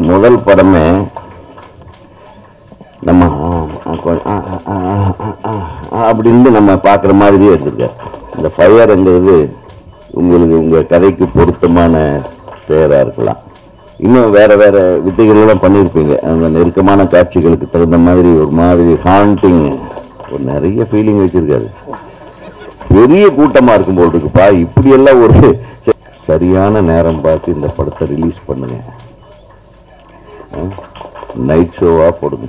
முதல் படமே நம்ம அப்படின்னு நம்ம பார்க்குற மாதிரியே எடுத்திருக்கார். இந்த ஃபயருங்கிறது உங்களுக்கு உங்கள் கதைக்கு பொருத்தமான பெயராக இருக்கலாம். இன்னும் வேறு வேறு வித்தைகள்லாம் பண்ணியிருப்பீங்க. அந்த நெருக்கமான காட்சிகளுக்கு தகுந்த மாதிரி ஒரு மாதிரி ஹாண்டிங், ஒரு நிறைய ஃபீலிங் வச்சுருக்காரு. பெரிய கூட்டமாக இருக்கும் போல் இருக்குப்பா. இப்படியெல்லாம் ஒரு சரியான நேரம் பார்த்து இந்த படத்தை ரிலீஸ் பண்ணுங்க. நைட் ஷோவாக போடுங்க.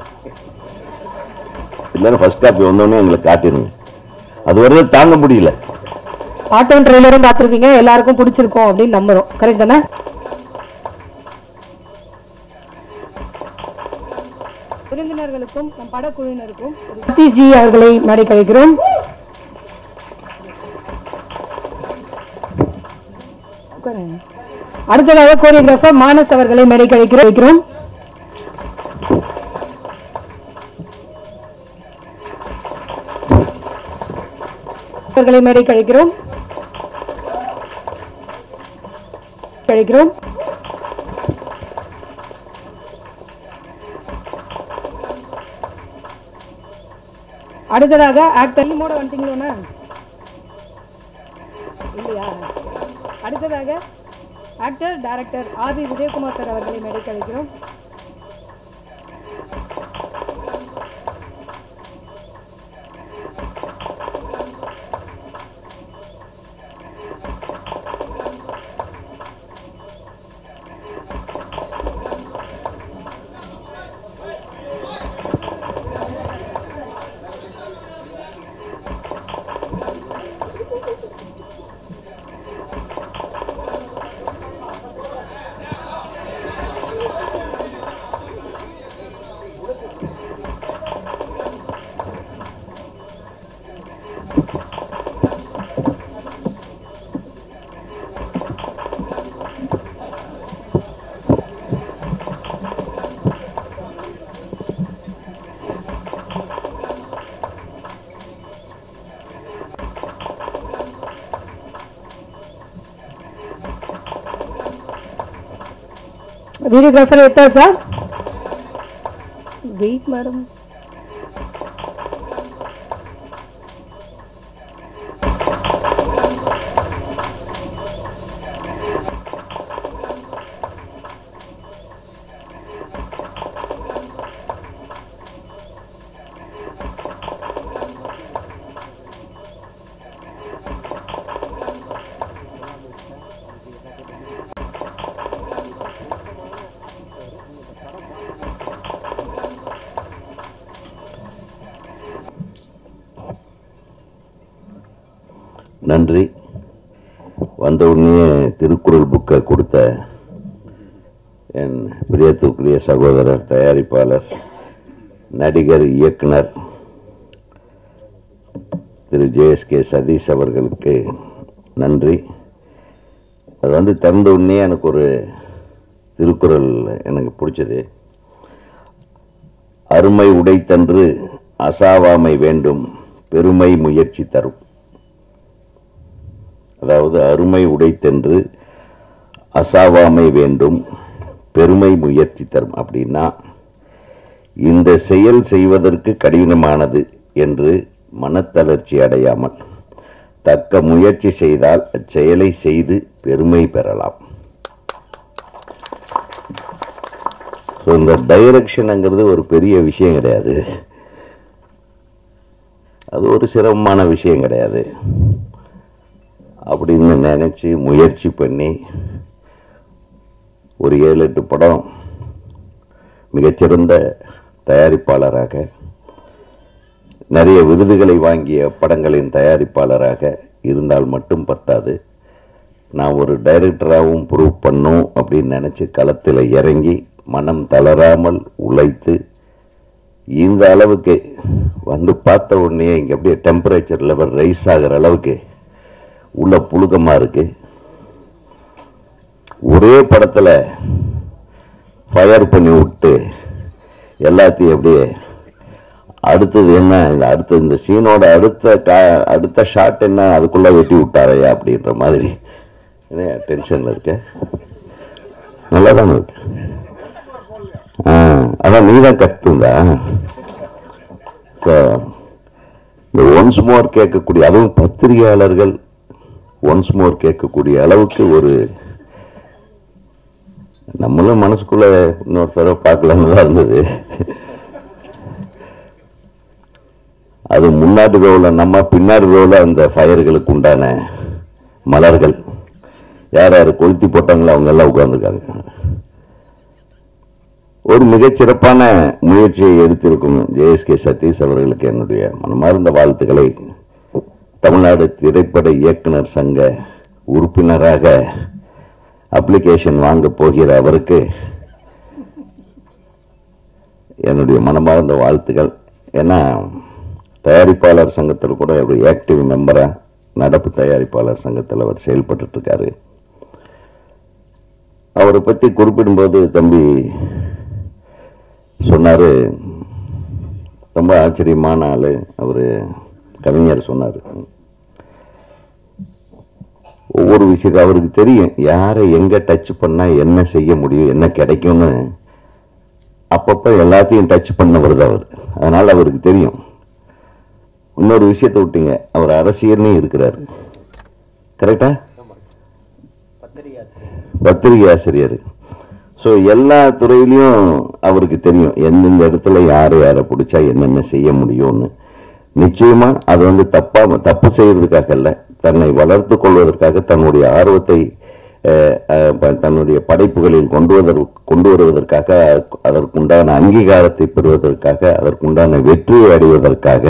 இல்லைன்னா ஃபர்ஸ்ட் காப்பி வந்தோடனே எங்களை காட்டிடுங்க. அது வரையும் தாங்க முடியல. ஆட்டோ ட்ரெய்லரும் பார்த்துருக்கீங்க, எல்லாருக்கும் பிடிச்சிருக்கும் அப்படின்னு நம்புறோம். கரெக்ட் தானே? விருந்தினர்களுக்கும் நம் படக்குழுவினருக்கும் சதீஷ் ஜி அவர்களை மேடை கழிக்கிறோம். அடுத்ததாக கோரியோகிராஃபர் மானஸ் அவர்களை மேடை கழிக்கிறோம். அவர்களை மேடை கழிக்கிறோம். அடுத்ததாக ஆக்டர் மூட வந்துட்டீங்களா இல்லையா? அடுத்ததாக actor director RP. Udhayakumar sir அவர்களை மேடைக்கு அழைக்கிறோம். வீடியோகிராஃபர் எத்தாச்சா? Wait madam. நன்றி. வந்த உடனே திருக்குறள் புக்கை கொடுத்த என் பிரியத்துக்குரிய சகோதரர், தயாரிப்பாளர், நடிகர், இயக்குனர் திரு ஜே.எஸ்.கே. சதீஷ் அவர்களுக்கு நன்றி. அது திறந்த உடனே எனக்கு ஒரு திருக்குறள் எனக்கு பிடிச்சது. அருமை உடைத்தன்று அசாவாமை வேண்டும், பெருமை முயற்சி தரும். அதாவது அருமை உடைத்தென்று அசாவாமை வேண்டும், பெருமை முயற்சி தரும். அப்படின்னா இந்த செயல் செய்வதற்கு கடினமானது என்று மனத்தளர்ச்சி அடையாமல் தக்க முயற்சி செய்தால் அச்செயலை செய்து பெருமை பெறலாம். ஸோ இந்த டைரக்ஷனுங்கிறது ஒரு பெரிய விஷயம் கிடையாது, அது ஒரு சிரமமான விஷயம் கிடையாது அப்படின்னு நினச்சி முயற்சி பண்ணி ஒரு 7-8 படம் மிகச்சிறந்த தயாரிப்பாளராக, நிறைய விருதுகளை வாங்கிய படங்களின் தயாரிப்பாளராக இருந்தால் மட்டும் பத்தாது, நான் ஒரு டைரக்டராகவும் ப்ரூவ் பண்ணும் அப்படின்னு நினச்சி களத்தில் இறங்கி மனம் தளராமல் உழைத்து இந்த அளவுக்கு பார்த்த உடனே இங்கே அப்படியே டெம்பரேச்சர் லெவல் ரைஸ் ஆகிற அளவுக்கு உள்ள புழுக்கமாக இருக்கு. ஒரே படத்தில் ஃபயர் பண்ணி விட்டு எல்லாத்தையும் அப்படியே அடுத்தது என்ன, அடுத்த இந்த சீனோட அடுத்த ஷாட் என்ன, அதுக்குள்ளே வெட்டி விட்டாரையா அப்படின்ற மாதிரி டென்ஷனில் இருக்க. நல்லா தானே இருக்கு. அதான் நீ தான் கத்துந்தா. இந்த ஒன்ஸ் மோர் கேட்கக்கூடிய, அதுவும் பத்திரிகையாளர்கள் ஒன்ஸ் மோர் கேட்கக்கூடிய அளவுக்கு ஒரு நம்மளும் மனசுக்குள்ள இன்னொரு தடவை பார்க்கலான்னு தான் இருந்தது. அது முன்னாடி ரோல நம்ம பின்னாடி ரோல அந்த ஃபயர்களுக்கு உண்டான மலர்கள் யார் யார் கொளுத்தி போட்டாங்களோ அவங்க எல்லாம் உட்கார்ந்துருக்காங்க. ஒரு மிகச்சிறப்பான முயற்சியை எடுத்திருக்கும் JSK சதீஷ் அவர்களுக்கு என்னுடைய மனமார்ந்த வாழ்த்துக்களை. தமிழ்நாடு திரைப்பட இயக்குனர் சங்க உறுப்பினராக அப்ளிகேஷன் வாங்க போகிற அவருக்கு என்னுடைய மனமார்ந்த வாழ்த்துக்கள். ஏன்னா தயாரிப்பாளர் சங்கத்தில் கூட ஒரு ஆக்டிவ் மெம்பராக நடப்பு தயாரிப்பாளர் சங்கத்தில் அவர் செயல்பட்டு இருக்காரு. அவரை பற்றி குறிப்பிடும்போது தம்பி சொன்னார், ரொம்ப ஆச்சரியமான ஆள் அவர். கவிஞர் சொன்னார், ஒவ்வொரு விஷயத்தை அவருக்கு தெரியும், யாரை எங்கே டச் பண்ணால் என்ன செய்ய முடியும், என்ன கிடைக்கும்னு அப்பப்போ எல்லாத்தையும் டச் பண்ணவர் தான் அவர். அதனால் அவருக்கு தெரியும். இன்னொரு விஷயத்தை விட்டீங்க, அவர் அரசியல்லையும் இருக்கிறார். கரெக்டா? பத்திரிகை ஆசிரியர். ஸோ எல்லா துறையிலையும் அவருக்கு தெரியும் எந்தெந்த இடத்துல யாரை பிடிச்சா என்னென்ன செய்ய முடியும்னு. நிச்சயமா அது தப்பு செய்யறதுக்காக இல்லை, தன்னை வளர்த்து கொள்வதற்காக, தன்னுடைய ஆர்வத்தை தன்னுடைய படைப்புகளில் கொண்டு வருவதற்காக, அதற்குண்டான அங்கீகாரத்தை பெறுவதற்காக, அதற்குண்டான வெற்றியை அடைவதற்காக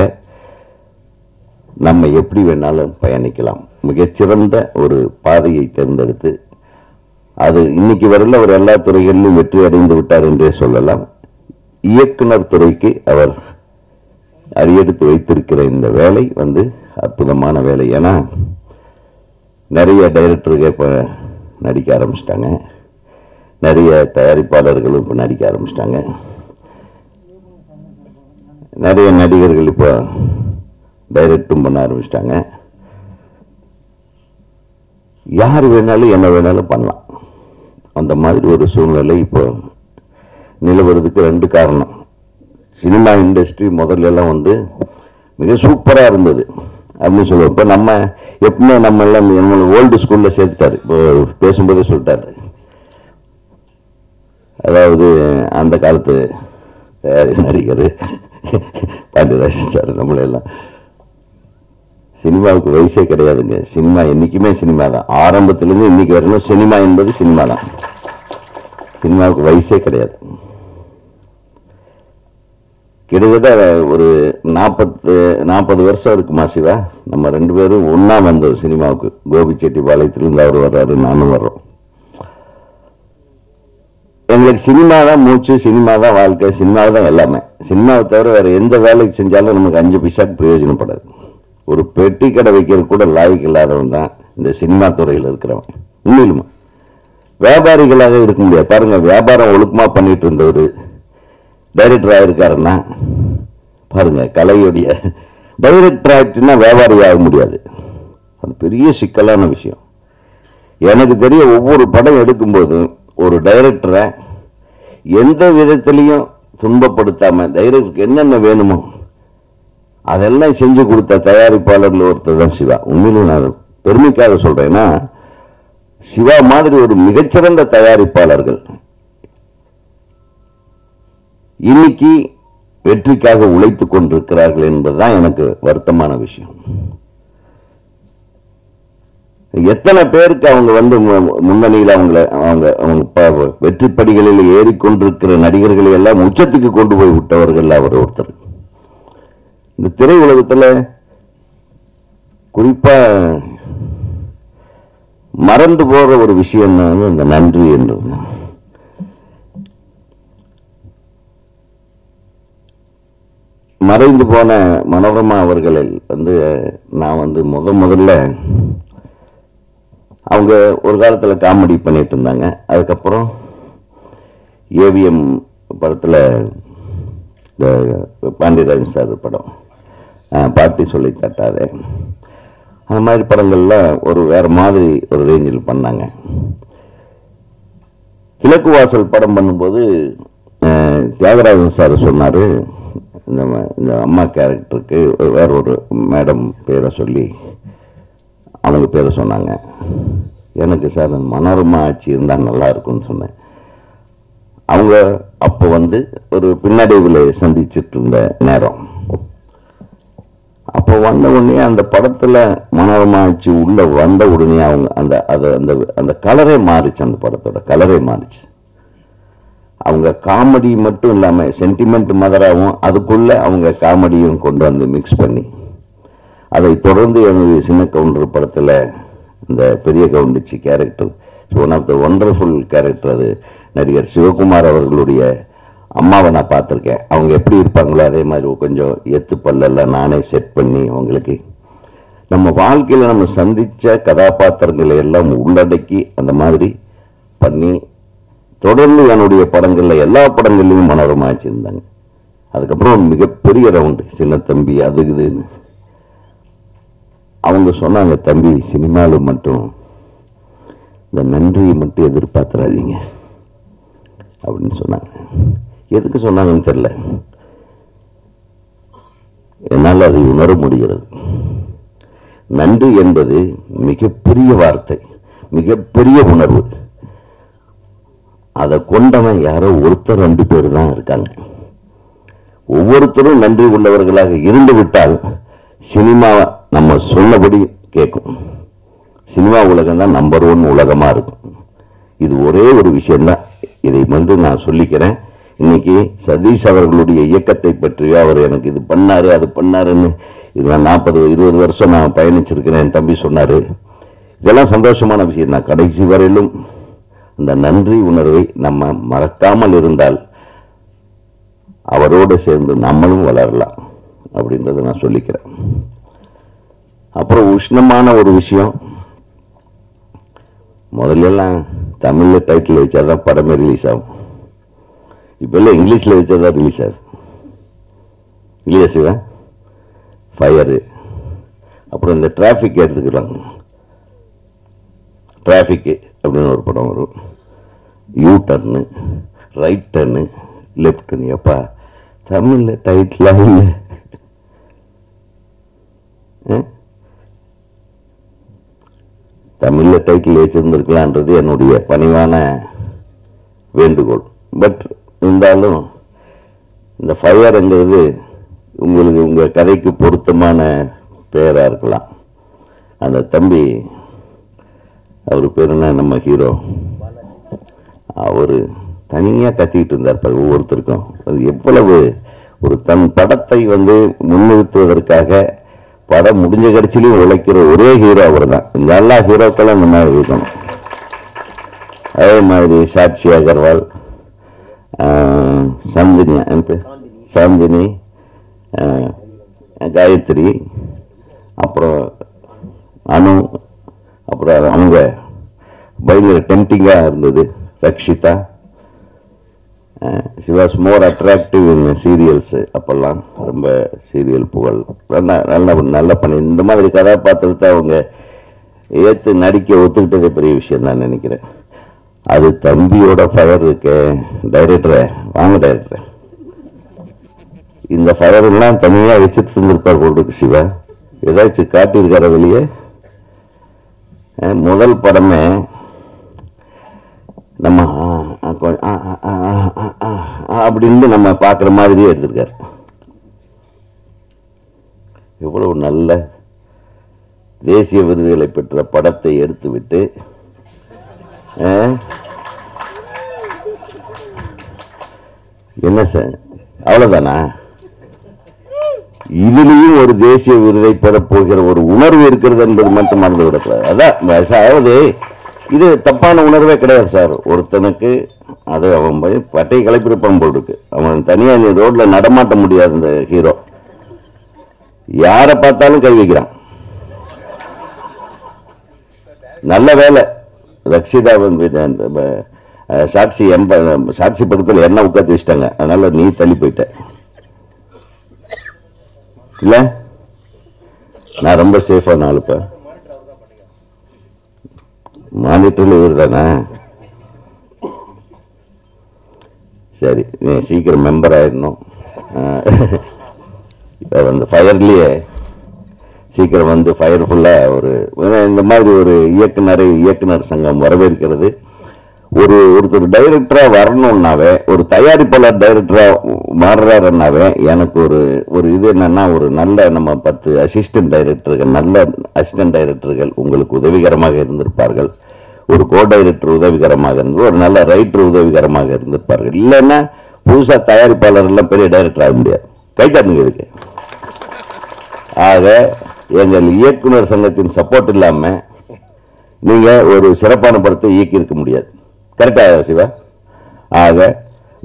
நம்ம எப்படி வேணாலும் பயணிக்கலாம். மிகச்சிறந்த ஒரு பாதையை தேர்ந்தெடுத்து அது இன்னைக்கு வரல அவர் எல்லா துறைகளிலும் வெற்றி அடைந்து விட்டார் என்றே சொல்லலாம். இயக்குனர் துறைக்கு அவர் அடியெடுத்து வைத்திருக்கிற இந்த வேலை அற்புதமான வேலை. ஏன்னா நிறைய டைரக்டர்கள் இப்போ நடிக்க ஆரம்பிச்சிட்டாங்க, நிறைய தயாரிப்பாளர்களும் இப்போ நடிக்க ஆரம்பிச்சிட்டாங்க, நிறைய நடிகர்கள் இப்போ டைரக்டும் பண்ண ஆரம்பிச்சிட்டாங்க. யார் வேணாலும் என்ன வேணாலும் பண்ணலாம். அந்த மாதிரி ஒரு சூழ்நிலை இப்போ நிலவரதுக்கு 2 காரணம். சினிமா இண்டஸ்ட்ரி முதல்ல எல்லாம் மிக சூப்பராக இருந்தது அப்படின்னு சொல்லுவோம். இப்போ நம்ம எப்பவுமே நம்ம எல்லாம் என்னோட ஓல்டு ஸ்கூலில் சேர்த்துட்டாரு. இப்போ பேசும்போதே சொல்லிட்டாரு, அதாவது அந்த காலத்து நடிகர் பாண்டியராஜன் சார் நம்மளெல்லாம் சினிமாவுக்கு வயசே கிடையாதுங்க. சினிமா என்னைக்குமே சினிமா தான். ஆரம்பத்திலேருந்து இன்னைக்கு வரணும் சினிமா என்பது சினிமா தான். சினிமாவுக்கு வயசே கிடையாது. கிட்டத்தட்ட ஒரு 40 வருஷம் இருக்குமா சிவா, நம்ம 2 பேரும் ஒன்னா வந்தோம் சினிமாவுக்கு. கோபிச்செட்டிப்பாளையத்திலிருந்து அவர் வர்றாரு, நானும் வர்றோம். எங்களுக்கு சினிமா தான் மூச்சு, சினிமா தான் வாழ்க்கை, சினிமாவை தான் எல்லாமே. சினிமாவை தவிர வேற எந்த வேலைக்கு செஞ்சாலும் நமக்கு 5 பைசாக்கு பிரயோஜனப்படாது. ஒரு பெட்டி கடை வைக்கிறது கூட லாய்க்கு இல்லாதவன் தான் இந்த சினிமா துறையில் இருக்கிறவன். உண்மையிலுமா வியாபாரிகளாக இருக்க முடியாது. பாருங்க, வியாபாரம் ஒழுக்கமா பண்ணிட்டு இருந்தவர் டைரக்டர் ஆயிருக்காருன்னா பாருங்க, கலையுடைய டைரக்டர் ஆயிட்டுன்னா வியாபாரி ஆக முடியாது. அது பெரிய சிக்கலான விஷயம். எனக்கு தெரிய ஒவ்வொரு படம் எடுக்கும்போதும் ஒரு டைரக்டரை எந்த விதத்திலையும் துன்பப்படுத்தாம டைரக்டருக்கு என்னென்ன வேணுமோ அதெல்லாம் செஞ்சு கொடுத்த தயாரிப்பாளர்கள் ஒருத்தர் தான் சிவா. உண்மையிலும் நான் பெருமைக்காக சொல்றேன்னா, சிவா மாதிரி ஒரு மிகச்சிறந்த தயாரிப்பாளர்கள் இன்னைக்கு வெற்றிக்காக உழைத்துக் கொண்டிருக்கிறார்கள் என்பதுதான் எனக்கு வருத்தமான விஷயம். எத்தனை பேருக்கு அவங்க முன்னணியில் அவங்க வெற்றி படிகளில் ஏறிக்கொண்டிருக்கிற நடிகர்களை எல்லாம் உச்சத்துக்கு கொண்டு போய் விட்டவர்கள் அவர் ஒருத்தர். இந்த திரை உலகத்துல குறிப்பா மறந்து போற ஒரு விஷயம் இந்த நன்றி என்றது. மறைந்து போன மனோரமா அவர்களை நான் முதல்ல அவங்க ஒரு காலத்துல காமெடி பண்ணிட்டு இருந்தாங்க. அதுக்கப்புறம் ஏவிஎம் படத்துல பாண்டியராஜன் சார் படம் பாட்டி சொல்லி தட்டாதே, அந்த மாதிரி படங்கள்ல ஒரு வேற மாதிரி ஒரு ரேஞ்சில் பண்ணாங்க. கிழக்கு வாசல் படம் பண்ணும்போது தியாகராஜன் சார் சொன்னார், இந்த அம்மா கேரக்டருக்கு வேற ஒரு மேடம் பேரை சொல்லி அவங்க பேரை சொன்னாங்க. எனக்கு சார் அந்த மனோரமா ஆட்சி இருந்தால் நல்லா இருக்கும்னு சொன்னேன். அவங்க அப்போ ஒரு பின்னடைவில் சந்திச்சுட்டு இருந்த நேரம். அப்போ வந்த உடனே அந்த படத்தில் மனோரமா ஆட்சி உள்ள வந்த உடனே அவங்க அந்த கலரே மாறிச்சு, அந்த படத்தோட கலரே மாறிச்சு. அவங்க காமெடி மட்டும் இல்லாமல் சென்டிமெண்ட் மதராகவும் அதுக்குள்ளே அவங்க காமெடியும் கொண்டு வந்து மிக்ஸ் பண்ணி, அதை தொடர்ந்து எனக்கு சின்ன கவுண்டர் படத்தில் இந்த பெரிய Goundichi character one of the wonderful character. அது நடிகர் சிவகுமார் அவர்களுடைய அம்மாவை நான் பார்த்துருக்கேன். அவங்க எப்படி இருப்பாங்களோ அதே மாதிரி கொஞ்சம் எத்து பல்லெல்லாம் நானே செட் பண்ணி அவங்களுக்கு நம்ம வாழ்க்கையில் நம்ம சந்தித்த கதாபாத்திரங்களை எல்லாம் உள்ளடக்கி அந்த மாதிரி பண்ணி தொடர்ந்து என்னுடைய படங்களில் எல்லா படங்கள்லையும் மனோரமா ஆச்சிருந்தாங்க. அதுக்கப்புறம் மிகப்பெரிய ரவுண்டு சின்ன தம்பி அது இதுன்னு அவங்க சொன்னாங்க, தம்பி சினிமாவில் மட்டும் இந்த நன்றியை மட்டும் எதிர்பார்த்துறாதீங்க அப்படின்னு சொன்னாங்க. எதுக்கு சொன்னாங்கன்னு தெரியல, என்னால் அதை உணர முடிகிறது. நன்றி என்பது மிகப்பெரிய வார்த்தை, மிகப்பெரிய உணர்வு. அதை கொண்டவன் யாரோ ஒருத்தர் 2 பேர் தான் இருக்காங்க. ஒவ்வொருத்தரும் நன்றி உள்ளவர்களாக இருந்து விட்டால் சினிமா நம்ம சொன்னபடி கேட்கும். சினிமா உலகம் தான் நம்பர் 1 உலகமாக இருக்கும். இது ஒரே ஒரு விஷயம்தான். இதை நான் சொல்லிக்கிறேன். இன்னைக்கு சதீஷ் அவர்களுடைய இயக்கத்தை பற்றியோ அவர் எனக்கு இது பண்ணாரு அது பண்ணாருன்னு இது 40-20 வருஷம் நான் பயணிச்சிருக்கிறேன். என் தம்பி சொன்னார், இதெல்லாம் சந்தோஷமான விஷயம் தான். கடைசி வரையிலும் அந்த நன்றி உணர்வை நம்ம மறக்காமல் இருந்தால் அவரோடு சேர்ந்து நம்மளும் வளரலாம் அப்படின்றத நான் சொல்லிக்கிறேன். அப்புறம் உஷ்ணமான ஒரு விஷயம், முதல்லலாம் தமிழில் டைட்டில் வச்சாதான் படமே ரிலீஸ் ஆகும். இப்போல்லாம் இங்கிலீஷில் வச்சாதான் ரிலீஸ் ஆகுது இல்லையா சிவன்? ஃபயரு, அப்புறம் இந்த டிராஃபிக் எடுத்துக்கலாம். டிராஃபிக்கு அப்படின்னு ஒரு படம் வரும், you turn, right turn, left turn. எப்பா தமிழில் டைட்டிலாக இல்லை. தமிழில் டைட்டில் வச்சுருந்துருக்கலான்றது என்னுடைய பணிவான வேண்டுகோள். பட் இருந்தாலும் இந்த ஃபயருங்கிறது உங்களுக்கு உங்கள் கதைக்கு பொருத்தமான பெயராக இருக்கலாம். அந்த தம்பி அவர் பேர் என்ன, நம்ம ஹீரோ, அவர் தனியாக கத்திக்கிட்டு இருந்தார் ஒவ்வொருத்தருக்கும். அது எவ்வளவு ஒரு தன் படத்தை முன்னிறுத்துவதற்காக படம் முடிஞ்ச கடைசிலையும் உழைக்கிற ஒரே ஹீரோ அவர் தான். இந்த எல்லா ஹீரோக்களும் இந்த மாதிரி இருக்கணும். அதே மாதிரி சாட்சி அகர்வால், சாந்தினி, காயத்ரி, அப்புறம் அனு, அப்புறம் அவங்க பயங்கர டெம்டிங்காக இருந்தது Rakshitha. She was more attractive in cereals. அப்போல்லாம் ரொம்ப சீரியல் புகழ் நல்ல பண்ணி இந்த மாதிரி கதாபாத்திரத்தை அவங்க ஏற்று நடிக்க ஒத்துக்கிட்டதே பெரிய விஷயம் தான் நினைக்கிறேன். அது தம்பியோட ஃபயர் இருக்கு. டைரக்டரை வாங்க டைரக்டரை, இந்த ஃபயரெல்லாம் தனியாக வச்சுட்டு இருந்திருப்பார் போல் இருக்கு சிவா. ஏதாச்சும் காட்டியிருக்கார வெளியே? முதல் படமே நம்ம அப்படின்னு நம்ம பார்க்குற மாதிரியே எடுத்திருக்காரு. எவ்வளவு நல்ல தேசிய விருதுகளை பெற்ற படத்தை எடுத்துவிட்டு என்ன சார் அவ்வளவுதானா? இதுலேயும் ஒரு தேசிய விருதை பெறப் போகிற ஒரு உணர்வு இருக்கிறது என்பது மட்டும் மறந்து விடக்கூடாது. அதான் அதாவது இது தப்பான உணர்வே கிடையாது சார். ஒருத்தனுக்கு அது அவன் பட்டை கிளப்பிருப்பான் போல் இருக்கு. அவன் தனியாக ரோட்டில் நடமாட்ட முடியாது. இந்த ஹீரோ யாரை பார்த்தாலும் கை வைக்கிறான். நல்ல வேலை ரக்ஷிதா சாட்சி பக்கத்தில் என்ன உட்காந்து வச்சிட்டாங்க. அதனால நீ தள்ளி போயிட்ட இல்ல. நான் ரொம்ப சேஃபான ஆளுப்ப. மானிட்டர்ல இவர் தானே. சரி, நீ சீக்கிரம் மெம்பர் ஆகிடணும். இப்போ அந்த ஃபயர்லேயே சீக்கிரம் வந்து ஃபயர்ஃபுல்லாக இந்த மாதிரி ஒரு இயக்குனர் சங்கம் வரவேற்கிறது. ஒருத்தர் டைரக்டராக வரணுன்னாவே, ஒரு தயாரிப்பாளர் டைரக்டராக மாறுறாருன்னாவே எனக்கு ஒரு இது என்னன்னா, ஒரு நல்ல நம்ம 10 அசிஸ்டன்ட் டைரக்டர்கள், நல்ல அசிஸ்டன்ட் டைரக்டர்கள் உங்களுக்கு உதவிகரமாக இருந்திருப்பார்கள். ஒரு கோ டைரக்டர் உதவிகரமாக இருந்து, ஒரு நல்ல ரைட்டர் உதவிகரமாக இருந்திருப்பார்கள். இல்லைன்னா புதுசாக தயாரிப்பாளர் எல்லாம் பெரிய டைரக்டர் ஆக முடியாது. கைத்தட்டுங்க இதுக்கு. ஆக எங்கள் இயக்குனர் சங்கத்தின் சப்போர்ட் இல்லாமல் நீங்கள் ஒரு சிறப்பான படத்தை இயக்கியிருக்க முடியாது. கரெக்டாக சிவா? ஆக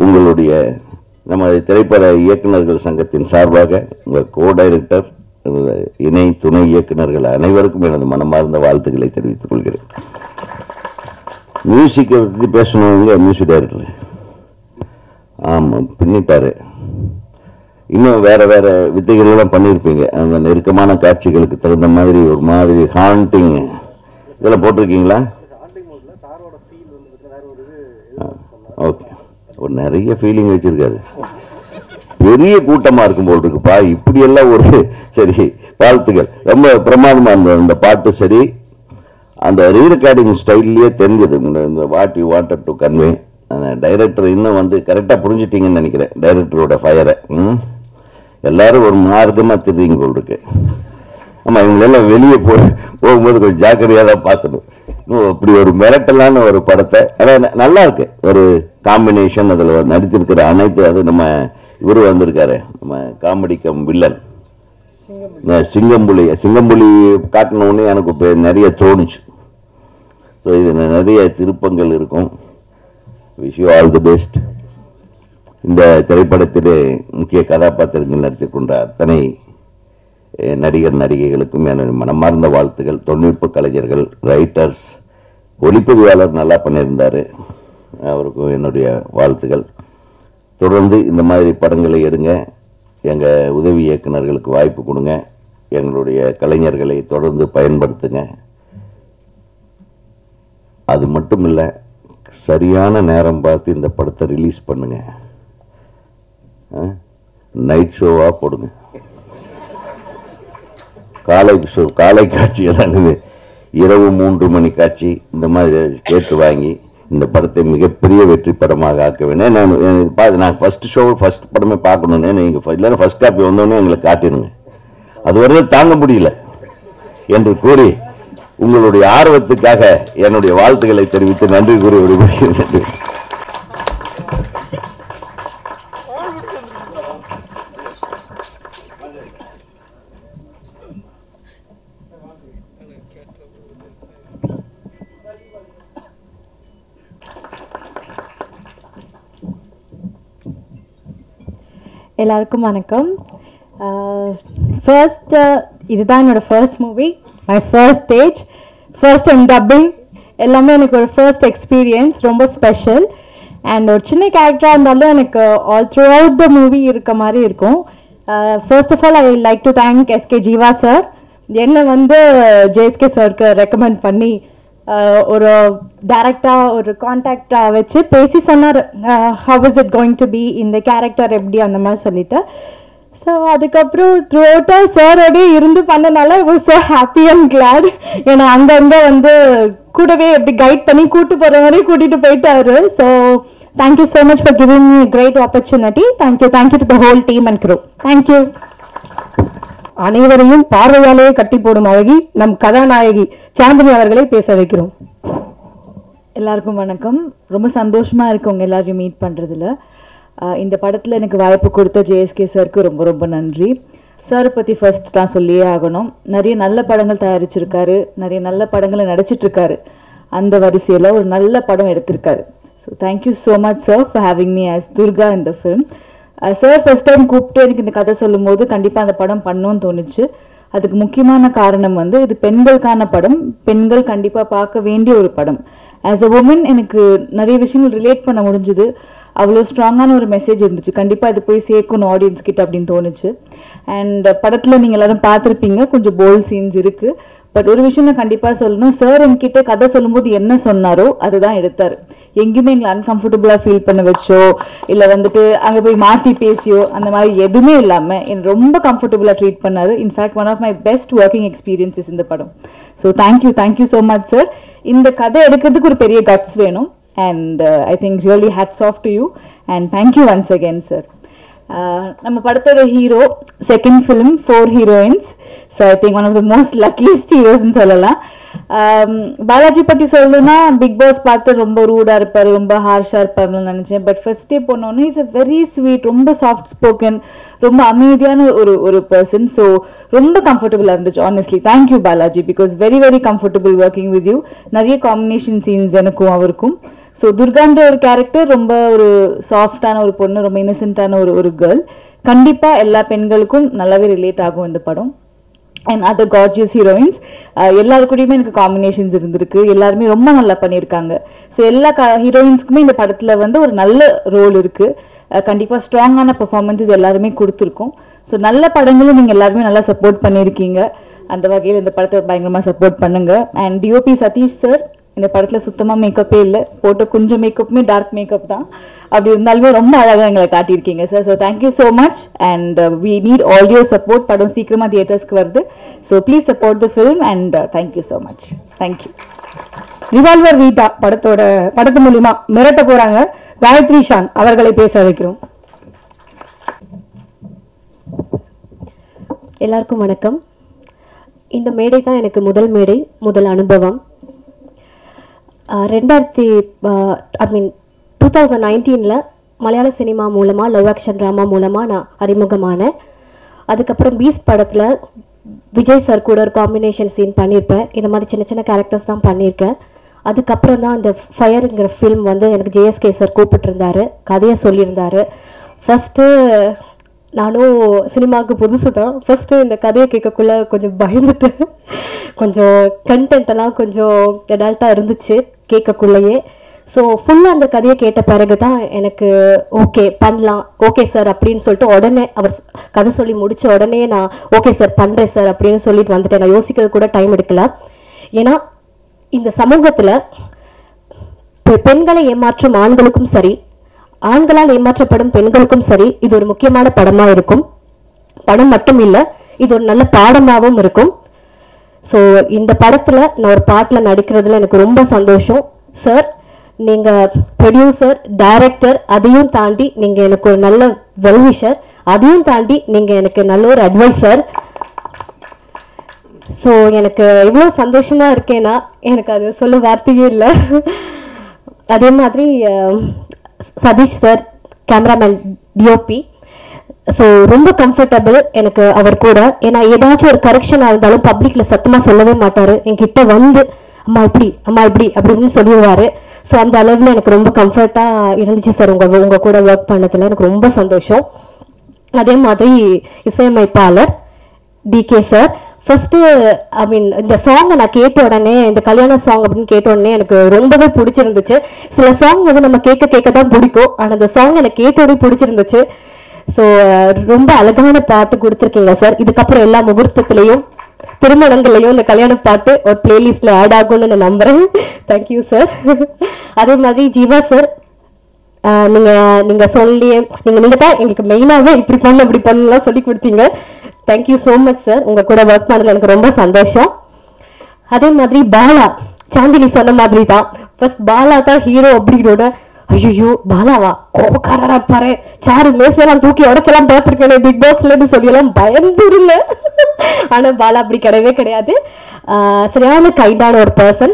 உங்களுடைய நம்ம திரைப்பட இயக்குநர்கள் சங்கத்தின் சார்பாக உங்கள் கோ டைரக்டர், இணை துணை இயக்குநர்கள் அனைவருக்கும் எனது மனமார்ந்த வாழ்த்துக்களை தெரிவித்துக் கொள்கிறேன். மியூசிக்கை பற்றி பேசணுங்க. மியூசிக் டைரக்டர் ஆமாம் பின்னிட்டாரு. இன்னும் வேற வித்தைகள்லாம் பண்ணியிருப்பீங்க. அந்த நெருக்கமான காட்சிகளுக்கு தகுந்த மாதிரி ஒரு மாதிரி ஹாண்டிங் இதெல்லாம் போட்டிருக்கீங்களா? ஓகே, ஒரு நிறைய ஃபீலிங் வச்சிருக்காரு. பெரிய கூட்டமாக இருக்கும் போல் இருக்குப்பா. இப்படியெல்லாம் சரி, வாழ்த்துக்கள். ரொம்ப பிரமாதமாக இருந்தது அந்த பாட்டு. சரி, அந்த ரீரெக்கார்டிங் ஸ்டைல்லையே தெரிஞ்சது இந்த what you wanted to convey. அந்த டைரக்டர் இன்னும் வந்து கரெக்டாக புரிஞ்சிட்டிங்கன்னு நினைக்கிறேன். டைரக்டரோட ஃபயரை எல்லாரும் ஒரு மார்க்கமாக தெரியுங்க போல் இருக்கு. ஆமாம், இவங்களெல்லாம் வெளியே போகும்போது கொஞ்சம் ஜாக்கிரதையாக தான் பார்க்கணும். அப்படி ஒரு மிரட்டலான ஒரு படத்தை, ஆனால் நல்லா இருக்கு ஒரு காம்பினேஷன். அதில் நடித்திருக்கிற அனைத்து, அது நம்ம இவரு வந்திருக்காரு, நம்ம காமெடி கம் வில்லன் சிங்கம்புலி காட்டினோடனே எனக்கு இப்போ நிறைய தோணுச்சு. ஸோ இது நிறைய திருப்பங்கள் இருக்கும். Wish you all the best. இந்த திரைப்படத்திலே முக்கிய கதாபாத்திரங்கள் நடித்துக் கொண்ட அத்தனை நடிகர் நடிகைகளுக்கும் எனது மனமார்ந்த வாழ்த்துக்கள். தொழில்நுட்ப கலைஞர்கள், ரைட்டர்ஸ், ஒளிப்பதிவாளர் நல்லா பண்ணியிருந்தார், அவருக்கும் என்னுடைய வாழ்த்துக்கள். தொடர்ந்து இந்த மாதிரி படங்களை எடுங்க. எங்கள் உதவி இயக்குநர்களுக்கு வாய்ப்பு கொடுங்க. எங்களுடைய கலைஞர்களை தொடர்ந்து பயன்படுத்துங்க. அது மட்டும் இல்லை, சரியான நேரம் பார்த்து இந்த படத்தை ரிலீஸ் பண்ணுங்க. நைட் ஷோவாக போடுங்க. காலை காட்சி எல்லாம் இரவு 3 மணி காட்சி இந்த மாதிரி கேட்டு வாங்கி இந்த படத்தை மிகப்பெரிய வெற்றி படமாக ஆக்க வேணும். நான் ஃபர்ஸ்ட் படமே பார்க்கணுன்னு நீங்கள் இல்லைன்னா ஃபர்ஸ்ட் காப்பி வந்தோடனே எங்களுக்கு காட்டிடுங்க. அது வரைக்கும் தாங்க முடியல என்று கூறி உங்களுடைய ஆர்வத்துக்காக என்னுடைய வாழ்த்துக்களை தெரிவித்து நன்றி கூறி விடுபடுகிறேன். எல்லாருக்கும் வணக்கம். இதுதான் என்னோட first movie, my first stage, first time dubbing. எல்லாமே எனக்கு ஒரு ஃபர்ஸ்ட் எக்ஸ்பீரியன்ஸ், ரொம்ப ஸ்பெஷல். அண்ட் ஒரு சின்ன கேரக்டராக இருந்தாலும் எனக்கு all throughout the movie இருக்க மாதிரி இருக்கும். First of all I like to thank SK Jeeva sir. என்னை வந்து ஜேஎஸ்கே சாருக்கு ரெக்கமெண்ட் பண்ணி ஒரு டைரக்டாக ஒரு கான்டாக்டாக வச்சு பேசி சொன்னார், how is it going to be, இந்த கேரக்டர் எப்படி, அந்த மாதிரி சொல்லிட்டு. ஸோ அதுக்கப்புறம் த்ரூ அவுட்டாக சாரோடே இருந்து பண்ணனால I was so happy and glad. ஏன்னா அங்கங்கே வந்து கூடவே எப்படி கைட் பண்ணி கூட்டு போகிற மாதிரி கூட்டிகிட்டு போயிட்டாரு. So thank you so much for giving me great opportunity. Thank you to the whole team and crew. Thank you. அனைவரையும் பார்வையாலேயே கட்டி போடும் அழகி நம் கதாநாயகி சாந்தினி அவர்களை பேச வைக்கிறோம். எல்லாருக்கும் வணக்கம். ரொம்ப சந்தோஷமா இருக்கு உங்க எல்லாரையும் மீட் பண்றதுல. இந்த படத்துல எனக்கு வாய்ப்பு கொடுத்த ஜேஎஸ்கே சாருக்கு ரொம்ப ரொம்ப நன்றி. சாரை பத்தி ஃபர்ஸ்ட் தான் சொல்லியே ஆகணும். நிறைய நல்ல படங்கள் தயாரிச்சிருக்காரு, நிறைய நல்ல படங்களை நடிச்சிட்டு இருக்காரு. அந்த வரிசையில ஒரு நல்ல படம் எடுத்திருக்காரு. So thank you so much sir for having me as Durga in the film. Sir first time கூப்பிட்டு எனக்கு இந்த கதை சொல்லும் போது கண்டிப்பாக அந்த படம் பண்ணணும்னு தோணுச்சு. அதுக்கு முக்கியமான காரணம் வந்து இது பெண்களுக்கான படம், பெண்கள் கண்டிப்பாக பார்க்க வேண்டிய ஒரு படம். ஆஸ் அ உமன் எனக்கு நிறைய விஷயங்கள் ரிலேட் பண்ண முடிஞ்சுது. அவ்வளோ ஸ்ட்ராங்கான ஒரு மெசேஜ் இருந்துச்சு. கண்டிப்பாக இது போய் சேர்க்கணும் ஆடியன்ஸ் கிட்ட அப்படின்னு தோணுச்சு. அண்ட் படத்தில் நீங்கள் எல்லாரும் பார்த்துருப்பீங்க, கொஞ்சம் போல்ட் சீன்ஸ் இருக்குது. பட் ஒரு விஷயம் நான் கண்டிப்பாக சொல்லணும், சார் என்கிட்ட கதை சொல்லும்போது என்ன சொன்னாரோ அதுதான் எடுத்தார். எங்கேயுமே எங்களை அன்கம்ஃபர்டபுளாக ஃபீல் பண்ண வச்சோ இல்லை வந்துட்டு அங்கே போய் மாற்றி பேசியோ அந்த மாதிரி எதுவுமே இல்லாமல் என்னை ரொம்ப கம்ஃபர்டபுளாக ட்ரீட் பண்ணார். In fact one of my best working experiences இந்த படம். So thank you so much sir. இந்த கதை எடுக்கிறதுக்கு ஒரு பெரிய கட்ஸ் வேணும். And I think really hats off to you and thank you once again sir. நம்ம படத்தோட hero, second film 4 heroines. So I think one of the most luckiest ஹீரோஸ்ன்னு சொல்லலாம். பாலாஜி பற்றி சொல்லணும்னா பிக் பாஸ் பார்த்து ரொம்ப ரூடாக இருப்பார், ரொம்ப ஹார்ஷாக இருப்பார்னு நினச்சேன். பட் ஃபர்ஸ்ட் டே போனோன்னே இஸ் அ வெரி ஸ்வீட், ரொம்ப சாஃப்ட் ஸ்போக்கன், ரொம்ப அமைதியான ஒரு பர்சன். ஸோ ரொம்ப கம்ஃபர்டபுளாக இருந்துச்சு honestly. Thank you Balaji, because very very comfortable working with you. நிறைய காம்பினேஷன் சீன்ஸ் எனக்கும் அவருக்கும். ஸோ துர்கான்ற ஒரு கேரக்டர் ரொம்ப ஒரு சாஃப்டான ஒரு பொண்ணு, ரொம்ப இன்னசென்ட்டான ஒரு கேர்ள். கண்டிப்பாக எல்லா பெண்களுக்கும் நல்லாவே ரிலேட் ஆகும் இந்த படம். அண்ட் அதர் கார்ஜியஸ் ஹீரோயின்ஸ் எல்லாருக்கூடயுமே எனக்கு காம்பினேஷன்ஸ் இருந்திருக்கு. எல்லாருமே ரொம்ப நல்லா பண்ணியிருக்காங்க. ஸோ எல்லா ஹீரோயின்ஸ்க்குமே இந்த படத்தில் வந்து ஒரு நல்ல ரோல் இருக்குது. கண்டிப்பாக ஸ்ட்ராங்கான பெர்ஃபார்மன்ஸஸ் எல்லாருமே கொடுத்துருக்கோம். ஸோ நல்ல படங்களும் நீங்கள் எல்லாருமே நல்லா சப்போர்ட் பண்ணியிருக்கீங்க. அந்த வகையில் இந்த படத்தை பயங்கரமாக சப்போர்ட் பண்ணுங்க. அண்ட் டிஓபி சதீஷ் சார், இந்த படத்தில் சுத்தமாக மேக்கப்பே இல்லை, போட்ட கொஞ்சம் மேக்கப்புமே டார்க் மேக்கப் தான். அப்படி இருந்தாலுமே ரொம்ப அழகாக எங்களை காட்டியிருக்கீங்க சார். So thank you so much and we need all your support. படம் சீக்கிரமாக தியேட்டர்ஸ்க்கு வருது. So please support the film and thank you so much. Thank you. Revolver வீட்டா படத்து மூலியமா மிரட்ட போறாங்க காயத்ரி ஷான் அவர்களை பேச வைக்கிறோம். எல்லாருக்கும் வணக்கம். இந்த மேடை தான் எனக்கு முதல் மேடை, முதல் அனுபவம். 2019 மலையாள சினிமா மூலமாக லவ் ஆக்ஷன் ட்ராமா மூலமாக நான் அறிமுகமானேன். அதுக்கப்புறம் பீஸ்ட் படத்தில் விஜய் சார் கூட ஒரு காம்பினேஷன் சீன் பண்ணியிருப்பேன். இந்த மாதிரி சின்ன சின்ன கேரக்டர்ஸ் தான் பண்ணியிருக்கேன். அதுக்கப்புறம் தான் இந்த ஃபயருங்கிற ஃபிலிம் வந்து எனக்கு ஜேஎஸ்கே சார் கூப்பிட்டுருந்தாரு, கதையை சொல்லியிருந்தாரு. ஃபஸ்ட்டு நானும் சினிமாவுக்கு புதுசு தான். ஃபஸ்ட்டு இந்த கதையை கேட்கக்குள்ள கொஞ்சம் பயந்துட்டேன். கொஞ்சம் கண்டென்ட்டெல்லாம் கொஞ்சம் அடல்ட்டாக இருந்துச்சு கேட்கக்குள்ளேயே. ஸோ ஃபுல்லாக அந்த கதையை கேட்ட பிறகு தான் எனக்கு ஓகே பண்ணலாம், ஓகே சார் அப்படின்னு சொல்லிட்டு உடனே அவர் கதை சொல்லி முடித்த உடனே நான் ஓகே சார் பண்ணுறேன் சார் அப்படின்னு சொல்லிட்டு வந்துட்டேன். நான் யோசிக்கிறது கூட டைம் எடுக்கல. ஏன்னா இந்த சமூகத்தில் பெண்களை ஏமாற்றும் ஆண்களுக்கும் சரி, ஆண்களால் ஏமாற்றப்படும் பெண்களுக்கும் சரி, இது ஒரு முக்கியமான படமாக இருக்கும். படம் மட்டும் இல்லை, இது ஒரு நல்ல பாடமாகவும் இருக்கும். ஸோ இந்த படத்தில் நான் ஒரு பாட்டில் நடிக்கிறதுல எனக்கு ரொம்ப சந்தோஷம். சார், நீங்கள் ப்ரொடியூசர், டைரக்டர், அதையும் தாண்டி நீங்கள் எனக்கு ஒரு நல்ல வெல்விஷர், அதையும் தாண்டி நீங்கள் எனக்கு நல்ல ஒரு அட்வைசர். ஸோ எனக்கு எவ்வளோ சந்தோஷமாக இருக்கேன்னா எனக்கு அது சொல்ல வார்த்தையே இல்லை. அதே மாதிரி Satish sir, cameraman, DOP, so ரொம்ப கம்ஃபர்டபுள் எனக்கு அவர் கூட. ஏன்னா ஏதாச்சும் ஒரு கரெக்ஷனாக இருந்தாலும் பப்ளிக்கில் சத்தமாக சொல்லவே மாட்டார். என்கிட்ட வந்து அம்மா இப்படி அப்படின்னு சொல்லிடுவார். ஸோ அந்த அளவில் எனக்கு ரொம்ப கம்ஃபர்ட்டாக இருந்துச்சு சார் உங்கள் கூட ஒர்க் பண்ணதில். எனக்கு ரொம்ப சந்தோஷம். அதே மாதிரி இசையமைப்பாளர் டிகே சார், ஃபர்ஸ்ட்டு இந்த சாங்கை நான் கேட்ட உடனே, இந்த கல்யாண சாங் அப்படின்னு கேட்ட உடனே எனக்கு ரொம்பவே பிடிச்சிருந்துச்சு. சில சாங் வந்து நம்ம கேட்க தான் பிடிக்கும், ஆனால் அந்த சாங் எனக்கு கேட்டோடனே பிடிச்சிருந்துச்சு. ஸோ ரொம்ப அழகான பாட்டு கொடுத்துருக்கீங்க சார். இதுக்கப்புறம் எல்லா முகூர்த்தத்திலையும் திருமணங்களையும் இந்த கல்யாண பாட்டு ஒரு பிளேலிஸ்ட்ல ஆட் ஆகும்னு நான் நம்புறேன். Thank you sir. அதே மாதிரி ஜீவா சார், நீங்க சொல்லி நீங்க தான் எங்களுக்கு மெயினாகவே இப்படி பண்ணு அப்படி பண்ணலாம் சொல்லி கொடுத்தீங்க. Thank you so much sir. உங்க கூட ஒர்க் பண்ணல எனக்கு ரொம்ப சந்தோஷம். அதே மாதிரி பாலா, சாந்தினி சொன்ன மாதிரி தான், ஃபர்ஸ்ட் பாலா தான் ஹீரோ அப்படிங்கிறோட, ஐயோ பாலாவா கோபக்காரரா பாரு, சாரு மேசெல்லாம் தூக்கி உடச்செல்லாம் பார்த்துருக்கேன் பிக் பாஸ்லன்னு சொல்லியெல்லாம் பயந்து இருந்தேன். ஆனா பாலா அப்படி கிடையவே கிடையாது. சரியான கைண்டான ஒரு person.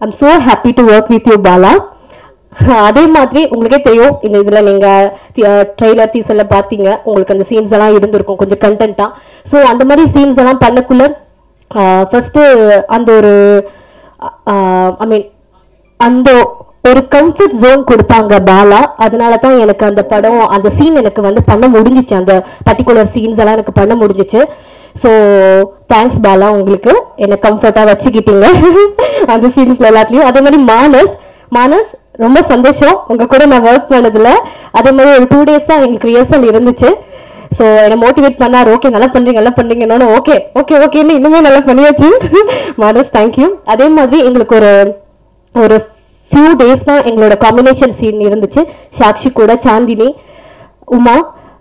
I'm so happy to work with you Bala. அதே மாதிரி உங்களுக்கே தெரியும், இந்த இதில் நீங்கள் ட்ரெய்லர் டீசர்ல பார்த்தீங்க, உங்களுக்கு அந்த சீன்ஸ் எல்லாம் இருந்திருக்கும் கொஞ்சம் கண்டென்ட்டாக. ஸோ அந்த மாதிரி சீன்ஸ் எல்லாம் பண்ணக்குள்ள ஃபர்ஸ்ட்டு அந்த ஒரு அந்த ஒரு கம்ஃபர்ட் ஜோன் கொடுத்தாங்க பாலா. அதனால தான் எனக்கு அந்த படம், அந்த சீன் எனக்கு வந்து பண்ண முடிஞ்சிச்சு, அந்த பர்டிகுலர் சீன்ஸ் எல்லாம் எனக்கு பண்ண முடிஞ்சிச்சு. ஸோ தேங்க்ஸ் பாலா, உங்களுக்கு என்னை கம்ஃபர்ட்டாக வச்சுக்கிட்டீங்க அந்த சீன்ஸ்ல எல்லாத்துலேயும். அதே மாதிரி மானஸ் ரொம்ப சந்தோஷம் உங்க கூட நான் ஒர்க் பண்ணதுல. அதே மாதிரி ஒரு 2 days தான் எங்களுக்கு ரிஹர்சல் இருந்துச்சு. ஸோ என்னை மோட்டிவேட் பண்ணார். ஓகே நல்லா பண்ணுறீங்கன்னு ஓகே ஓகே ஓகேன்னு இன்னுமே நல்லா பண்ணியாச்சு. Modus thank you. அதே மாதிரி எங்களுக்கு ஒரு ஃபியூ டேஸ் தான் எங்களோட காம்பினேஷன் சீன் இருந்துச்சு. சாக்ஷி கூட, சாந்தினி, உமா,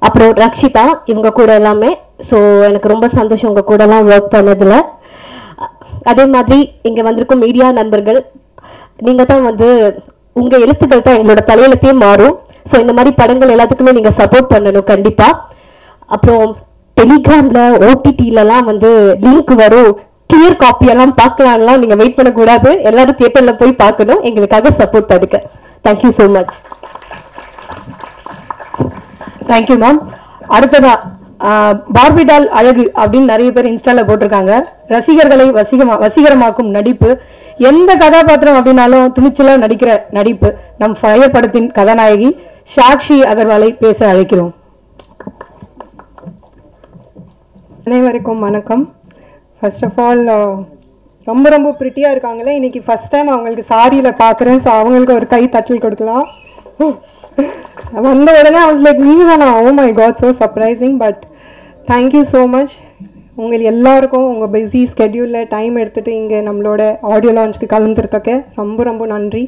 அப்புறம் ரக்ஷிதா, இவங்க கூட எல்லாமே. ஸோ எனக்கு ரொம்ப சந்தோஷம் உங்கள் கூடலாம் ஒர்க் பண்ணதில். அதே மாதிரி இங்கே வந்திருக்கும் மீடியா நண்பர்கள், நீங்கள் தான் வந்து உங்கள் எழுத்துக்கள் தான் எங்களோட தலையெழுத்தையே மாறும். ஸோ இந்த மாதிரி படங்கள் எல்லாத்துக்குமே நீங்கள் சப்போர்ட் பண்ணணும் கண்டிப்பாக. அப்புறம் டெலிகிராமில் ஓடிடிலலாம் வந்து லிங்க் வரும், கிளியர் காப்பியெல்லாம் பார்க்கலாம்லாம் நீங்கள் வெயிட் பண்ணக்கூடாது. எல்லாரும் தியேட்டரில் போய் பார்க்கணும், எங்களுக்காக சப்போர்ட் பண்ணுங்க. Thank you so much. Thank you ma'am. அடுத்ததா பார்பிடால் அழகு அப்படின்னு நிறைய பேர் இன்ஸ்டால போட்டிருக்காங்க. ரசிகர்களை வசீகரமாக்கும் நடிப்பு, எந்த கதாபாத்திரம் அப்படின்னாலும் துணிச்சலா நடிக்கிற நடிப்பு. நம் ஃபயர் படத்தின் கதாநாயகி சாக்ஷி அகர்வாலை பேச அழைக்கிறோம். அனைவருக்கும் வணக்கம். ஃபர்ஸ்ட் ஆஃப் ஆல் ரொம்ப ரொம்ப ப்ரிட்டியாக இருக்காங்களே, இன்னைக்கு ஃபர்ஸ்ட் டைம் அவங்களுக்கு சாரியில் பார்க்குறேன். ஸோ அவங்களுக்கு ஒரு கை தட்டல் கொடுக்கலாம். வந்த உடனே I was like நீங்கள் தானா? Oh my god, so surprising. But thank you so much. உங்கள் எல்லாருக்கும் உங்கள் பிஸி ஸ்கெட்யூலில் டைம் எடுத்துகிட்டு இங்கே நம்மளோட ஆடியோ லான்ச்சுக்கு கலந்துருக்க ரொம்ப ரொம்ப நன்றி.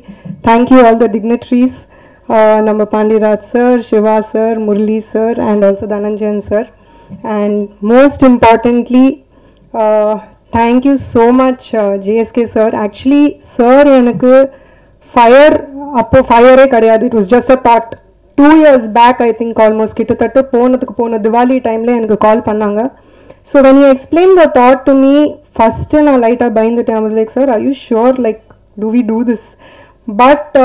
தேங்க்யூ ஆல் த டிக்னிட்ரிஸ், நம்ம Pandiyaraj sir, Siva sir, Murali sir and also Dhananjayan sir. And most importantly thank you so much JSK sir. Actually sir எனக்கு ஃபயர் அப்போ ஃபயரே கிடையாது. It was just a thought. 2 years back I think almost கிட்டத்தட்ட போன திவாலி டைமில் எனக்கு call பண்ணாங்க. So when you explained the thought to me, first நான் லைட்டாக பயந்துட்டேன். I was like, sir, are you sure, like do we do this? But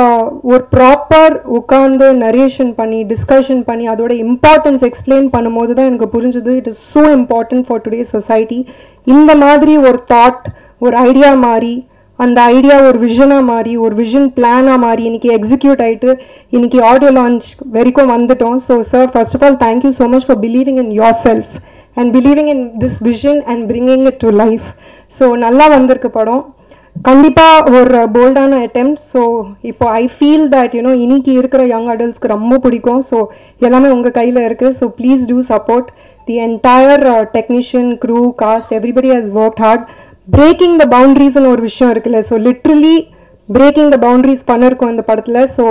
ஒரு proper உட்காந்து நரேஷன் பண்ணி டிஸ்கஷன் பண்ணி அதோட இம்பார்ட்டன்ஸ் எக்ஸ்பிளைன் பண்ணும்போது தான் எனக்கு புரிஞ்சுது it is so important for today society. இந்த மாதிரி ஒரு தாட், ஒரு ஐடியா மாறி, அந்த ஐடியா ஒரு விஷனாக மாறி, ஒரு விஷன் பிளானாக மாறி இன்னைக்கு எக்ஸிக்யூட் ஆகிட்டு இன்னைக்கு ஆடியோ லான்ச் வரைக்கும் வந்துட்டோம். So sir, first of all thank you so much for believing in yourself and believing in this vision and bringing it to life. So நல்லா வந்திருக்கு படம், கண்டிப்பாக ஒரு போல்டான அட்டெம்ப்ட். ஸோ இப்போ ஐ ஃபீல் தட் யூனோ இன்னைக்கு இருக்கிற யங் அடல்ட்ஸ்க்கு ரொம்ப பிடிக்கும். ஸோ எல்லாமே உங்கள் கையில் இருக்குது. So please do support the entire technician, crew, cast, everybody has worked hard. Breaking the பவுண்ட்ரிஸ்ன்னு ஒரு விஷயம் இருக்குல்ல, so literally breaking the boundaries பண்ணிருக்கோம் இந்த படத்தில். ஸோ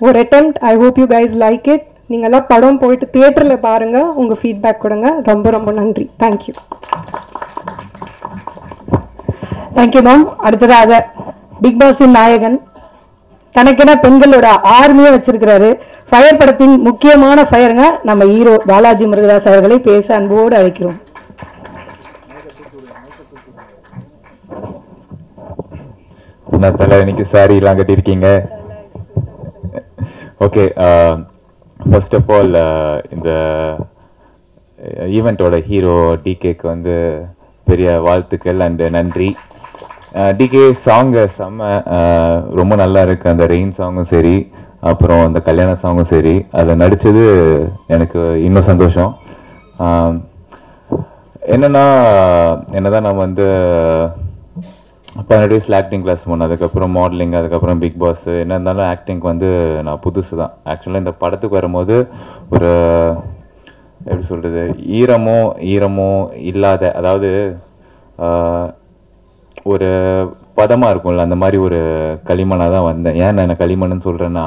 ஒரு attempt. I hope you guys like it. நீங்கள்லாம் படம் போயிட்டு தியேட்டரில் பாருங்கள், உங்கள் ஃபீட்பேக் கொடுங்க. ரொம்ப ரொம்ப நன்றி. தேங்க்யூ. Thank you ma'am. அடுத்ததாக பிக் பாஸின் நாயகன், தனக்கென பெண்களோட ஆர்மியை வச்சிருக்கிறாரு. ஃபயர் படத்தின் முக்கியமான ஃபயருங்க நம்ம ஹீரோ பாலாஜி முருகதாஸ் அவர்களை பேச அன்போடு அழைக்கிறோம். என்ன தலை இன்னைக்கு சாரி எல்லாம் கட்டியிருக்கீங்க? ஓகே, ஃபர்ஸ்ட் ஆஃப் ஆல் இந்த ஈவெண்ட்டோட ஹீரோ டிகேக்கு வந்து பெரிய வாழ்த்துக்கள் அண்ட் நன்றி. டிகே சாங்கு செம்ம, ரொம்ப நல்லா இருக்கு. அந்த ரெயின் சாங்கும் சரி, அப்புறம் அந்த கல்யாண சாங்கும் சரி, அதில் நடித்தது எனக்கு இன்னும் சந்தோஷம். என்னதான் நம்ம வந்து 12 வயசில் ஆக்டிங் கிளாஸ் போனேன், அதுக்கப்புறம் மாடலிங், அதுக்கப்புறம் பிக் பாஸ். என்ன இருந்தாலும் ஆக்டிங்க்கு வந்து நான் புதுசு தான். ஆக்சுவலாக இந்த படத்துக்கு வரும்போது ஒரு எப்படி சொல்கிறது, ஈரமோ இல்லாத, அதாவது ஒரு பதமாக இருக்கும்ல, அந்த மாதிரி ஒரு களிமண்ணாக தான் வந்தேன். ஏன் நான் என்ன களிமண்ணுன்னு சொல்கிறேன்னா,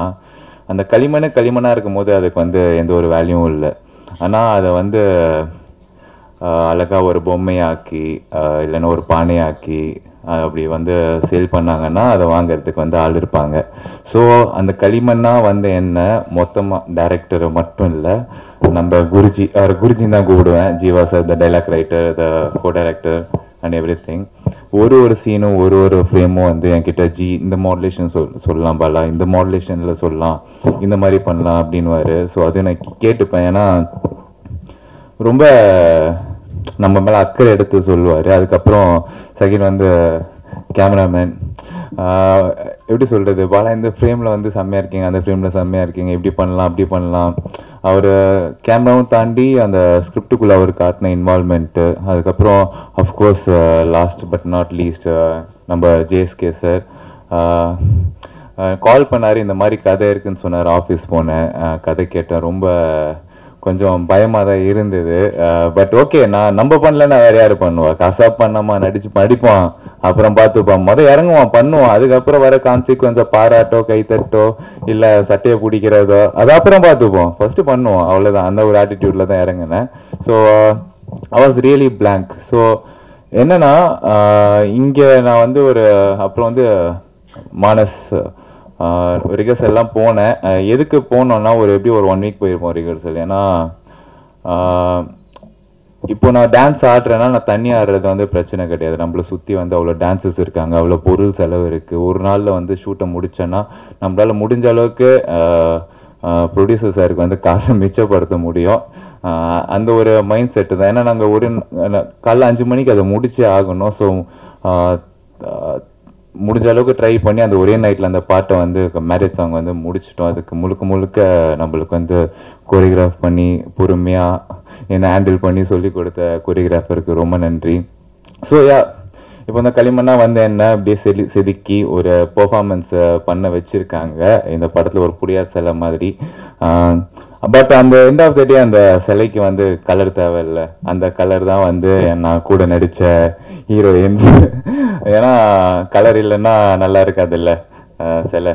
அந்த களிமண்ணாக இருக்கும்போது அதுக்கு வந்து எந்த ஒரு வேல்யூவும் இல்லை. ஆனால் அதை வந்து அழகாக ஒரு பொம்மையாக்கி இல்லைன்னா ஒரு பானையாக்கி அப்படி வந்து சேல் பண்ணாங்கன்னா அதை வாங்கிறதுக்கு வந்து ஆள் இருப்பாங்க. ஸோ அந்த களிமண்ணாக வந்து என்ன மொத்தமாக டைரக்டர் மட்டும் இல்லை, நம்ம குருஜின்னு தான் கூப்பிடுவேன். Jeeva sir, the dialogue writer, the co director and every thing. ஒரு சீனும் ஒரு ஃப்ரேமும் வந்து என்கிட்ட இந்த மாடுலேஷன் சொல்லலாம் பாலா, இந்த மாடுலேஷனில் சொல்லலாம், இந்த மாதிரி பண்ணலாம் அப்படின்வாரு. ஸோ அது நான் கேட்டுப்பேன். ஏன்னா ரொம்ப நம்ம மேலே அக்கறை எடுத்து சொல்லுவார். அதுக்கப்புறம் செகண்ட் வந்து கேமராமேன், எப்படி சொல்கிறது, பாலா இந்த ஃப்ரேமில் வந்து செம்மையாக இருக்கீங்க, அந்த ஃப்ரேமில் செம்மையாக இருக்கீங்க, இப்படி பண்ணலாம் அப்படி பண்ணலாம். அவர் கேமராவும் தாண்டி அந்த ஸ்கிரிப்டுக்குள்ளே அவர் காட்டின இன்வால்மெண்ட்டு. அதுக்கப்புறம் of course last but not least நம்ம ஜேஎஸ்கே சார் கால் பண்ணார். இந்த மாதிரி கதை இருக்குதுன்னு சொன்னார். ஆஃபீஸ் போனேன், கதை கேட்டேன். ரொம்ப கொஞ்சம் பயமாக தான் இருந்தது. பட் ஓகே, நம்ம பண்ணலன்னா வேற யாரு பண்ணுவா? கசாப் பண்ணாமா படிப்பான், அப்புறம் பார்த்துப்பான், இறங்குவான், பண்ணுவான். அதுக்கப்புறம் வர கான்சிக்வன்ஸை பாராட்டோ கைத்தட்டோ இல்லை சட்டையை பிடிக்கிறதோ அது அப்புறம் பார்த்துப்போம். ஃபர்ஸ்ட் பண்ணுவோம், அவ்வளோதான். அந்த ஒரு ஆட்டிடியூட்ல தான் இறங்கினேன். So I was really blank. So என்னன்னா இங்கே நான் வந்து அப்புறம் வந்து மானஸ் ரிகர்சல் எல்லாம் போனேன். எதுக்கு போனோன்னா எப்படி ஒரு 1 வீக் போயிருப்போம் ரிகர்சல். ஏன்னா இப்போ நான் டான்ஸ் ஆடுறேன்னா நான் தண்ணி ஆடுறது வந்து பிரச்சனை கிடையாது. நம்மளை சுற்றி வந்து அவ்வளோ டான்ஸஸ் இருக்காங்க, அவ்வளோ பொருள் செலவு இருக்குது. ஒரு நாளில் வந்து ஷூட்டை முடிச்சேன்னா நம்மளால முடிஞ்ச அளவுக்கு ப்ரொடியூசர் சாருக்கு வந்து காசை மிச்சப்படுத்த முடியும். அந்த ஒரு மைண்ட் செட்டு தான். ஏன்னா நாங்கள் காலைல 5 மணிக்கு அதை முடிச்சே ஆகணும். ஸோ முடிஞ்ச அளவுக்கு ட்ரை பண்ணி அந்த ஒரே நைட்டில் அந்த பாட்டை வந்து மேரேஜ் சாங் வந்து முடிச்சிட்டோம். அதுக்கு முழுக்க நம்மளுக்கு வந்து கோரியோகிராஃப் பண்ணி பொறுமையாக என்னை ஹேண்டில் பண்ணி சொல்லி கொடுத்த கோரியோகிராஃபருக்கு ரொம்ப நன்றி. ஸோ இப்போ இந்த களிமண்ணா வந்து என்ன அப்படியே செதுக்கி ஒரு பெர்ஃபார்மன்ஸ் பண்ண வச்சுருக்காங்க இந்த படத்தில், ஒரு புடியார் சிலை மாதிரி. பட் அந்த எண்ட் ஆஃப் த டே அந்த சிலைக்கு வந்து கலர் தேவையில்லை. அந்த கலர் தான் வந்து நான் கூட நடித்த ஹீரோயின்ஸ். ஏன்னா கலர் இல்லைன்னா நல்லா இருக்காதுல்ல சிலை.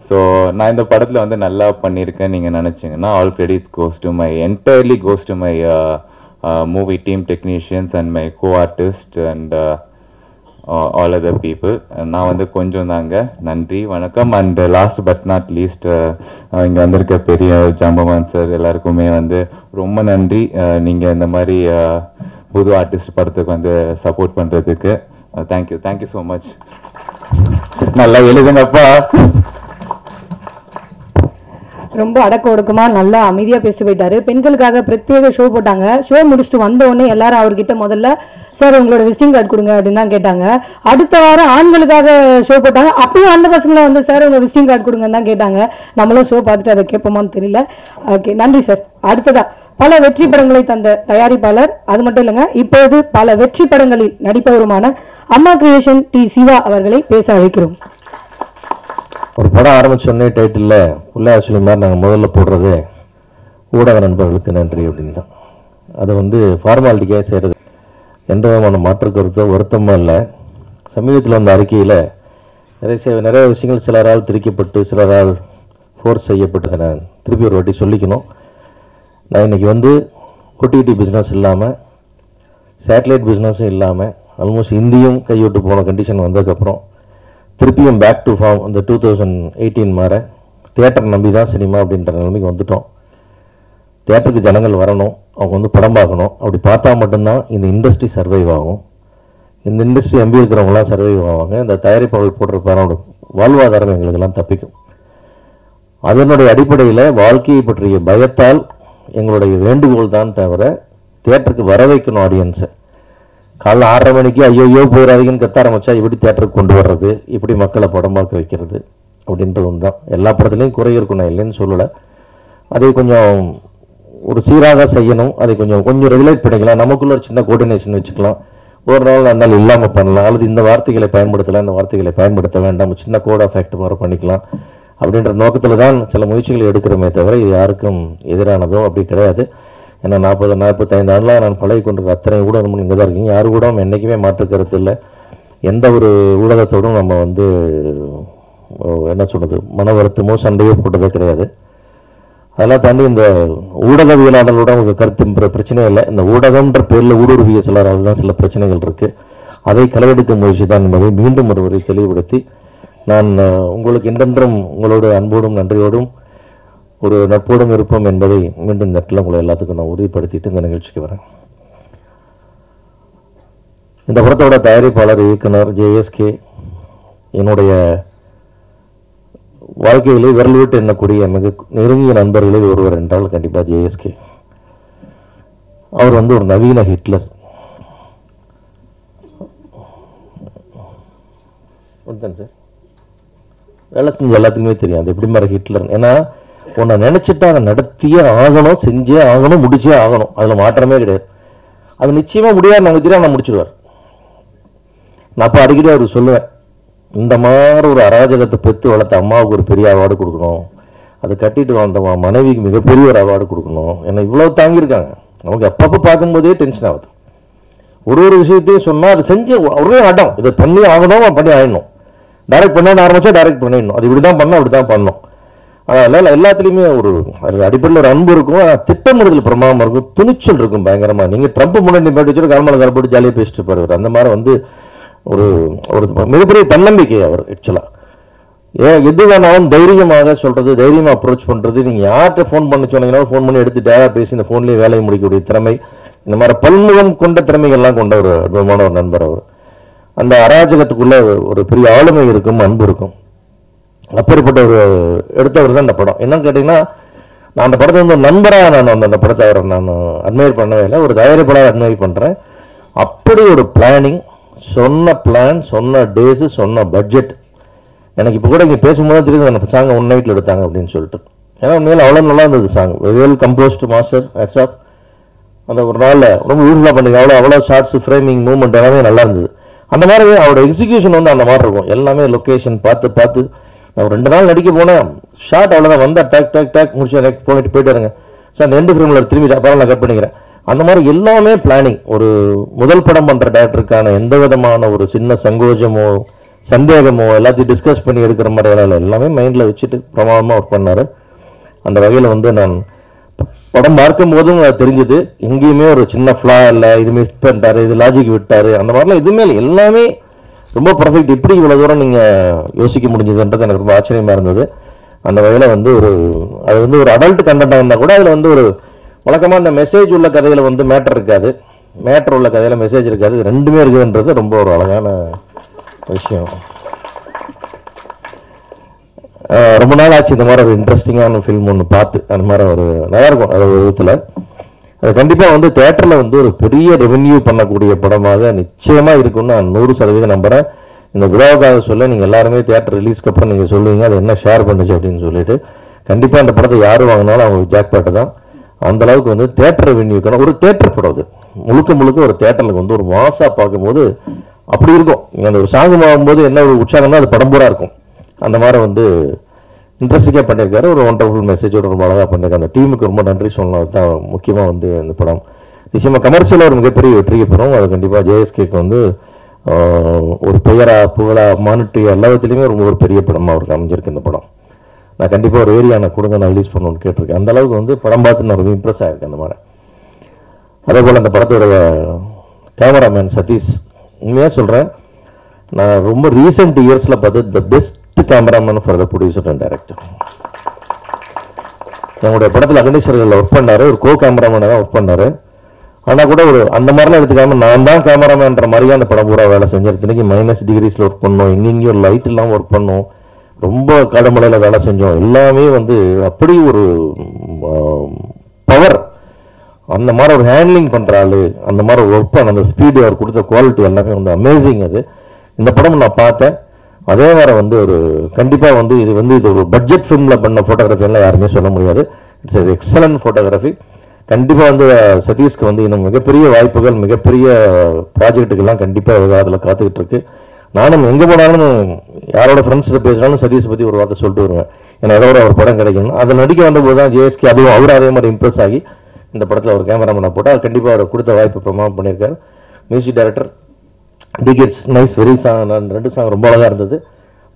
ஸோ நான் இந்த படத்தில் வந்து நல்லா பண்ணியிருக்கேன் நீங்கள் நினச்சிங்கன்னா all credits entirely goes to my movie team technicians and my co-artist and all other people. நான் வந்து கொஞ்சம் தாங்க. நன்றி, வணக்கம். And last but not least இங்கே வந்திருக்க பெரிய ஜாம்பவான் சார் எல்லாருக்குமே வந்து ரொம்ப நன்றி. நீங்கள் இந்த மாதிரி புது ஆர்டிஸ்ட் படத்துக்கு வந்து சப்போர்ட் பண்ணுறதுக்கு தேங்க்யூ ஸோ மச். நல்லா எழுதுங்கப்பா. ரொம்ப அடக்க ஒடுக்கமா நல்லா அமைதியா பேசிட்டு போயிட்டாரு. பெண்களுக்காக பிரத்யேக ஷோ போட்டாங்க. ஷோ முடிச்சுட்டு வந்த உடனே எல்லாரும் அவர்கிட்ட முதல்ல சார் உங்களோட விசிட்டிங் கார்டு கொடுங்க அப்படின்னு தான் கேட்டாங்க. அடுத்த வாரம் ஆண்களுக்காக ஷோ போட்டாங்க. அப்பயும் அந்த பசங்களை வந்து சார் உங்க விசிட்டிங் கார்டு கொடுங்கன்னு தான் கேட்டாங்க. நம்மளும் ஷோ பார்த்துட்டு அதை கேட்போமான்னு தெரியல. ஓகே, நன்றி சார். அடுத்ததா பல வெற்றி படங்களை தந்த தயாரிப்பாளர், அது மட்டும் இல்லைங்க, இப்போது பல வெற்றி படங்களில் நடிப்பவருமான அம்மா கிரியேஷன் டி சிவா அவர்களை பேச அழைக்கிறோம். ஒரு படம் ஆரம்பிச்சோடனே டைட்டில் புள்ளையார் சொல்லி மாதிரி நாங்கள் முதல்ல போடுறது ஊடக நண்பர்களுக்கு நன்றி அப்படின்னு தான். அதை வந்து ஃபார்மாலிட்டிக்காக செய்கிறது எந்த விதமான மாற்று கருத்தோ வருத்தமோ இல்லை. சமீபத்தில் வந்த அறிக்கையில் நிறைய விஷயங்கள் சிலரால் திரிக்கப்பட்டு சிலரால் ஃபோர்ஸ் செய்யப்பட்டதை நான் திருப்பி ஒரு வாட்டி சொல்லிக்கணும். நான் இன்றைக்கி வந்து ஓடிடி பிஸ்னஸ் இல்லாமல் சேட்டலைட் பிஸ்னஸும் இல்லாமல் ஆல்மோஸ்ட் இந்தியும் கைவிட்டு போன கண்டிஷன் வந்ததுக்கப்புறம் திருப்பியும் பேக் டு ஃபார்ம் இந்த 2018 மாற தியேட்டர் நம்பி தான் சினிமா அப்படின்ற நிலைமைக்கு வந்துட்டோம். தியேட்டருக்கு ஜனங்கள் வரணும், அவங்க வந்து படம் பார்க்கணும். அப்படி பார்த்தா மட்டும்தான் இந்த இண்டஸ்ட்ரி சர்வைவ் ஆகும். இந்த இண்டஸ்ட்ரி நம்பி இருக்கிறவங்களாம் சர்வைவ் ஆவாங்க. இந்த தயாரிப்பாளர் போடுற பேரோட வாழ்வாதாரம் எங்களுக்கெல்லாம் தப்பிக்கும். அதனுடைய அடிப்படையில் வாழ்க்கையை பற்றிய பயத்தால் எங்களுடைய வேண்டுகோள் தான் தவிர தியேட்டருக்கு வர வைக்கணும் ஆடியன்ஸை. காலைல 6:30 மணிக்கு ஐயோ போயிடாதீங்கன்னு கத்த ஆரம்பிச்சா இப்படி தியேட்டருக்கு கொண்டு வர்றது, இப்படி மக்களை படம் பார்க்க வைக்கிறது அப்படின்றது ஒன்று தான். எல்லா படத்துலையும் குறை இருக்கணும், இல்லைன்னு சொல்லலை. அதை கொஞ்சம் ஒரு சீராக செய்யணும். அதை கொஞ்சம் ரெகுலேட் பண்ணிக்கலாம். நமக்குள்ள ஒரு சின்ன கோஆர்டினேஷன் வச்சுக்கலாம். ஒரு நாள் அதனால் இல்லாமல் பண்ணலாம், அல்லது இந்த வார்த்தைகளை பயன்படுத்தலாம், இந்த வார்த்தைகளை பயன்படுத்த வேண்டாம், சின்ன கோட் ஆஃப் ஆக்ட் மாதிரி பண்ணிக்கலாம் அப்படின்ற நோக்கத்தில் தான் சில முயற்சிகளை எடுக்கிறோமே தவிர இது யாருக்கும் எதிரானதோ அப்படி கிடையாது. ஏன்னா 45 ஆண்டுலாம் நான் பழகி கொண்டிருக்க அத்தனை ஊடகமும் இங்கே தான் இருக்கீங்க. யாரு கூட என்றைக்குமே மாற்று கருத்து இல்லை. எந்த ஒரு ஊடகத்தோடும் நம்ம வந்து என்ன சொல்கிறது மன வருத்தமோ சண்டையோ போட்டதோ கிடையாது. அதெல்லாம் தாண்டி இந்த ஊடகவியலாளர்களோட உங்கள் கருத்து பிரச்சனையே இல்லை. இந்த ஊடகம்ன்ற பேரில் ஊடுருவிய சிலரால் தான் சில பிரச்சனைகள் இருக்குது. அதை களவெடுக்க முயற்சி தான் என்பதை மீண்டும் ஒருவரை தெளிவுபடுத்தி நான் உங்களுக்கு என்றென்றும் உங்களோட அன்போடும் நன்றியோடும் ஒரு நட்போடும் இருப்போம் என்பதை மீண்டும் இந்த இடத்துல உங்களை எல்லாத்துக்கும் நான் உறுதிப்படுத்திட்டு இந்த நிகழ்ச்சிக்கு வரேன். இந்த படத்தோட தயாரிப்பாளர் இயக்குனர் JSK என்னுடைய வாழ்க்கையிலே விரல் விட்டு எண்ணக்கூடிய மிக நெருங்கிய நண்பர்களில் ஒருவர் என்றால் கண்டிப்பாக JSK. அவர் வந்து ஒரு நவீன ஹிட்லர். சார் வேலை செஞ்சு எல்லாத்துக்குமே தெரியும் அது எப்படி மாதிரி ஹிட்லர். ஏன்னா உன்னை நினைச்சிட்டு அதை நடத்தியே ஆகணும், செஞ்சே ஆகணும், முடிச்சே ஆகணும். அதில் மாற்றமே கிடையாது. அது நிச்சயமாக முடியாது. நமக்கு தெரியும், நான் முடிச்சிடுவார். நான் அப்போ அடிக்கடி அவருக்கு சொல்லுவேன், இந்த மாதிரி ஒரு அராஜகத்தை பெற்று வளர்த்த அம்மாவுக்கு ஒரு பெரிய அவார்டு கொடுக்கணும் அதை கட்டிட்டு வந்த மனைவிக்கு மிகப்பெரிய ஒரு அவார்டு கொடுக்கணும். ஏன்னா இவ்வளோ தாங்கியிருக்காங்க. நமக்கு அப்பப்போ பார்க்கும்போதே டென்ஷன் ஆகுது. ஒரு விஷயத்தையும் சொன்னால் அது செஞ்சு ஒரே ஆட்டம், இதை பண்ணி ஆகணும், பண்ணி ஆயிடணும். டைரக்ட் பண்ண ஆரம்பிச்சா டைரக்ட் பண்ணிடணும். அது இப்படி தான் பண்ணணும், அப்படி தான் பண்ணணும். அதனால எல்லாத்துலேயுமே ஒரு அடிப்படையில் ஒரு அன்பு இருக்கும். திட்டமிடுதல் பிரமாதமாக இருக்கும், துணிச்சல் இருக்கும் பயங்கரமாக. நீங்கள் ட்ரம்ப் முன்னாடி போட்டு வச்சுட்டு கால்மலை கால் போட்டு ஜாலியாக பேசிட்டு இருப்பார். அந்த மாதிரி வந்து ஒரு ஒரு மிகப்பெரிய தன்னம்பிக்கை அவர். ஆக்சுவலாக எது வேணாலும் தைரியமாக சொல்கிறது, தைரியமாக அப்ரோச் பண்ணுறது. நீங்கள் யார்கிட்ட ஃபோன் பண்ணி சொன்னீங்கன்னா ஃபோன் பண்ணி எடுத்து டேரா பேசி இந்த ஃபோன்லேயே வேலையை முடிக்கக்கூடிய திறமை, இந்த மாதிரி பன்முகம் கொண்ட திறமைகள்லாம் கொண்ட ஒரு அற்புதமான ஒரு நண்பர் அவர். அந்த அராஜகத்துக்குள்ள ஒரு பெரிய ஆளுமை இருக்கும், அன்பு இருக்கும். அப்படிப்பட்ட ஒரு எடுத்தவர் தான் இந்த படம். என்னன்னு கேட்டிங்கன்னா, நான் அந்த படத்தை வந்து நண்பராக நான் அந்த படத்தை அவரை நான் அட்மையர் பண்ணவே இல்லை, ஒரு தயாரிப்பாளர் அட்மையர் பண்ணுறேன். அப்படி ஒரு பிளானிங், சொன்ன பிளான், சொன்ன டேஸு, சொன்ன பட்ஜெட். எனக்கு இப்போ கூட இங்கே பேசும்போது தெரியுது அந்த சாங்கை ஒன் நைட்டில் எடுத்தாங்க அப்படின்னு சொல்லிட்டு. ஏன்னா உண்மையில் அவ்வளோ நல்லா இருந்தது song. Well composed master hats off. அந்த ஒரு நாளில் ரொம்ப யூஸ்ஃபுல்லாக பண்ணிங்க. அவ்வளோ ஷார்ட்ஸு, ஃப்ரேமிங், மூவ்மெண்ட் எல்லாமே நல்லா இருந்தது. அந்த மாதிரி அவரோட எக்ஸிக்யூஷன் வந்து அந்த மாதிரி இருக்கும். எல்லாமே லொக்கேஷன் பார்த்து நான் 2 நாள் நடிக்க போனேன். ஷார்ட் அவ்வளோதான், வந்தால் டேக் முடிச்சு நெக்ஸ்ட் போயிட்டு வருங்க சார். அந்த எண்டு ஃபிலிமில் திரும்பி பரவாயில்ல கட் பண்ணிக்கிறேன். அந்த மாதிரி எல்லாமே பிளானிங். ஒரு முதல் படம் பண்ணுற டேரக்டருக்கான எந்த விதமான ஒரு சின்ன சங்கோஜமோ சந்தேகமோ எல்லாத்தையும் டிஸ்கஸ் பண்ணி எடுக்கிற மாதிரி வேலை எல்லாமே மைண்டில் வச்சுட்டு பிரமாதமாக ஒர்க் பண்ணார். அந்த வகையில் வந்து நான் படம் பார்க்கும் போதும் தெரிஞ்சது, எங்கேயுமே ஒரு சின்ன ஃப்ளா இல்லை, இது மிஸ் பண்ணிட்டாரு, இது லாஜிக் விட்டார், அந்த மாதிரிலாம் எதுவுமே இல்லை. எல்லாமே ரொம்ப பர்ஃபெக்ட். இப்படி இவ்வளோ தூரம் நீங்கள் யோசிக்க முடிஞ்சதுன்றது எனக்கு ரொம்ப ஆச்சரியமாக இருந்தது. அந்த வகையில் வந்து அது வந்து ஒரு அடல்ட் கண்டென்ட்டாக இருந்தால் கூட அதில் வந்து ஒரு வழக்கமாக அந்த மெசேஜ் உள்ள கதையில் வந்து மேட்டர் இருக்காது, மேட்டர் உள்ள கதையில் மெசேஜ் இருக்காது. ரெண்டுமே இருக்குதுன்றது ரொம்ப ஒரு அழகான விஷயம். ரொம்ப நாள் ஆச்சு இந்த மாதிரி ஒரு இன்ட்ரெஸ்டிங்கான ஃபில்ம் ஒன்று பார்த்து. அந்த மாதிரி ஒரு நல்லா இருக்கும். அது ஒரு விதத்தில் அது கண்டிப்பாக வந்து தேட்டரில் வந்து ஒரு பெரிய ரெவென்யூ பண்ணக்கூடிய படமாக நிச்சயமாக இருக்குன்னு நான் 100% நம்புகிறேன். இந்த விழாவுக்காக சொல்ல நீங்கள் எல்லாருமே தேட்டர் ரிலீஸ்க்கு அப்புறம் நீங்கள் சொல்லுவீங்க அது என்ன ஷேர் பண்ணுச்சு அப்படின்னு சொல்லிட்டு. கண்டிப்பாக அந்த படத்தை யார் வாங்கினாலும் அவங்க ஜாக்பாட்டு தான். அந்த அளவுக்கு வந்து தேட்டர் ரெவென்யூக்கான ஒரு தேட்டர் படம் அது முழுக்க ஒரு தேட்டருக்கு வந்து ஒரு மாசாக பார்க்கும்போது அப்படி இருக்கும். நீங்கள் அந்த ஒரு சாங்கு ஆகும்போது என்ன ஒரு உற்சாகம்னா அது படம் பூரா இருக்கும். அந்த மாதிரி வந்து இன்ட்ரெஸ்டிங்காக பண்ணியிருக்காரு. ஒரு ஒண்டர்ஃபுல் மெசேஜோட ரொம்ப அழகாக பண்ணியிருக்காரு. அந்த டீமுக்கு ரொம்ப நன்றி சொல்லணும். அதுதான் முக்கியமாக வந்து இந்த படம் நிச்சயமாக கமர்ஷியலாக ஒரு மிகப்பெரிய வெற்றிக்கு போகிறோம். அது கண்டிப்பாக ஜேஎஸ்கேக்கு வந்து ஒரு பெயரா புகழா மானிட்டரி எல்லாத்துலேயுமே ரொம்ப ஒரு பெரிய படமாக அவருக்கு அமைஞ்சிருக்கு இந்த படம். நான் கண்டிப்பாக ஒரு ஏரியா நான் கொடுங்க நான் ரிலீஸ் பண்ணணும்னு கேட்டிருக்கேன். அந்த அளவுக்கு வந்து படம் பார்த்து நான் ரொம்ப இம்ப்ரெஸ் ஆகிருக்கேன் அந்த மாதிரி. அதே போல் அந்த படத்தோட கேமராமேன் சதீஷ், உண்மையாக சொல்கிறேன், நான் ரொம்ப ரீசெண்ட் இயர்ஸில் பார்த்து the best cameraman for the producer and director. என்னுடைய படத்தில் அக்னிஸ்வரர்களில் ஒர்க் பண்ணார், ஒரு கோ கேமராமேனாக தான் ஒர்க் பண்ணார். ஆனால் கூட ஒரு அந்த மாதிரிலாம் எடுத்துக்காமல் நான் தான் கேமராமேன்ற மாதிரியே அந்த படம் பூரா வேலை செஞ்சேன். இத்தனைக்கு -டிகிரிஸில் ஒர்க் பண்ணோம், எங்கெங்கேயும் லைட் இல்லாமல் ஒர்க் பண்ணோம், ரொம்ப கடுமலையில் வேலை செஞ்சோம். எல்லாமே வந்து அப்படி ஒரு பவர், அந்த மாதிரி ஒரு ஹேண்ட்லிங் பண்ணுற ஆள், அந்த மாதிரி ஒரு ஒர்க் பண்ண அந்த ஸ்பீடு, அவர் கொடுத்த குவாலிட்டி எல்லாமே வந்து அமேசிங். அது இந்த படம் நான் பார்த்தேன். அதே மாதிரி வந்து ஒரு கண்டிப்பாக வந்து இது ஒரு பட்ஜெட் ஃபிலிமில் பண்ண ஃபோட்டோகிராஃபிலாம் யாருமே சொல்ல முடியாது. It's excellent photography. கண்டிப்பாக வந்து சதீஷ்க்கு வந்து இன்னும் மிகப்பெரிய வாய்ப்புகள், மிகப்பெரிய ப்ராஜெக்ட்டுக்கெல்லாம் கண்டிப்பாக அதில் காத்துக்கிட்டு இருக்கு. நானும் எங்கே போனாலும் யாரோட ஃப்ரெண்ட்ஸ்கிட்ட பேசினாலும் சதீஷ் பற்றி ஒரு வார்த்தை சொல்லிட்டு வருவேன். ஏன்னா ஏதோ ஒரு படம் கிடைக்கணும். அதில் நடிக்க வந்தபோது தான் ஜேஎஸ்கே அதுவும் அவர் அதே மாதிரி இம்ப்ரெஸ் ஆகி இந்த படத்தில் ஒரு கேமராமேனை போட்டால் அது கண்டிப்பாக அவர் கொடுத்த வாய்ப்பு பிரமாதம் பண்ணியிருக்காரு. Music director டிகெட்ஸ் nice, very song, 2 song ரொம்ப அழகாக இருந்தது.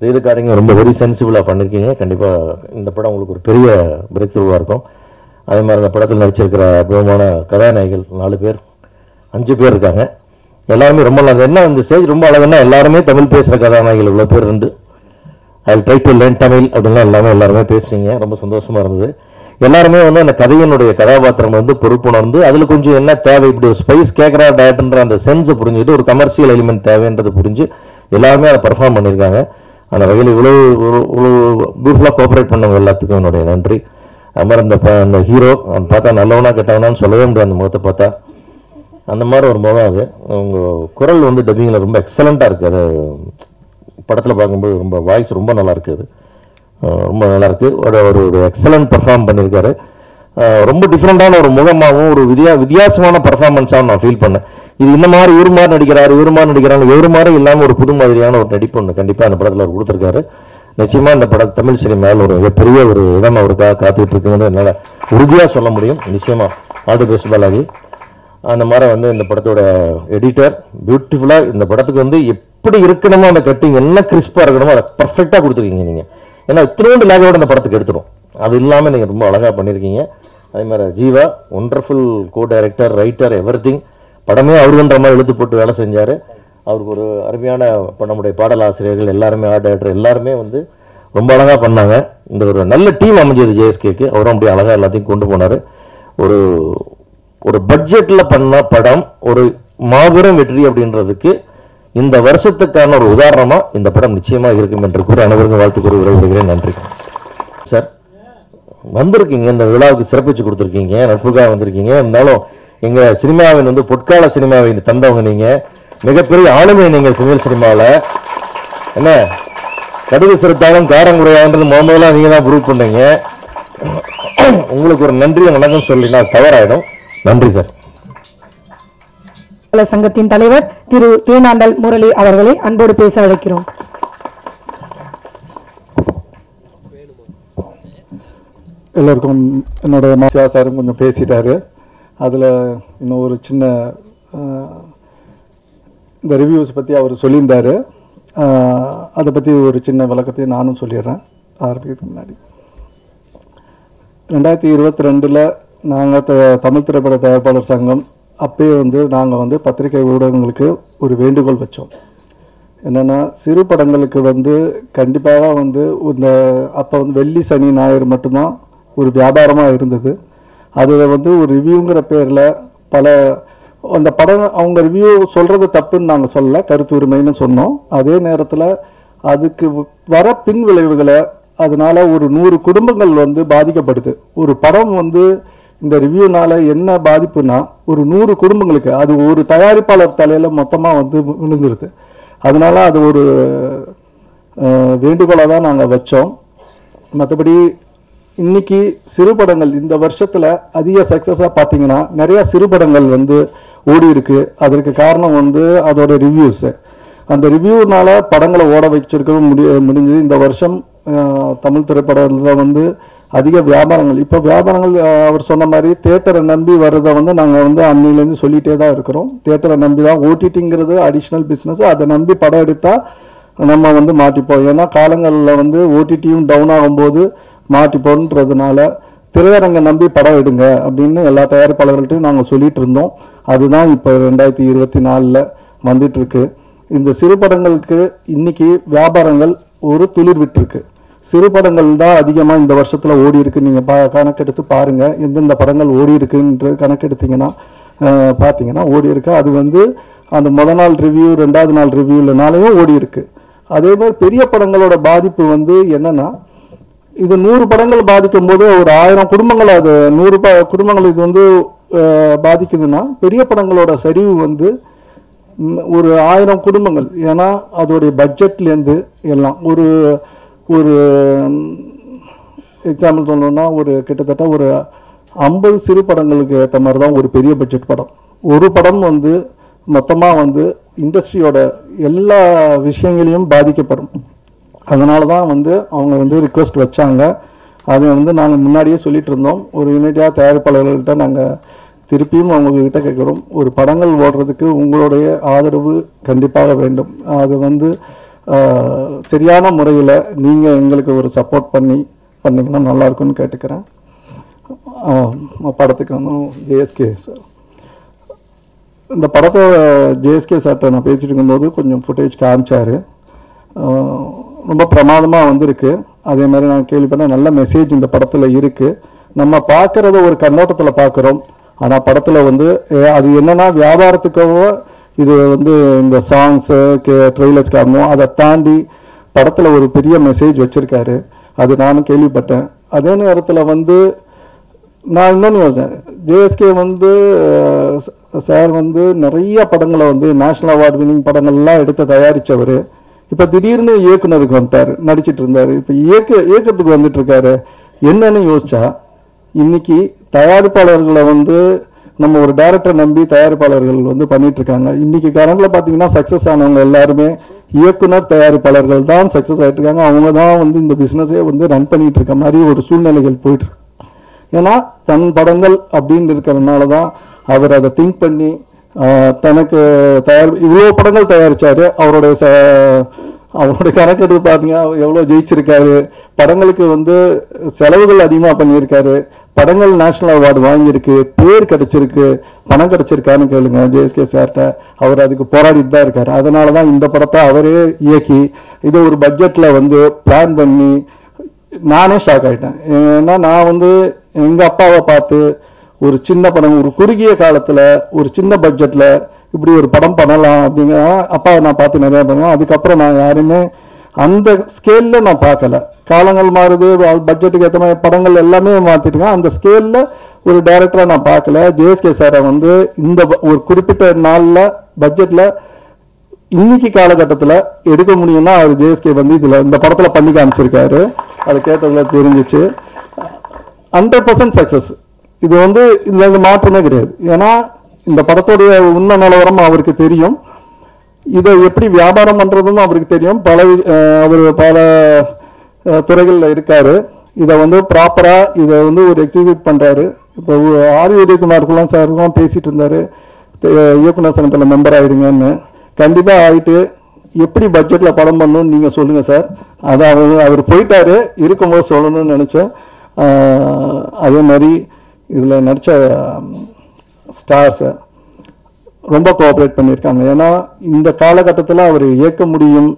ரீ ரெக்கார்டிங் ரொம்ப வெரி சென்சிபிளாக பண்ணியிருக்கீங்க. கண்டிப்பாக இந்த படம் உங்களுக்கு ஒரு பெரிய பிரேக் த்ரூவாக இருக்கும். அதே மாதிரி அந்த படத்தில் நடிச்சிருக்கிற அற்புதமான கதாநாயகிகள் 4 பேர் 5 பேர் இருக்காங்க. எல்லாருமே ரொம்ப நல்லா. என்ன இந்த ஸ்டேஜ் ரொம்ப அழகுன்னா எல்லாருமே தமிழ் பேசுகிற கதாநாயகிகள் இவ்வளோ பேர் இருந்து I try to learn Tamil அப்படின்லாம் எல்லாருமே பேசுனீங்க. ரொம்ப சந்தோஷமாக இருந்தது. எல்லாருமே வந்து அந்த கதையினுடைய கதாபாத்திரம் வந்து பொறுப்புணர்ந்து அதில் கொஞ்சம் என்ன தேவை, இப்படி ஒரு ஸ்பைஸ் கேட்குறா டேரக்டர்ன்ற அந்த சென்ஸை புரிஞ்சுட்டு ஒரு கமர்ஷியல் எலிமெண்ட் தேவைன்றதை புரிஞ்சு எல்லாருமே அதை பர்ஃபார்ம் பண்ணியிருக்காங்க. அந்த வகையில் இவ்வளோ பியூட்டிஃபுல்லாக கோஆப்ரேட் பண்ணவங்க எல்லாத்துக்கும் என்னுடைய நன்றி. அது மாதிரி அந்த ஹீரோ பார்த்தா நல்லவனா கெட்டவனான்னு சொல்லவே முடியாது. அந்த முகத்தை பார்த்தா அந்த மாதிரி ஒரு முகம். அது உங்கள் குரல் வந்து டப்பிங்கில் ரொம்ப எக்ஸலண்ட்டாக இருக்குது. அது படத்தில் பார்க்கும்போது ரொம்ப வாய்ஸ் ரொம்ப நல்லா இருக்குது. ரொம்ப நல்லாயிருக்கு. ஒரு எக்ஸலண்ட் பர்ஃபார்ம் பண்ணியிருக்காரு. ரொம்ப டிஃப்ரெண்ட்டான ஒரு முகமாகவும் ஒரு வித்தியாசமான பர்ஃபார்மன்ஸாகவும் நான் ஃபீல் பண்ணேன். இது இந்த மாதிரி இவர் மாதிரி நடிக்கிறாரு, இவர் மாதிரி நடிக்கிறாங்க, இவர் மாதிரி இல்லாமல் ஒரு புது மாதிரியான ஒரு நடிப்பு ஒன்று கண்டிப்பாக அந்த படத்தில் அவர் கொடுத்துருக்காரு. நிச்சயமாக இந்த படம் தமிழ் சினிமாவில் ஒரு மிகப்பெரிய ஒரு இடம் அவருக்காக காத்துக்கிட்டு இருக்குன்னு என்னால் உறுதியாக சொல்ல முடியும். நிச்சயமாக ஆல் தி பெஸ்ட் பாலாஜி. அந்த மாதிரி வந்து இந்த படத்தோட எடிட்டர் பியூட்டிஃபுல்லாக இந்த படத்துக்கு வந்து எப்படி இருக்கணுமோ அந்த கட்டிங் என்ன கிறிஸ்பாக இருக்கணுமோ அதை பர்ஃபெக்டாக கொடுத்துருக்கீங்க நீங்கள். ஏன்னா இத்தினோண்டு லேகோட இந்த படத்துக்கு எடுத்துரும். அது இல்லாமல் நீங்கள் ரொம்ப அழகாக பண்ணியிருக்கீங்க. அதே மாதிரி Jeeva wonderful co director, writer, everything. படமே அவருன்ற மாதிரி எழுத்து போட்டு வேலை செஞ்சார். அவருக்கு ஒரு அருமையான நம்முடைய பாடலாசிரியர்கள் எல்லாருமே, ஆர்ட் டைரக்டர் எல்லாருமே வந்து ரொம்ப அழகாக பண்ணாங்க. இந்த ஒரு நல்ல டீம் அமைஞ்சது ஜேஎஸ்கேக்கு. அவரும் அப்படி அழகாக எல்லாத்தையும் கொண்டு போனார். ஒரு ஒரு பட்ஜெட்டில் பண்ண படம் ஒரு மாபெரும் வெற்றி அப்படின்றதுக்கு இந்த வருஷத்துக்கான ஒரு உதாரணமாக இந்த படம் நிச்சயமாக இருக்கும் என்று கூறி அனைவருக்கும் வாழ்த்து கூறி விடைபெறுகிறேன். நன்றி சார். வந்திருக்கீங்க, இந்த விழாவுக்கு சிறப்பிச்சு கொடுத்துருக்கீங்க, நட்புக்காக வந்திருக்கீங்க. இருந்தாலும் எங்கள் சினிமாவின் வந்து பொற்கால சினிமாவை தந்தவங்க நீங்கள், மிகப்பெரிய ஆளுமை நீங்கள் தமிழ் சினிமாவில். என்ன கடுகு சிறுத்தாலும் காரங்குறையான்றது முதல்ல நீங்கள் தான் ப்ரூவ் பண்ணீங்க. உங்களுக்கு ஒரு நன்றி வணக்கம் சொல்லினா தவறாயிடும். நன்றி சார். சங்கத்தின் தலைவர் திரு தேனாண்டல் முரளி அவர்களை அன்போடு பேச அழைக்கிறோம். எல்லோருக்கும் என்னோட மாசியா சாரும் கொஞ்சம் பேசிட்டாரு. அதில் இன்னும் ஒரு சின்ன இந்த ரிவ்யூஸ் பற்றி அவர் சொல்லியிருந்தார். அதை பற்றி ஒரு சின்ன விளக்கத்தையும் நானும் சொல்லிடுறேன் ஆரம்பிக்கிறதுக்கு முன்னாடி. 2022 நாங்கள் தமிழ் திரைப்பட தயாரிப்பாளர் சங்கம் அப்பயே வந்து நாங்கள் வந்து பத்திரிகை ஊடகங்களுக்கு ஒரு வேண்டுகோள் வச்சோம். என்னென்னா சிறு படங்களுக்கு வந்து கண்டிப்பாக வந்து இந்த அப்போ வந்து வெள்ளி சனி ஞாயிறு மட்டும்தான் ஒரு வியாபாரமாக இருந்தது. அதில் வந்து ஒரு ரிவ்யூங்கிற பேரில் பல அந்த படம் அவங்க ரிவ்யூ சொல்கிறது தப்புன்னு நாங்கள் சொல்லலை, கருத்து உரிமைன்னு சொன்னோம். அதே நேரத்தில் அதுக்கு வர பின் விளைவுகளை அதனால் ஒரு 100 குடும்பங்கள் வந்து பாதிக்கப்படுது. ஒரு படம் வந்து இந்த ரிவ்யூனால் என்ன பாதிப்புனா ஒரு 100 குடும்பங்களுக்கு அது ஒரு தயாரிப்பாளர் தலையில் மொத்தமாக வந்து விழுந்துருது. அதனால் அது ஒரு வேண்டுகோளாக தான் நாங்கள் வச்சோம். மற்றபடி இன்னைக்கு சிறு படங்கள் இந்த வருஷத்தில் அதிக சக்ஸஸாக பார்த்தீங்கன்னா நிறையா சிறு படங்கள் வந்து ஓடி இருக்கு. அதற்கு காரணம் வந்து அதோட ரிவ்யூஸு. அந்த ரிவ்யூனால படங்களை ஓட வச்சிருக்கவும் முடிஞ்சது. இந்த வருஷம் தமிழ் திரைப்படத்தில் வந்து அதிக வியாபாரங்கள், இப்போ வியாபாரங்கள் அவர் சொன்ன மாதிரி தியேட்டரை நம்பி வர்றதை வந்து நாங்கள் வந்து அன்னிலேருந்து சொல்லிகிட்டே தான் இருக்கிறோம். தியேட்டரை நம்பி தான், ஓடிடிங்கிறது அடிஷ்னல் பிஸ்னஸ், அதை நம்பி படம் எடுத்தால் நம்ம வந்து மாட்டிப்போம். ஏன்னா காலங்களில் வந்து ஓடிடியும் டவுன் ஆகும்போது மாட்டிப்போன்றதுனால திரையரங்கை நம்பி படம் எடுங்க அப்படின்னு எல்லா தயாரிப்பாளர்கள்ட்டையும் நாங்கள் சொல்லிட்டு இருந்தோம். அதுதான் இப்போ 2024 வந்துட்டுருக்கு. இந்த சிறு படங்களுக்கு இன்னைக்கு வியாபாரங்கள் ஒரு துளிர் விட்டுருக்கு. சிறு படங்கள் தான் அதிகமாக இந்த வருஷத்தில் ஓடி இருக்கு. நீங்கள் கணக்கெடுத்து பாருங்கள் எந்தெந்த படங்கள் ஓடி இருக்குன்ற கணக்கெடுத்தீங்கன்னா பார்த்தீங்கன்னா ஓடி இருக்கு. அது வந்து அந்த முதல் நாள் ரிவ்யூ, 2வது நாள் ரிவ்யூலனாலேயும் ஓடி இருக்கு. அதே மாதிரி பெரிய படங்களோட பாதிப்பு வந்து என்னன்னா, இது 100 படங்கள் பாதிக்கும் போது ஒரு 1000 குடும்பங்கள், அது 100 குடும்பங்கள் இது வந்து பாதிக்குதுன்னா பெரிய படங்களோட சரிவு வந்து ஒரு 1000 குடும்பங்கள். ஏன்னா அதோடைய பட்ஜெட்லேருந்து எல்லாம் ஒரு ஒரு எக்ஸாம்பிள் சொல்லணும்னா ஒரு கிட்டத்தட்ட ஒரு 50 சிறு படங்களுக்கு ஏற்ற மாதிரி தான் ஒரு பெரிய பட்ஜெட் படம். ஒரு படம் வந்து மொத்தமாக வந்து இண்டஸ்ட்ரியோட எல்லா விஷயங்களையும் பாதிக்கப்படும். அதனால தான் வந்து அவங்க வந்து ரிக்வெஸ்ட் வச்சாங்க. அதை வந்து நாங்கள் முன்னாடியே சொல்லிட்டு இருந்தோம். ஒரு யூனிட்டியாக தயாரிப்பாளர்கள்ட்ட நாங்கள் திருப்பியும் அவங்கக்கிட்ட கேட்குறோம், ஒரு படங்கள் ஓடுறதுக்கு உங்களுடைய ஆதரவு கண்டிப்பாக வேண்டும். அது வந்து சரியான முறையில் நீங்கள் எங்களுக்கு ஒரு சப்போர்ட் பண்ணிங்கன்னா நல்லாயிருக்குன்னு கேட்டுக்கிறேன். படத்துக்கு வந்து ஜேஎஸ்கே சார், இந்த படத்தை ஜேஎஸ்கே சார்கிட்ட நான் பேசிட்டு இருக்கும்போது கொஞ்சம் ஃபுட்டேஜ் காமிச்சார். ரொம்ப பிரமாதமாக வந்திருக்கு. அதே மாதிரி நான் கேள்விப்பட்டேன் நல்ல மெசேஜ் இந்த படத்தில் இருக்குது. நம்ம பார்க்குறத ஒரு கண்ணோட்டத்தில் பார்க்குறோம். ஆனால் படத்தில் வந்து அது என்னென்னா வியாபாரத்துக்காக இது வந்து இந்த சாங்ஸு ட்ரெய்லர்ஸ் காரணம் அதை தாண்டி படத்தில் ஒரு பெரிய மெசேஜ் வச்சுருக்காரு. அது நானும் கேள்விப்பட்டேன். அதே நேரத்தில் வந்து நான் இன்னொன்று யோசித்தேன், ஜேஎஸ்கே வந்து சார் வந்து நிறைய படங்களை வந்து நேஷ்னல் அவார்டு வின்னிங் படங்கள்லாம் எடுத்து தயாரித்தவர். இப்போ திடீர்னு இயக்குனருக்கு வந்துட்டார், நடிச்சிட்டு இருந்தார். இப்போ இயக்கத்துக்கு வந்துட்டு இருக்காரு. என்னன்னு யோசிச்சா இன்னைக்கு தயாரிப்பாளர்களை வந்து நம்ம ஒரு டைரக்டரை நம்பி தயாரிப்பாளர்கள் வந்து பண்ணிட்டு இருக்காங்க. இன்னைக்கு கரண்டில் பார்த்தீங்கன்னா சக்ஸஸ் ஆனவங்க எல்லாருமே இயக்குனர் தயாரிப்பாளர்கள் தான் சக்ஸஸ் ஆகிட்டு இருக்காங்க. அவங்க தான் வந்து இந்த பிஸ்னஸே வந்து ரன் பண்ணிட்டு இருக்க மாதிரி ஒரு சூழ்நிலைகள் போயிட்டு இருக்கு. ஏன்னா தன் படங்கள் அப்படின்னு இருக்கிறதுனால தான் அவர் அதை திங்க் பண்ணி தனக்கு இவ்வளோ படங்கள் தயாரிச்சாரு. அவருடைய கணக்கெடுப்பு பார்த்தீங்கன்னா எவ்வளோ ஜெயிச்சிருக்காரு. படங்களுக்கு வந்து செலவுகள் அதிகமாக பண்ணியிருக்காரு. படங்கள் நேஷனல் அவார்டு வாங்கியிருக்கு, பேர் கிடைச்சிருக்கு, பணம் கிடைச்சிருக்காருன்னு கேளுங்க ஜேஎஸ்கே சார்கிட்ட. அவர் அதுக்கு போராடிட்டு தான் இருக்காரு. அதனால தான் இந்த படத்தை அவரே இயக்கி இதை ஒரு பட்ஜெட்டில் வந்து பிளான் பண்ணி நானே ஷாக் ஆகிட்டேன். ஏன்னா நான் வந்து எங்கள் அப்பாவை பார்த்து ஒரு சின்ன படம், ஒரு குறுகிய காலத்தில் ஒரு சின்ன பட்ஜெட்டில் இப்படி ஒரு படம் பண்ணலாம் அப்படிங்கிற அப்பாவை நான் பார்த்து நிறையா பண்ணுவேன். அதுக்கப்புறம் நான் யாருமே அந்த ஸ்கேலில் நான் பார்க்கல. காலங்கள் மாறுது, பட்ஜெட்டுக்கு ஏற்ற மாதிரி படங்கள் எல்லாமே மாற்றிட்டுருக்கேன். அந்த ஸ்கேலில் ஒரு டைரக்டராக நான் பார்க்கல. ஜேஎஸ்கே சாரை வந்து இந்த ஒரு குறிப்பிட்ட நாளில் பட்ஜெட்டில் இன்னைக்கு காலகட்டத்தில் எடுக்க முடியும்னா அவர் ஜேஎஸ்கே வந்து இதில் இந்த படத்தில் பண்ணி காமிச்சிருக்காரு. அதை கேட்டதில் தெரிஞ்சிச்சு. 100% சக்ஸஸ். இது வந்து இதில் மாற்றமே கிடையாது. ஏன்னா இந்த படத்துடைய உண்மை நிலவரம் அவருக்கு தெரியும். இதை எப்படி வியாபாரம் பண்ணுறதுன்னு அவருக்கு தெரியும். அவர் பல துறைகளில் இருக்காரு. இதை வந்து ப்ராப்பராக இதை வந்து ஒரு எக்ஸிக்யூட் பண்ணுறாரு. இப்போ ஆர் உதயகுமாருக்குலாம் சாருக்கும் பேசிகிட்டு இருந்தார், இயக்குனர் சங்கத்தில் மெம்பர் ஆகிடுங்கன்னு. கண்டிப்பாக ஆகிட்டு எப்படி பட்ஜெட்டில் படம் பண்ணணும்னு நீங்கள் சொல்லுங்கள் சார். அதை அவர் போயிட்டாரு, இருக்கும்போது சொல்லணும்னு நினச்சேன். அதே மாதிரி இதில் நடித்த ஸ்டார்ஸை ரொம்ப கோஆப்ரேட் பண்ணியிருக்காங்க. ஏன்னா இந்த காலகட்டத்தில் அவர் இயக்க முடியும்,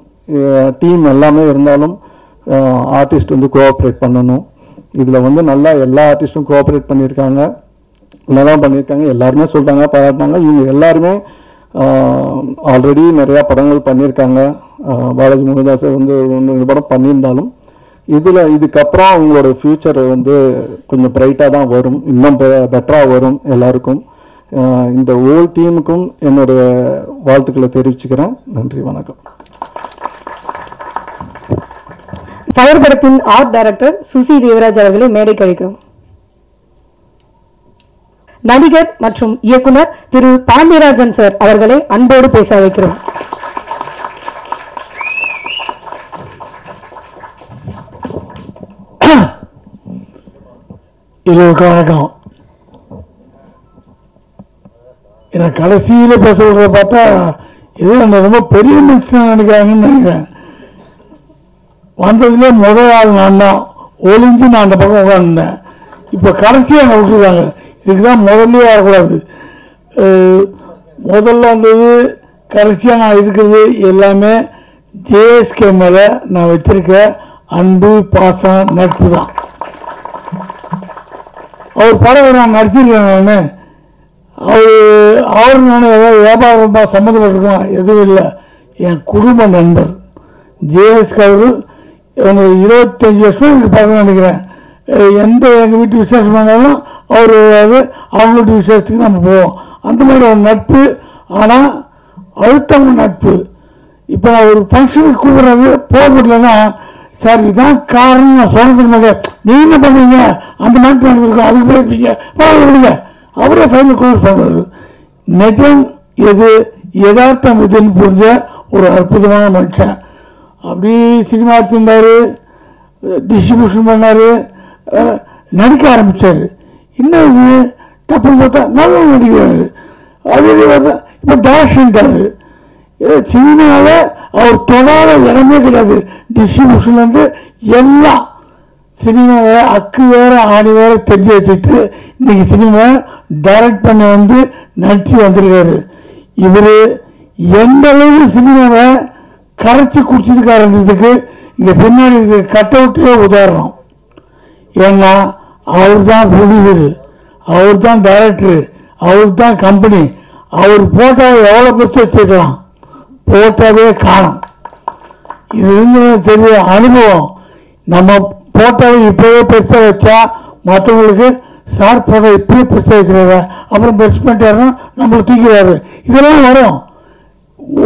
டீம் எல்லாமே இருந்தாலும் ஆர்டிஸ்ட் வந்து கோஆப்ரேட் பண்ணணும். இதில் வந்து நல்லா எல்லா ஆர்டிஸ்ட்டும் கோஆப்ரேட் பண்ணியிருக்காங்க, நல்லா பண்ணியிருக்காங்க. எல்லாருமே சொல்லிட்டாங்க, பாராட்டினாங்க. இவங்க எல்லாருமே ஆல்ரெடி நிறையா படங்கள் பண்ணியிருக்காங்க. பாலாஜி முருகதாஸ் வந்து 1-2 படம் பண்ணியிருந்தாலும் இதுக்கப்புறம் அவங்களோட ஃப்யூச்சர் வந்து கொஞ்சம் பிரைட்டாக தான் வரும், இன்னும் பெட்டராக வரும் எல்லாருக்கும். இந்த ஹோல் டீமுக்கும் என்னுடைய வாழ்த்துக்களை தெரிவிச்சுக்கிறேன். நன்றி, வணக்கம். ஃபயர் படத்தின் ஆர்ட் டைரக்டர் சுசி தேவராஜ் அவர்களை மேடை கழிக்கிறோம். நடிகர் மற்றும் இயக்குனர் திரு பாண்டியராஜன் சார் அவர்களை அன்போடு பேச வைக்கிறோம். எல்லோருக்கும் வணக்கம். எனக்கு கடைசியில் பேச விடுறத பார்த்தா இது அந்த ரொம்ப பெரிய மனுஷன் நினைக்கிறாங்கன்னு நினைக்கிறேன். வந்ததுலேயே முதல் ஆள் நான் தான், ஒளிஞ்சு நான் அந்த பக்கம் உட்காந்துருந்தேன். இப்போ கடைசியாக என்னை விட்டுருக்காங்க. இதுக்கு தான் முதல்ல வரக்கூடாது. முதல்ல வந்தது கடைசியாக நான் இருக்கிறது எல்லாமே ஜேஎஸ்கே மேலே நான் வச்சிருக்க அன்பு, பாசம், நட்பு தான். அவர் படம் நான் நடிச்சிருக்கேன். நான் அவர் நான் ஏதாவது வியாபாரம் சம்மந்தப்பட்டிருக்கோம் எதுவும் இல்லை. என் குடும்ப நண்பர் ஜேஎஸ்கே அவர்கள் 25 வருஷம் எனக்கு படம் நினைக்கிறேன். எங்கள் வீட்டு விசேஷம் பண்ணாலும் அவர் அவங்க வீட்டு விசேஷத்துக்கு நம்ம போவோம். அந்த மாதிரி ஒரு நட்பு. ஆனால் அழுத்தம் நட்பு. இப்போ நான் ஒரு ஃபங்க்ஷனுக்கு கூப்பிட்றது போகப்படலன்னா, சார் இதுதான் காரணம் நான் சொன்னதுக்கு முன்னாடி நீங்கள் என்ன பண்ணுவீங்க, அந்த மாதிரி நடந்திருக்கோம், அதுக்கு போயிருப்பீங்க, விடுங்க, அவரே ஃபைனல் க்ளோஸ் பண்ணுவார். நிஜம் எது, யதார்த்தம் எதுன்னு புரிஞ்ச ஒரு அற்புதமான மனுஷன். அப்படி சினிமா எடுத்திருந்தார், டிஸ்ட்ரிபியூஷன் பண்ணார், நடிக்க ஆரம்பித்தார். இன்னும் தப்புன்னு பார்த்தா நல்லா நடிக்கிறார். அப்படி பார்த்தா இப்போ டேரக்ஷன்ட்டார். சினிமாவில் அவர் தொடாத இடமே கிடையாது. டிஸ்ட்ரிபியூஷன்லேருந்து எல்லாம் சினிமாவை அக்கு வேற ஆணி வேற தெரிஞ்சு வச்சுட்டு இன்னைக்கு சினிமாவை டைரக்ட் பண்ண வந்து நடிச்சு வந்திருக்காரு. இவர் எந்த அளவுக்கு சினிமாவை கரைச்சி குடிச்சிருக்காருன்றதுக்கு இங்கே பின்னாடி இருக்கிற கட் அவுட்டே உதாரணம். ஏன்னா அவர் தான் ப்ரொடியூசரு, அவர் தான் டைரக்டரு, அவர் தான் கம்பெனி. அவர் போட்டாவை எவ்வளோ பெருசு வச்சுருக்கலாம், போட்டாவே காணும். இது தெரிய அனுபவம். நம்ம போட்டாவை இப்போவே பெருசாக வச்சா மற்றவங்களுக்கு சார் போட்டோ இப்போயே பெருசாக வைக்கிறாரு, அப்புறம் பெருசு பண்ணிட்டாருன்னா நம்மளை தூக்கிடுவாரு. இதெல்லாம் வரும்.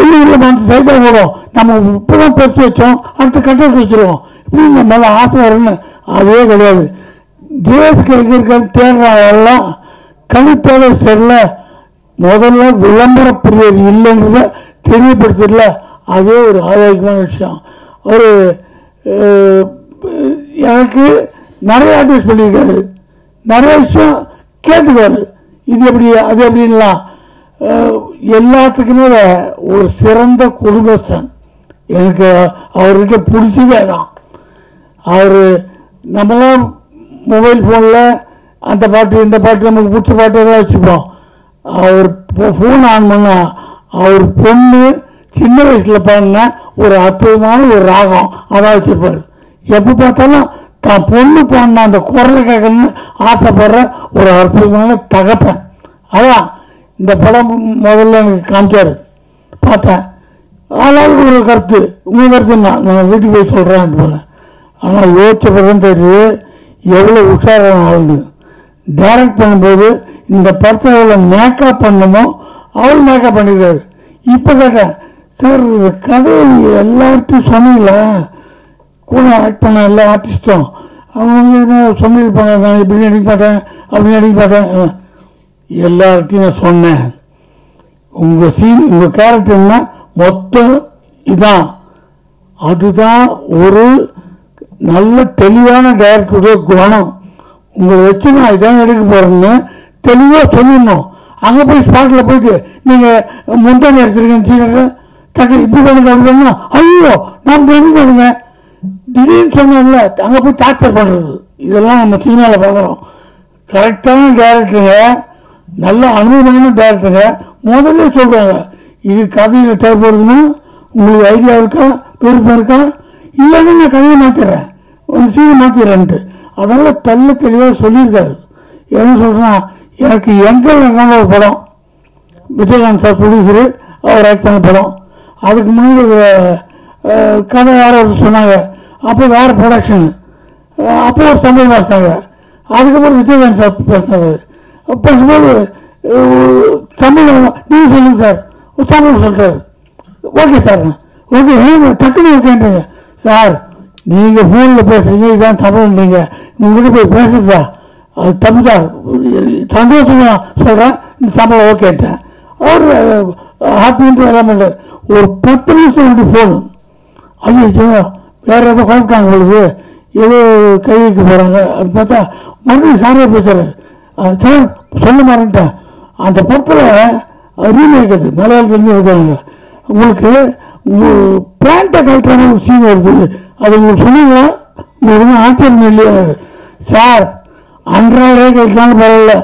ஊரில் மனசு சைக்கிள் வரும். நம்ம இப்போ தான் பெருசு வச்சோம், அடுத்த கட்டத்தை வச்சுருவோம், இப்படி நம்ம மேலே ஆசை வரும்னு. அதுவே கிடையாது. ஜேஎஸ்கே இருக்கிற தேடுறவெல்லாம் கணித்தேட செல்ல முதல்ல விளம்பர பிரியர் இல்லைன்றத தெரியப்படுத்தல. அதே ஒரு ஆரோக்கியமான விஷயம். ஒரு எனக்கு நிறைய அட்வைஸ் பண்ணியிருக்காரு, நிறைய விஷயம் கேட்டுக்காரு, இது எப்படி அது எப்படின்லாம். எல்லாத்துக்குமே ஒரு சிறந்த குடும்பஸ்தன். எனக்கு அவர்கிட்ட பிடிச்சதே தான். அவர் நம்மளாம் மொபைல் ஃபோனில் அந்த பாட்டு இந்த பாட்டு நமக்கு பிடிச்ச பாட்டு எல்லாம் வச்சுப்போம். அவர் ஃபோன் ஆன் பண்ணால் அவர் பொண்ணு சின்ன வயசில் பாடின ஒரு அற்புதமான ஒரு ராகம் அதான் வச்சுருப்பார். எப்போ பார்த்தாலும் தான் பொண்ணு பாடின அந்த குரலை கேட்கணும்னு ஆசைப்படுற ஒரு அற்புதமான தகப்பன். அதான் இந்த படம் முதல்ல எனக்கு காமிச்சார், பார்த்தேன். ஆளாளுக்கு ஒரு கருத்து, உங்கள் கருத்து நான் வீட்டுக்கு போய் சொல்கிறேன் போனேன். ஆனால் யோசிச்ச பிறகு தெரியுது எவ்வளோ உஷாரான ஆளுன்னு. டைரக்ட் பண்ணும்போது இந்த படத்தை எவ்வளோ மேக்கப் பண்ணணுமோ அவ்வளோ மேக்கப் பண்ணிக்கிறாரு. இப்போ கேட்டேன், சார் கதை எல்லார்ட்டையும் சொன்னீங்களா, கூட ஆக்ட் பண்ண எல்லா ஆர்டிஸ்ட்டும் அவங்க என்ன சொல்லியிருப்பாங்க, நான் இப்படி நடிக்க மாட்டேன் அப்படி நடிக்க மாட்டேன். எல்லார்ட்டையும் நான் சொன்னேன், உங்கள் சீன் உங்கள் கேரக்டர்னா மொத்தம் இதான், அதுதான் ஒரு நல்ல தெளிவான டைரக்டருடைய குணம். உங்களை வச்சு நான் இதான் எடுக்க போகிறேன்னு தெளிவாக சொல்லிடணும். அங்கே போய் ஸ்பாட்டில் போயிட்டு நீங்கள் முந்தானி எடுத்துருக்கேன்னு சீக்கிரம் டக்கு இப்படி பண்ணுங்க அப்படி பண்ணா, ஐயோ நான் ரெடி பண்ணுங்க திடீர்னு சொன்னோம்ல, அங்கே போய் டார்ச்சர் பண்ணுறது, இதெல்லாம் நம்ம சினிமாவில் பார்க்குறோம். கரெக்டான டைரக்டருங்க, நல்ல அனுபவமான டைரக்டருங்க முதல்ல சொல்கிறாங்க, இது கதையில் தேவைப்படுதுன்னா உங்களுக்கு ஐடியா இருக்கா, விருப்பம் இருக்கா, இல்லைன்னு நான் கதையை மாற்றிடுறேன், ஒரு சீனை மாற்றிடுறேன்ட்டு. அதனால் தெளிவாக சொல்லியிருக்காரு. என்ன சொல்கிறேன்னா, எனக்கு எங்கள் நல்ல ஒரு படம், விஜயகாந்த் சார் ப்ரொடியூசரு, அவர் ஆக்ட் பண்ண படம். அதுக்கு முன்னாடி கதை வேறு ஒரு சொன்னாங்க, அப்போ வேறு ப்ரொடக்ஷனு, அப்போ ஒரு சம்பளம் பேசினாங்க. அதுக்கப்புறம் விஜயகாந்த் சார் பேசினார். பேசும்போது சம்பளம் நீங்கள் சொல்லுங்கள் சார், ஒரு சம்பளம் சொல்கிறார். ஓகே சார், ஓகே டக்குன்னு ஓகேன்றீங்க சார், நீங்கள் ஃபோனில் பேசுகிறீங்க, இதான் சம்பளம்ன்றீங்க, உங்கள்கிட்ட போய் பேசுறதா அது தப்பு தான், சந்தோஷமாக சொல்கிறேன், இந்த சம்பளம் ஓகேட்டேன். அவர் ஹாப்பின்ட்டு எல்லாம் பண்ணுறார். ஒரு 10 நிமிஷம் வந்து ஃபோனு, ஐயோ வேறு ஏதோ குழப்பிட்டாங்க உங்களுக்கு, ஏதோ கை வைக்க போகிறாங்க அப்படின்னு பார்த்தா மறுபடியும் சாரே பேசுகிறார். சார் சொல்ல மாட்டேன்ட்டேன், அந்த படத்தில் ரீமேக் அது மலையாளத்துலேருந்து வைக்கிறாங்க, உங்களுக்கு பிளான்ட்டை கலெக்டான ஒரு சீன் வருது, அது உங்களுக்கு சொன்னீங்களா, உங்களுக்கு ஆச்சரியம் இல்லையா சார், அன்றாடே கழிச்சாலும் பரவாயில்ல,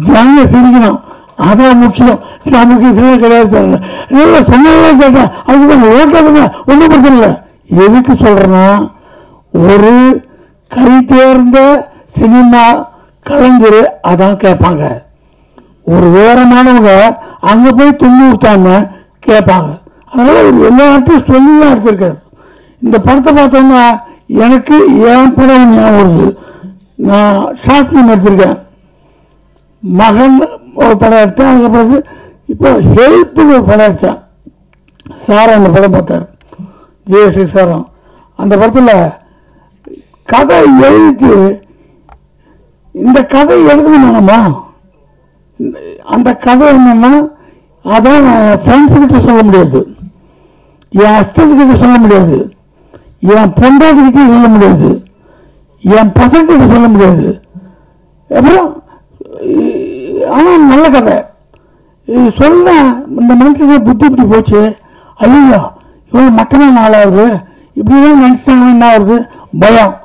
ஜனங்க சிரிக்கணும் அதான் முக்கியம், நமக்கு இதெல்லாம் கிடையாது சார், இல்லை சொன்னாலும் கேட்டேன், அதுதான் ஓகேதுங்க ஒன்றும் பிரச்சனை இல்லை. எதுக்கு சொல்கிறேன்னா, ஒரு கை தேர்ந்த சினிமா கலைஞர் அதான் கேட்பாங்க, ஒரு விவரமானவங்க அங்கே போய் துண்ணு ஊற்றாம கேட்பாங்க. அதனால் எல்லா ஆர்டிஸ்ட் சொல்லி தான் எடுத்திருக்காரு. இந்த படத்தை பார்த்தோம்னா எனக்கு என் படம் ஞாபகம் வருது. நான் ஷார்ட் ஃபிலிம் எடுத்திருக்கேன், மகன் ஒரு படம் எடுத்தேன், அதுக்கு பிறகு இப்போ ஹெல்ப்னு ஒரு படம் எடுத்தேன். சார் அந்த படம் பார்த்தார், ஜேஎஸ்சி சாரும். அந்த படத்தில் கதை எழுதிட்டு இந்த கதை எழுதணுமானம்மா, அந்த கதை என்னன்னா அதான் என் ஃப்ரெண்ட்ஸுக்கிட்ட சொல்ல முடியாது, என் ஹஸ்பண்ட்கிட்ட சொல்ல முடியாது, என் பொண்டாட்டிக்கிட்ட சொல்ல முடியாது, என் பசங்கிட்ட சொல்ல முடியாது. அப்புறம் ஆனால் நல்ல கதை சொல்ல இந்த மனுஷனுக்கு புத்தி இப்படி போச்சு, ஐயோ இவ்வளோ மட்டமான நாளாகுது, இப்படிலாம் நினச்சிட்டாங்க என்ன ஆகுது பயம்.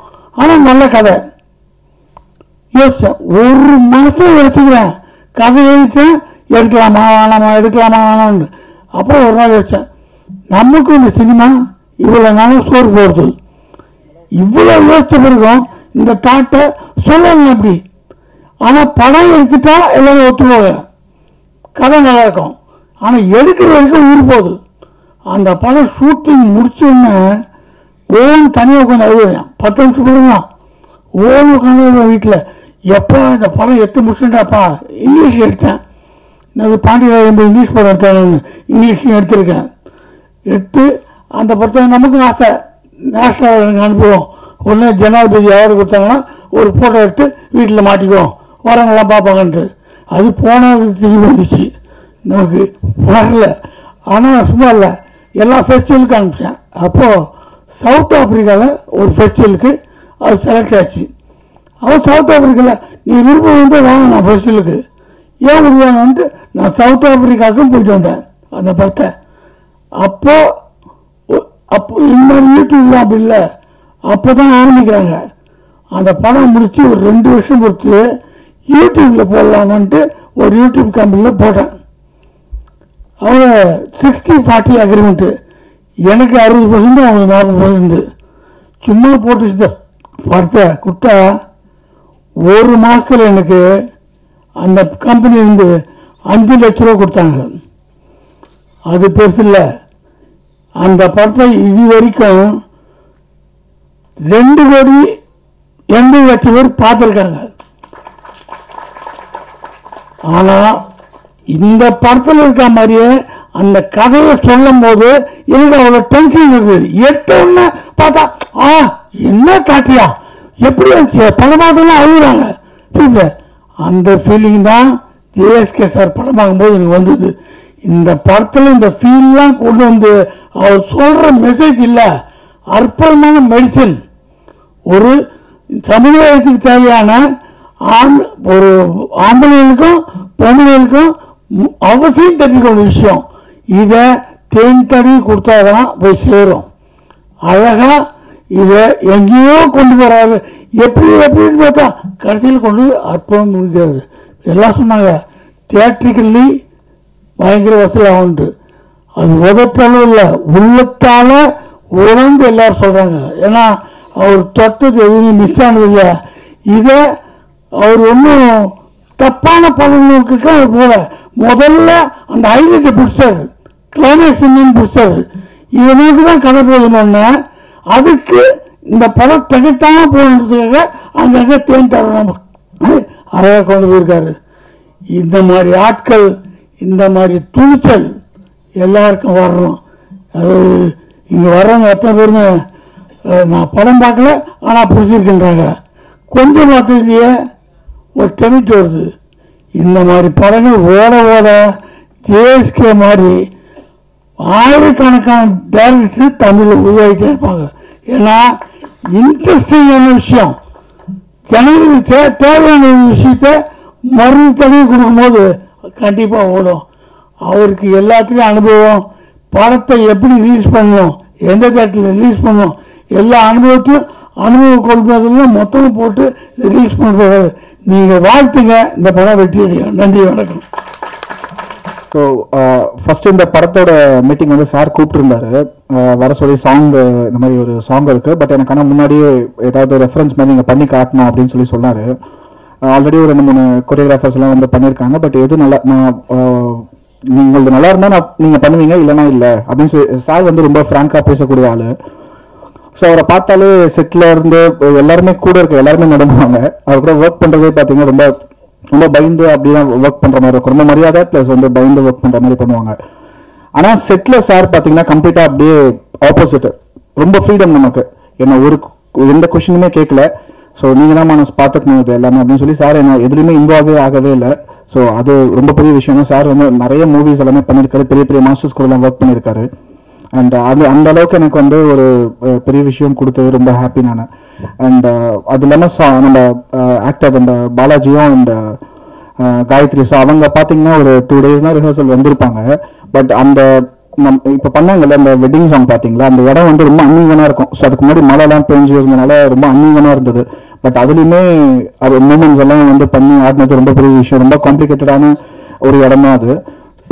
ஆனால் நல்ல கதை யோசித்தேன், ஒரு மாதம் வச்சுக்கிறேன், கதை எழுதிட்டேன், எடுக்கலாமா வேணாமா எடுக்கலாமா வேணாம்னு. அப்புறம் ஒரு நாள் யோசித்தேன், நமக்கும் இந்த சினிமா இவ்வளோ நாளும் சோறு போடுது, இவ்வளோ யோசித்த பிறகும் இந்த தாட்டை சொல்லணும் அப்படி. ஆனால் படம் எடுத்துட்டா எல்லாரும் ஒத்துப்போக, கதை நல்லா இருக்கும், ஆனால் எடுக்கிற வரைக்கும் உயிர் போகுது. அந்த படம் ஷூட்டிங் முடிச்சோன்னு ஓன் தனியாக உட்காந்து அழுவேன், 10 நிமிஷம் போடுதான் ஓன் உட்காந்து வீட்டில், எப்போ இந்த படம் எடுத்து முடிச்சுட்டாப்பா. இங்கிலீஷ் எடுத்தேன், நான் பாண்டியராஜன் இங்கிலீஷ் படம் எடுத்தேன், இங்கிலீஷ்லையும் எடுத்திருக்கேன். எடுத்து அந்த படத்தை நமக்கு ஆசை, நேஷனல் எனக்கு அனுப்புவோம், ஒன்று ஜனாதிபதி அவார்டு கொடுத்தாங்கன்னா ஒரு ஃபோட்டோ எடுத்து வீட்டில் மாட்டிக்குவோம், வரவங்களாம் பார்ப்பாங்கன்ட்டு. அது போனது திரும்பி வந்துச்சு, நமக்கு வரல. ஆனால் சும்மா இல்லை, எல்லா ஃபெஸ்டிவலுக்கும் அனுப்பிச்சேன். அப்போது சவுத் ஆப்பிரிக்காவில் ஒரு ஃபெஸ்டிவலுக்கு அவர் செலக்ட் ஆச்சு. அவர் சவுத் ஆப்பிரிக்காவில் நீ விருப்பம் வந்து வாங்க நான் ஃபெஸ்டிவலுக்கு, ஏன் விடுவாங்கன்ட்டு நான் சவுத் ஆப்பிரிக்காவுக்கும் போயிட்டு வந்தேன் அந்த படத்தை. அப்போ இன்னொரு யூடியூப்லாம் அப்படி இல்லை, அப்போ தான் ஆரம்பிக்கிறாங்க. அந்த படம் முடித்து ஒரு 2 வருஷம் பொறுத்து யூடியூப்பில் போடலாமான்ட்டு ஒரு யூடியூப் கம்பெனியில் போட்டேன். அவங்க 60-40 அக்ரிமெண்ட்டு, எனக்கு 60%, அவங்களுக்கு 40%. சும்மா போட்டு படத்தை கொடுத்தா 1 மாதத்தில் எனக்கு அந்த கம்பெனிலேருந்து 5 லட்ச ரூபா கொடுத்தாங்க. அது பெருசு இல்லை. அந்த படத்தை இது வரைக்கும் 2,80,00,000 பேர் பார்த்துருக்காங்க. ஆனால் இந்த படத்தில் இருக்க மாதிரியே அந்த கதையை சொல்லும் போது எனக்கு அவ்வளோ டென்ஷன் இருக்குது. எட்டோன்னு பார்த்தா என்ன காட்டியா எப்படி படம் பார்த்தோம்னா அழுகுறாங்க. அந்த ஃபீலிங் தான் ஜேஎஸ்கே சார் படம் பார்க்கும்போது எனக்கு வந்தது. இந்த படத்தில் இந்த ஃபீல்லாம் கொண்டு வந்து அவர் சொல்கிற மெசேஜ் இல்லை, அற்புதமான மெடிசன். ஒரு சமுதாயத்துக்கு தேவையான ஒரு ஆம்பளைகளுக்கும் பொம்பளைகளுக்கும் அவசியம் தெரிஞ்சுக்க ஒரு விஷயம். இதை தேன் தடவி கொடுத்தாதான் போய் சேரும். அழகாக இதை எங்கேயோ கொண்டு வராது, எப்படின்னு பார்த்தா கடைசியில் கொண்டு அற்புதம் முடிக்கிறது. எல்லாம் சொன்னாங்க தியேட்ரிக்கல்லி பயங்கர வசூல் ஆகுன்ட்டு. அது உதட்டாலும் இல்லை, உள்ளத்தால் உணர்ந்து எல்லாரும் சொல்கிறாங்க. ஏன்னா அவர் தொட்டது எதுவுமே மிஸ் ஆனது இல்லை. இதை அவர் ஒன்றும் தப்பான படங்களுக்கு போல முதல்ல அந்த ஹைலைட்டை பிடிச்சாரு, கிளைமேக்ஸ் என்னன்னு பிடிச்சாரு. இவனுக்கு தான் கதை போதுன்னு அதுக்கு இந்த படம் திகட்டாம போனதுக்காக அங்கங்கே தேன் தரணும் அழகாக கொண்டு போயிருக்காரு. இந்த மாதிரி ஆட்கள், இந்த மாதிரி துணிச்சல் எல்லாருக்கும் வரணும். அது இங்கே வர்றவங்க எத்தனை பேருமே நான் படம் பார்க்கல ஆனால் பிடிச்சிருக்கின்றாங்க. கொஞ்சம் பார்த்ததுலேயே ஒரு டெமிட் வருது. இந்த மாதிரி படங்கள் ஓட ஓட ஜேஎஸ்கே மாதிரி ஆயிரக்கணக்கான டைரக்டர்ஸ் தமிழில் உருவாகிட்டே இருப்பாங்க. ஏன்னா இன்ட்ரெஸ்டிங்கான விஷயம், ஜனங்களுக்கு தேவையான விஷயத்த மருந்து தடவை கொடுக்கும்போது கண்டிப்பாக ஓடும். அவருக்கு எல்லாத்துலேயும் அனுபவம், படத்தை எப்படி ரிலீஸ் பண்ணணும், எந்த தேட்டரில் ரிலீஸ் பண்ணணும், எல்லா அனுபவத்தையும் அனுபவம் கொள்வதெல்லாம் மொத்தமும் போட்டு ரிலீஸ் பண்ணுறது. நீங்கள் வாழ்த்துங்க, இந்த படம் வெற்றி அடையும். நன்றி, வணக்கம். ஸோ ஃபஸ்ட்டு இந்த படத்தோட மீட்டிங் வந்து சார் கூப்பிட்டுருந்தாரு, வர சொல்லி சாங் இந்த மாதிரி ஒரு சாங் இருக்குது. பட் எனக்கு ஆனால் முன்னாடியே ஏதாவது ரெஃபரன்ஸ் மாதிரி நீங்கள் பண்ணி காட்டணும் அப்படின்னு சொல்லி சொன்னார். ஆல்ரெடி ஒரு 2-3 கொரியோகிராஃபர்ஸ்லாம் வந்து பண்ணியிருக்காங்க. பட் எது நல்லா உங்களுக்கு நல்லா இருந்தால் நீங்கள் பண்ணுவீங்க, இல்லைனா இல்லை அப்படின்னு சொல்லி சார் வந்து ரொம்ப ஃப்ராங்காக பேசக்கூடிய ஆள். ஸோ அவரை பார்த்தாலே செட்டில் இருந்து எல்லாருமே கூட இருக்க எல்லாருமே நடந்துவாங்க. அவர் கூட ஒர்க் பண்ணுறதே பார்த்தீங்கன்னா ரொம்ப ரொம்ப பயந்து அப்படிதான் ஒர்க் பண்ணுற மாதிரி இருக்கும். ரொம்ப மரியாதை ப்ளஸ் வந்து பயந்து ஒர்க் பண்ணுற மாதிரி பண்ணுவாங்க. ஆனால் செட்டில் சார் பார்த்தீங்கன்னா கம்ப்ளீட்டாக அப்படியே ஆப்போசிட், ரொம்ப ஃப்ரீடம். நமக்கு என்ன எந்த கொஷினுமே கேட்கல. ஸோ நீங்கள் தான் மனசு பார்த்துக்கணும் இது எல்லாமே அப்படின்னு சொல்லி சார் என்ன எதுலையுமே இன்வால்வே ஆகவே இல்லை. ஸோ அது ரொம்ப பெரிய விஷயம் தான். சார் வந்து நிறைய மூவிஸ் எல்லாமே பண்ணியிருக்காரு, பெரிய பெரிய மாஸ்டர்ஸ் கூடலாம் ஒர்க் பண்ணியிருக்காரு. அண்ட் அந்த அளவுக்கு எனக்கு வந்து ஒரு பெரிய விஷயம் கொடுத்தது ரொம்ப ஹாப்பி நான். அண்ட் அது இல்லாமல் நம்ம ஆக்டர் அந்த பாலாஜியும் அண்ட் காயத்ரி, ஸோ அவங்க பார்த்தீங்கன்னா ஒரு 2 days தான் ரிஹர்சல் வந்திருப்பாங்க. பட் அந்த இப்போ பண்ணாங்கல்ல அந்த வெட்டிங் சாங் பார்த்தீங்களா, அந்த இடம் வந்து ரொம்ப அன்னீவனாக இருக்கும். ஸோ அதுக்கு முன்னாடி மழைலாம் பெஞ்சு இருந்தனால ரொம்ப அன்னீவனாக இருந்தது. பட் அதுலேயுமே அது மூமெண்ட்ஸ் எல்லாம் வந்து பண்ணி ஆடினது ரொம்ப பெரிய விஷயம். ரொம்ப காம்ப்ளிகேட்டடான ஒரு இடம் தான் அது.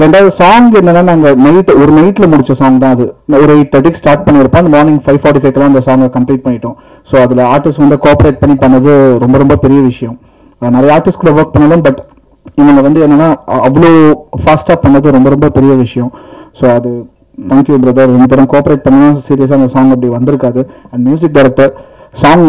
ரெண்டாவது சாங் என்னன்னா, நாங்கள் ஒரு நைட்டில் முடிச்ச சாங் தான் அது. ஒரு 8:30 ஸ்டார்ட் பண்ணியிருப்போம், அந்த மார்னிங் 5:45 அந்த சாங்கை கம்ப்ளீட் பண்ணிட்டோம். ஸோ அதில் ஆர்டிஸ்ட் வந்து கோஆப்ரேட் பண்ணி பண்ணது ரொம்ப ரொம்ப பெரிய விஷயம். நிறைய ஆர்டிஸ்ட் கூட ஒர்க் பண்ணலாம், பட் இவங்க வந்து என்னன்னா அவ்வளோ ஃபாஸ்ட்டாக பண்ணது ரொம்ப ரொம்ப பெரிய விஷயம். ஸோ அது தேங்க்யூ பிரதர். 2 பேரும் கோஆப்ரேட் பண்ணால் சீரியஸாக அந்த சாங் அப்படி வந்திருக்காது. அண்ட் மியூசிக் டைரக்டர் சாங்,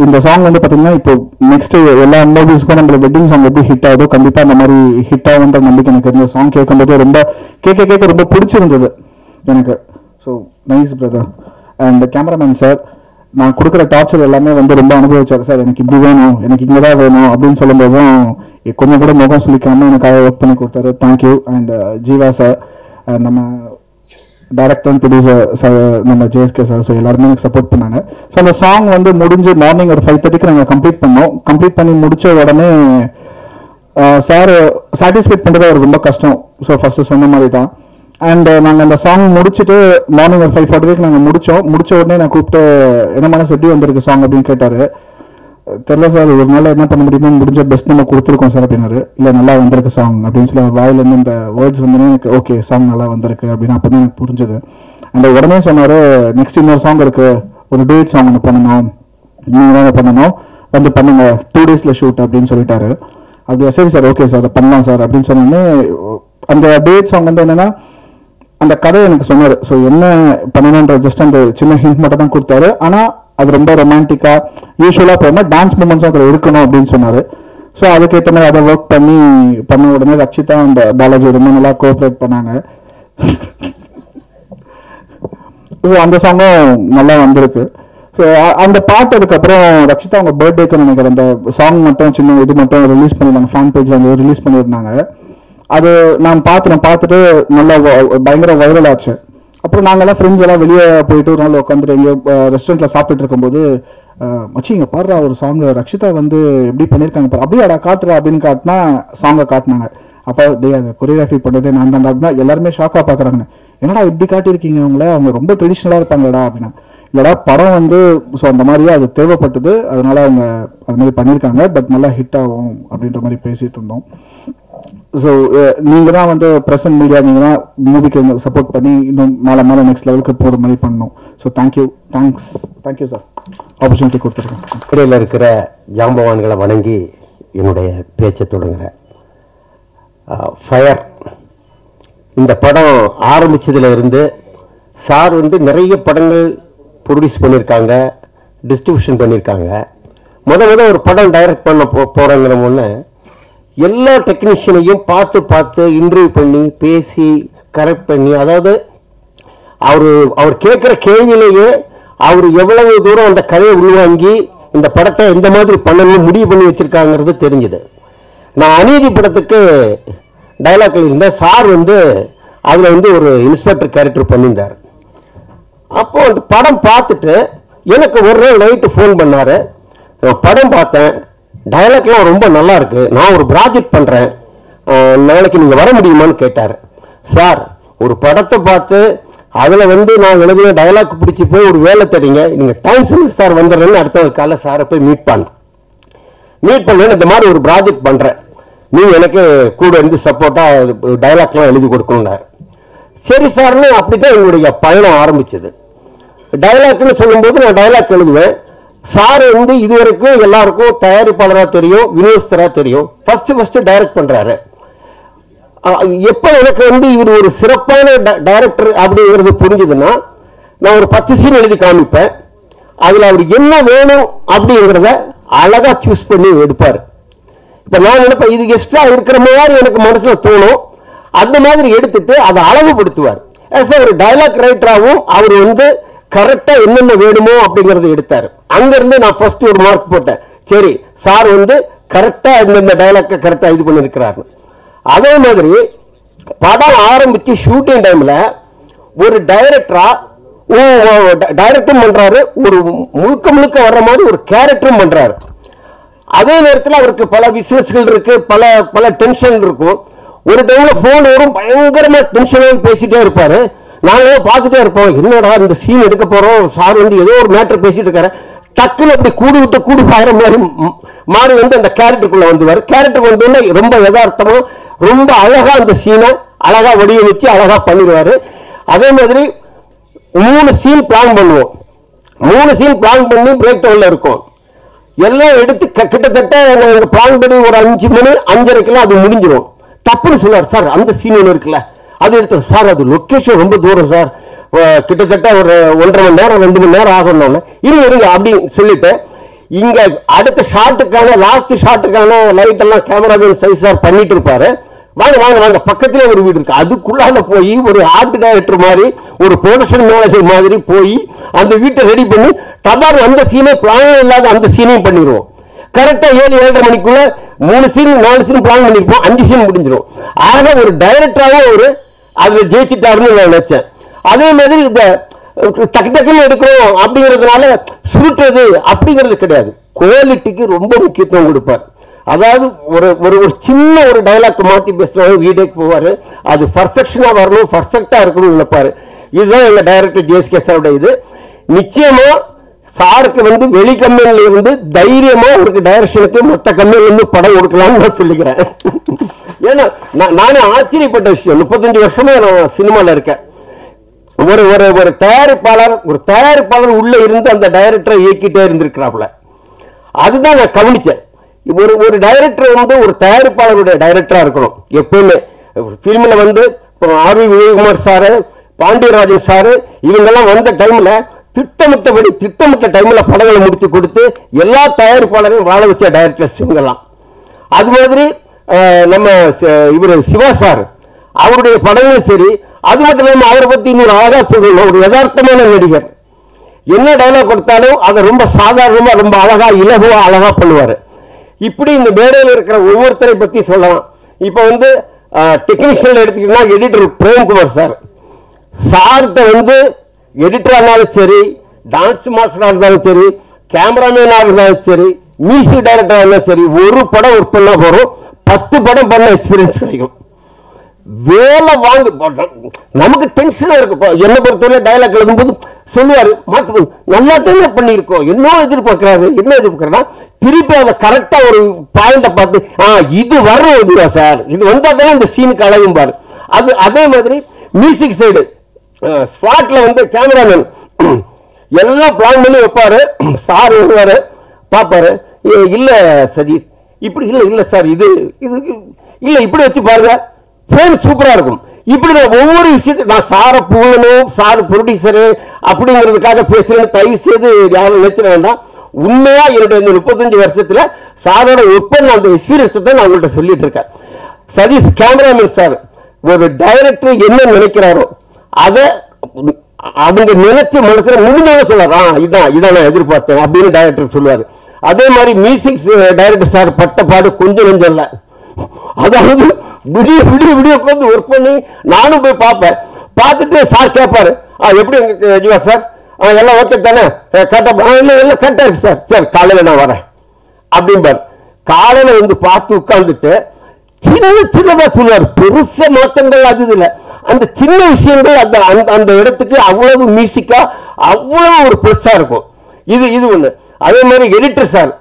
இந்த சாங் வந்து பார்த்தீங்கன்னா இப்போ நெக்ஸ்ட் எல்லா மூவிஸ்க்கும் நம்ம வெட்டிங் சாங் எப்படி ஹிட் ஆகுதோ கண்டிப்பாக அந்த மாதிரி ஹிட் ஆகுன்ற நம்பிக்கை எனக்கு இருந்த சாங் கேட்கும்போது ரொம்ப கேட்க ரொம்ப பிடிச்சிருந்தது எனக்கு. So nice brother. And cameraman sir, நான் கொடுக்குற டார்ச்சர் எல்லாமே வந்து ரொம்ப அனுபவிச்சார் சார். எனக்கு இப்படி வேணும், எனக்கு இங்கே தான் வேணும் அப்படின்னு சொல்லும்போதும் கொஞ்சம் கூட முகம் சொல்லிக்காமல் எனக்காக ஒர்க் பண்ணி கொடுத்தாரு. தேங்க்யூ. அண்ட் ஜீவா சார், நம்ம டைரக்டர் அண்ட் ப்ரொடியூசர் நம்ம ஜேஎஸ்கே சார். ஸோ எல்லாருமே எனக்கு சப்போர்ட் பண்ணாங்க. ஸோ அந்த சாங் வந்து முடிஞ்சு மார்னிங் ஒரு 5:30க்கு நாங்கள் கம்ப்ளீட் பண்ணோம். கம்ப்ளீட் பண்ணி முடிச்ச உடனே சார் சாட்டிஸ்ஃபைட் பண்ணுறது அவர் ரொம்ப கஷ்டம். ஸோ ஃபர்ஸ்ட் சொன்ன மாதிரி தான். அண்ட் நாங்கள் அந்த சாங் முடிச்சுட்டு மார்னிங் ஒரு 5:40க்கு நாங்கள் முடிச்ச உடனே நான் கூப்பிட்டு என்ன மனசு எப்படி வந்திருக்கு சாங் அப்படின்னு கேட்டார். தெரியல சார், ஒரு நாள் என்ன பண்ண முடியுமோ முடிஞ்ச பெஸ்ட் நம்ம கொடுத்துருக்கோம் சார் அப்படின்னாரு. இல்லை நல்லா வந்திருக்கு சாங் அப்படின்னு சொல்லி வாயிலேருந்து இந்த வேர்ட்ஸ் வந்து எனக்கு ஓகே சாங் நல்லா வந்திருக்கு அப்படின்னு அப்போ தான் எனக்கு புரிஞ்சுது. அந்த உடனே சொன்னார், நெக்ஸ்ட் இன்னொரு சாங் இருக்கு, ஒரு டேட் சாங் ஒன்று பண்ணணும், நீங்கள் தாங்க பண்ணணும், வந்து பண்ணுங்க 2 daysல ஷூட் அப்படின்னு சொல்லிட்டாரு. அப்படியா, சரி சார் ஓகே சார் அதை பண்ணலாம் சார் அப்படின்னு சொன்னோன்னே அந்த டேட் சாங் வந்து என்னன்னா அந்த கதை எனக்கு சொன்னார். ஸோ என்ன பண்ணணுன்ற ஜஸ்ட் அந்த சின்ன ஹிண்ட் மட்டும் தான் கொடுத்தாரு. ஆனால் அது ரொம்ப ரொமான்டிக்கா யூஸ்வலா போகாம டான்ஸ் மூமெண்ட்ஸ் அதில் இருக்கணும் அப்படின்னு சொன்னாரு. ஸோ அதுக்கேற்ற மாதிரி அதை ஒர்க் பண்ண உடனே ரக்ஷிதா அந்த பாலாஜி ரொம்ப நல்லா கோஆப்ரேட் பண்ணாங்க. ஸோ அந்த சாங்கும் நல்லா வந்திருக்கு. ஸோ அந்த பாட்டு அதுக்கப்புறம் ரக்ஷிதா அவங்க பர்த்டேக்கு நினைக்கிறேன் அந்த சாங் மட்டும் சின்ன இது மட்டும் ரிலீஸ் பண்ணியிருந்தாங்க, ஃபேன் பேஜ் அந்த ரிலீஸ் பண்ணியிருந்தாங்க. அது நான் பார்த்துட்டு நல்லா பயங்கர வைரல் ஆச்சு. அப்புறம் நாங்கெல்லாம் ஃப்ரெண்ட்ஸ் எல்லாம் வெளியே போயிட்டு ஒரு நாள் உட்காந்துட்டு எங்கேயோ ரெஸ்டாரண்ட்டில் சாப்பிட்டுட்டு இருக்கும்போது மச்சி இங்கே பாடுறா ஒரு சாங் ரக்ஷிதா வந்து எப்படி பண்ணியிருக்காங்க பாரு, அப்படியே அடா காட்டுறா அப்படின்னு காட்டினா சாங்கை காட்டினாங்க. அப்போ அது கொரியோகிராஃபி பண்ணதே நான் தான் அப்படின்னா எல்லாருமே ஷாக்காக பார்க்குறாங்க. என்னடா இப்படி காட்டியிருக்கீங்க அவங்க ரொம்ப ட்ரெடிஷ்னலாக இருப்பாங்கடா அப்படின்னா. இல்லடா படம் வந்து ஸோ அந்த மாதிரியே அது தேவைப்பட்டது, அதனால அவங்க அது மாதிரி பண்ணியிருக்காங்க, பட் நல்லா ஹிட் ஆகும் அப்படின்ற மாதிரி பேசிட்டு இருந்தோம். ஸோ நீங்கள் தான் வந்து ப்ரெசன்ட் மீடியா, நீங்கள் தான் மூவிக்கு சப்போர்ட் பண்ணி இன்னும் மேலே நெக்ஸ்ட் லெவலுக்கு போகிற மாதிரி பண்ணணும். ஸோ தேங்க்யூ சார் ஆப்பர்ச்சுனிட்டி கொடுத்துருக்கேன். இடையில் இருக்கிற ஜாம்பவான்களை வணங்கி என்னுடைய பேச்சை தொடங்குறேன். ஃபயர் இந்த படம் ஆரம்பித்ததுல இருந்து சார் வந்து நிறைய படங்கள் ப்ரொடியூஸ் பண்ணியிருக்காங்க, டிஸ்ட்ரிபியூஷன் பண்ணியிருக்காங்க. முத ஒரு படம் டைரக்ட் பண்ண போகிறோங்கிற முன்னே எல்லா டெக்னீஷியனையும் பார்த்து இன்டர்வியூ பண்ணி பேசி கரெக்ட் பண்ணி, அதாவது அவர் கேட்குற கேள்வியிலேயே அவர் எவ்வளவு தூரம் அந்த கதையை உள்வாங்கி இந்த படத்தை எந்த மாதிரி பண்ணணும்னு முடிவு பண்ணி வச்சிருக்காங்கிறது தெரிஞ்சுது. நான் அநீதி படத்துக்கு டைலாக்ல இருந்தேன். சார் வந்து அதில் வந்து ஒரு இன்ஸ்பெக்டர் கேரக்டர் பண்ணியிருந்தார். அப்போ அந்த படம் பார்த்துட்டு எனக்கு ஒரு நாள் நைட்டு ஃபோன் பண்ணாரு. நான் படம் பார்த்தேன், டைலாக்லாம் ரொம்ப நல்லா இருக்கு, நான் ஒரு ப்ராஜெக்ட் பண்ணுறேன், நாளைக்கு நீங்கள் வர முடியுமான்னு கேட்டார். சார் ஒரு படத்தை பார்த்து அதில் வந்து நான் எழுதின டைலாக் பிடிச்சி போய் ஒரு வேலை தரீங்க, நீங்கள் டைம் சொல்லுங்க சார் வந்துடுறேன்னு அடுத்த காலை சாரை போய் மீட் பண்ணேன். இந்த மாதிரி ஒரு ப்ராஜெக்ட் பண்ணுறேன், நீங்கள் எனக்கு கூட இருந்து சப்போர்ட்டாக டைலாக்லாம் எழுதி கொடுக்கணுன்னாரு. சரி சார்னு அப்படித்தான் என்னுடைய பயணம் ஆரம்பிச்சது. டைலாக்னு சொல்லும்போது நான் டைலாக் எழுதுவேன். சார் வந்து இதுவரைக்கும் எல்லாருக்கும் தயாரிப்பாளராக தெரியும், விநியோகஸ்தராக தெரியும். ஃபர்ஸ்ட் டைரக்ட் பண்றாரு. எப்ப எனக்கு வந்து இவர் ஒரு சிறப்பான டைரக்டர் அப்படிங்கிறது புரிஞ்சுதுன்னா நான் ஒரு 10 சீன் எழுதி காமிப்பேன். அதுல அவர் என்ன வேணும் அப்படிங்கிறத அழகா சூஸ் பண்ணி எடுப்பார். இப்ப நான் நினைப்பேன் இது எக்ஸ்ட்ரா இருக்கிற மாதிரி எனக்கு மனசுல தோணும், அந்த மாதிரி எடுத்துட்டு அதை அளவுபடுத்துவார். ஒரு டைலாக் ரைட்டராகவும் அவர் வந்து கரெக்டா என்னென்ன வேணுமோ அப்படிங்கறத எடுத்தாரு. அங்க இருந்து நான் ஃபர்ஸ்ட் ஒரு மார்க் போட்டேன். சரி சார் வந்து கரெக்டா இந்த டைலாக் கரெக்டா இது பண்ணிருக்கிறாரு. அதே மாதிரி படம் ஆரம்பிச்சு ஷூட்டிங் டைம்ல ஒரு டைரக்டரா டைரக்டரும் பண்றாரு, ஒரு முழுக்க வர்ற மாதிரி ஒரு கேரக்டரும் பண்றாரு. அதே நேரத்தில் அவருக்கு பல பிசினஸ்கள் இருக்கு, பல டென்ஷன் இருக்கும். ஒரு டைம்ல போன் வரும், பயங்கரமா டென்ஷன் பேசிட்டே இருப்பாரு. நாங்களே பார்த்துட்டே இருப்போம், என்னடா இந்த சீன் எடுக்க போறோம், சார் வந்து ஏதோ ஒரு மேட்டர் பேசிட்டு இருக்காரு. டக்குன்னு அப்படி கூடு பாயிற மாதிரி மாறி வந்து அந்த கேரக்டருக்குள்ள வந்துவார். கேரக்டர் வந்து ரொம்ப யதார்த்தமா ரொம்ப அழகா அந்த சீனை அழகா வடிவமைச்சு அழகா பண்ணிடுவாரு. அதே மாதிரி 3 சீன் பிளான் பண்ணுவோம். 3 சீன் பிளான் பண்ணி பிரேக் டவுன்ல இருக்கும். எல்லாம் எடுத்து கிட்டத்தட்ட பிளான் பண்ணி ஒரு 5 மணி 5:30 அது முடிஞ்சிடும். தப்புன்னு சொன்னார், சார் அந்த சீன் ஒன்று இருக்குல்ல அது எடுத்து, சார் அது லொக்கேஷன் ரொம்ப தூரம் சார், கிட்டத்தட்ட ஒரு 1.5 மணி நேரம் 2 மணி நேரம் ஆகணும்னு இருங்க அப்படின்னு சொல்லிட்டு இங்க அடுத்த ஷாட்டுக்கான லாஸ்ட் ஷாட்டுக்கான லைட் எல்லாம் கேமராமேன் சைஸ் சார் பண்ணிட்டு இருப்பாரு. வாங்க பக்கத்திலே ஒரு வீடு இருக்கு, அதுக்குள்ளால போய் ஒரு ஆர்ட் டைரக்டர் மாதிரி ஒரு ப்ரொடக்ஷன் மேனேஜர் மாதிரி போய் அந்த வீட்டை ரெடி பண்ணி டபார் அந்த சீனை பிளான் இல்லாத அந்த சீனையும் பண்ணிடுவோம். கரெக்டா 7-7:30 மணிக்குள்ள 3 சீன் 4 சீன் பிளான் பண்ணிருப்போம், 5 சீன் முடிஞ்சிடும். ஆக ஒரு டைரக்டராக ஒரு அதுல ஜெயிச்சுட்டாருன்னு நான் நினைச்சேன். அதே மாதிரி இந்த டக்கு டக்குன்னு எடுக்கணும் அப்படிங்கிறதுனால சுருட்டுறது அப்படிங்கிறது கிடையாது. குவாலிட்டிக்கு ரொம்ப முக்கியத்துவம் கொடுப்பார். அதாவது ஒரு ஒரு ஒரு சின்ன ஒரு டைலாக் மாற்றி பேசுனாலும் வீடியோக்கு போவார். அது பர்ஃபெக்ஷனாக வரணும், பர்ஃபெக்டாக இருக்கணும்னு நினைப்பார். இதுதான் எங்கள் டைரக்டர் ஜேஎஸ்கே சாரோட இது. நிச்சயமாக சாருக்கு வந்து வெளி கம்பெனில இருந்து தைரியமாக ஒரு டைரக்ஷனுக்கு மற்ற கம்பெனிலேருந்து படம் கொடுக்கலாம்னு நான் சொல்லிக்கிறேன். ஏன்னா நானே ஆச்சரியப்பட்ட விஷயம், 35 வருஷமா நான் சினிமாவில் இருக்கேன். ஒரு ஒரு ஒரு தயாரிப்பாளர் உள்ள இருந்து அந்த டைரக்டரை இயக்கிட்டே இருந்திருக்கிறாப்புல. அதுதான் நான் கவனிச்சேன். ஒரு டைரக்டர் வந்து ஒரு தயாரிப்பாளருடைய டைரக்டரா இருக்கணும் எப்பவுமே. பிலிம்ல வந்து R V Vijayakumar sir, Pandiyarajan sir இவங்கெல்லாம் வந்த டைம்ல திட்டமிட்ட டைம்ல படங்களை முடித்து கொடுத்து எல்லா தயாரிப்பாளரையும் வாழ வச்ச டைரக்டர்ஸ் இவங்கெல்லாம். அது மாதிரி நம்ம இவர் சிவா சார் அவருடைய படங்களும் சரி. அது மட்டும் இல்லாமல் அவரை பத்தி இன்னொரு அழகா சொல்லணும், ஒரு யதார்த்தமான நடிகர். என்ன டைலாக் கொடுத்தாலும் அதை ரொம்ப சாதாரணமா ரொம்ப அழகா இலகுவா அழகா பண்ணுவாரு. இப்படி இந்த மேடையில் இருக்கிற ஒவ்வொருத்தரை பத்தி சொல்லலாம். இப்ப வந்து டெக்னீஷியன் எடுத்துக்கிட்டா எடிட்டர் பிரேம்குமார் சார்கிட்ட வந்து எடிட்டரா இருந்தாலும் சரி, டான்ஸ் மாஸ்டரா இருந்தாலும் சரி, கேமராமேனா இருந்தாலும் சரி, மியூசிக் டைரக்டரா இருந்தாலும் சரி, ஒரு படம் ஒர்க் பண்ணா போறோம் 10 படம் பண்ண எக்ஸ்பீரியன்ஸ் கிடைக்கும். வேலை வாங்க நமக்கு டென்ஷனா இருக்கு. என்ன பொறுத்தவரை டைலாக் எழுதும்போது சொல்லுவாரு, மாத்து நல்லா தான் பண்ணியிருக்கோம், என்ன எதிர்பார்க்கிறாருன்னா திருப்பி அதை கரெக்டா ஒரு பாயிண்ட பார்த்து இது வர்றோம் இதுவா சார், இது வந்தா தானே இந்த சீனுக்கு அழகும் பாரு. அது அதே மாதிரி மியூசிக் சைடு ஸ்பாட்ல வந்து கேமராமேன் எல்லாம் பிளான் பண்ணி வைப்பாரு. சார் வருவாரு, பார்ப்பாரு, இல்ல சதீஷ் இப்படி இல்ல சார், இது இல்ல இப்படி வச்சு பாருங்க, ஃப்ரேம் சூப்பரா இருக்கும். இப்படி நான் ஒவ்வொரு விஷயத்தையும் நான் சாரை புகழணும், சார் ப்ரொடியூசரு அப்படிங்கிறதுக்காக பேசுறேன்னு தயவு செய்து யாரும் நினைச்சிட வேண்டாம். உண்மையா என்னுடைய இந்த 35 வருஷத்துல சாரோட ஒர்க் பண்ண அந்த எக்ஸ்பீரியன்ஸ் தான் நான் உங்கள்கிட்ட சொல்லிட்டு இருக்கேன். சதீஷ் கேமராமேன் சார் ஒரு டைரக்டர் என்ன நினைக்கிறாரோ அதை அவங்க நினைச்ச மனசுல முடிஞ்சவங்க சொல்றாரு, இதான் நான் எதிர்பார்த்தேன் அப்படின்னு டைரக்டர் சொல்லுவாரு. அதே மாதிரி மியூசிக் டைரக்டர் சார் பட்ட பாடு கொஞ்சம் இல்ல. அதாவது விடிய உட்காந்து ஒர்க் பண்ணி நானும் போய் பார்ப்பேன். பார்த்துட்டு சார் கேட்பாரு, எப்படி ஜீவா சார் எல்லாம் ஓகே தானே, கரெக்டா இல்ல கரெக்டா இருக்கு சார், சார் காலையில நான் வரேன் அப்படின்பாரு. காலையில வந்து பார்த்து உட்கார்ந்துட்டு சின்னதா சொல்லுவார். பெருச மாற்றங்கள் அது இல்ல, அந்த சின்ன விஷயங்கள் அந்த இடத்துக்கு அவ்வளவு மியூசிக்கா அவ்வளவு ஒரு பெருசா இருக்கும். இது ஒண்ணு. அதே மாதிரி எடிட்டர் சார்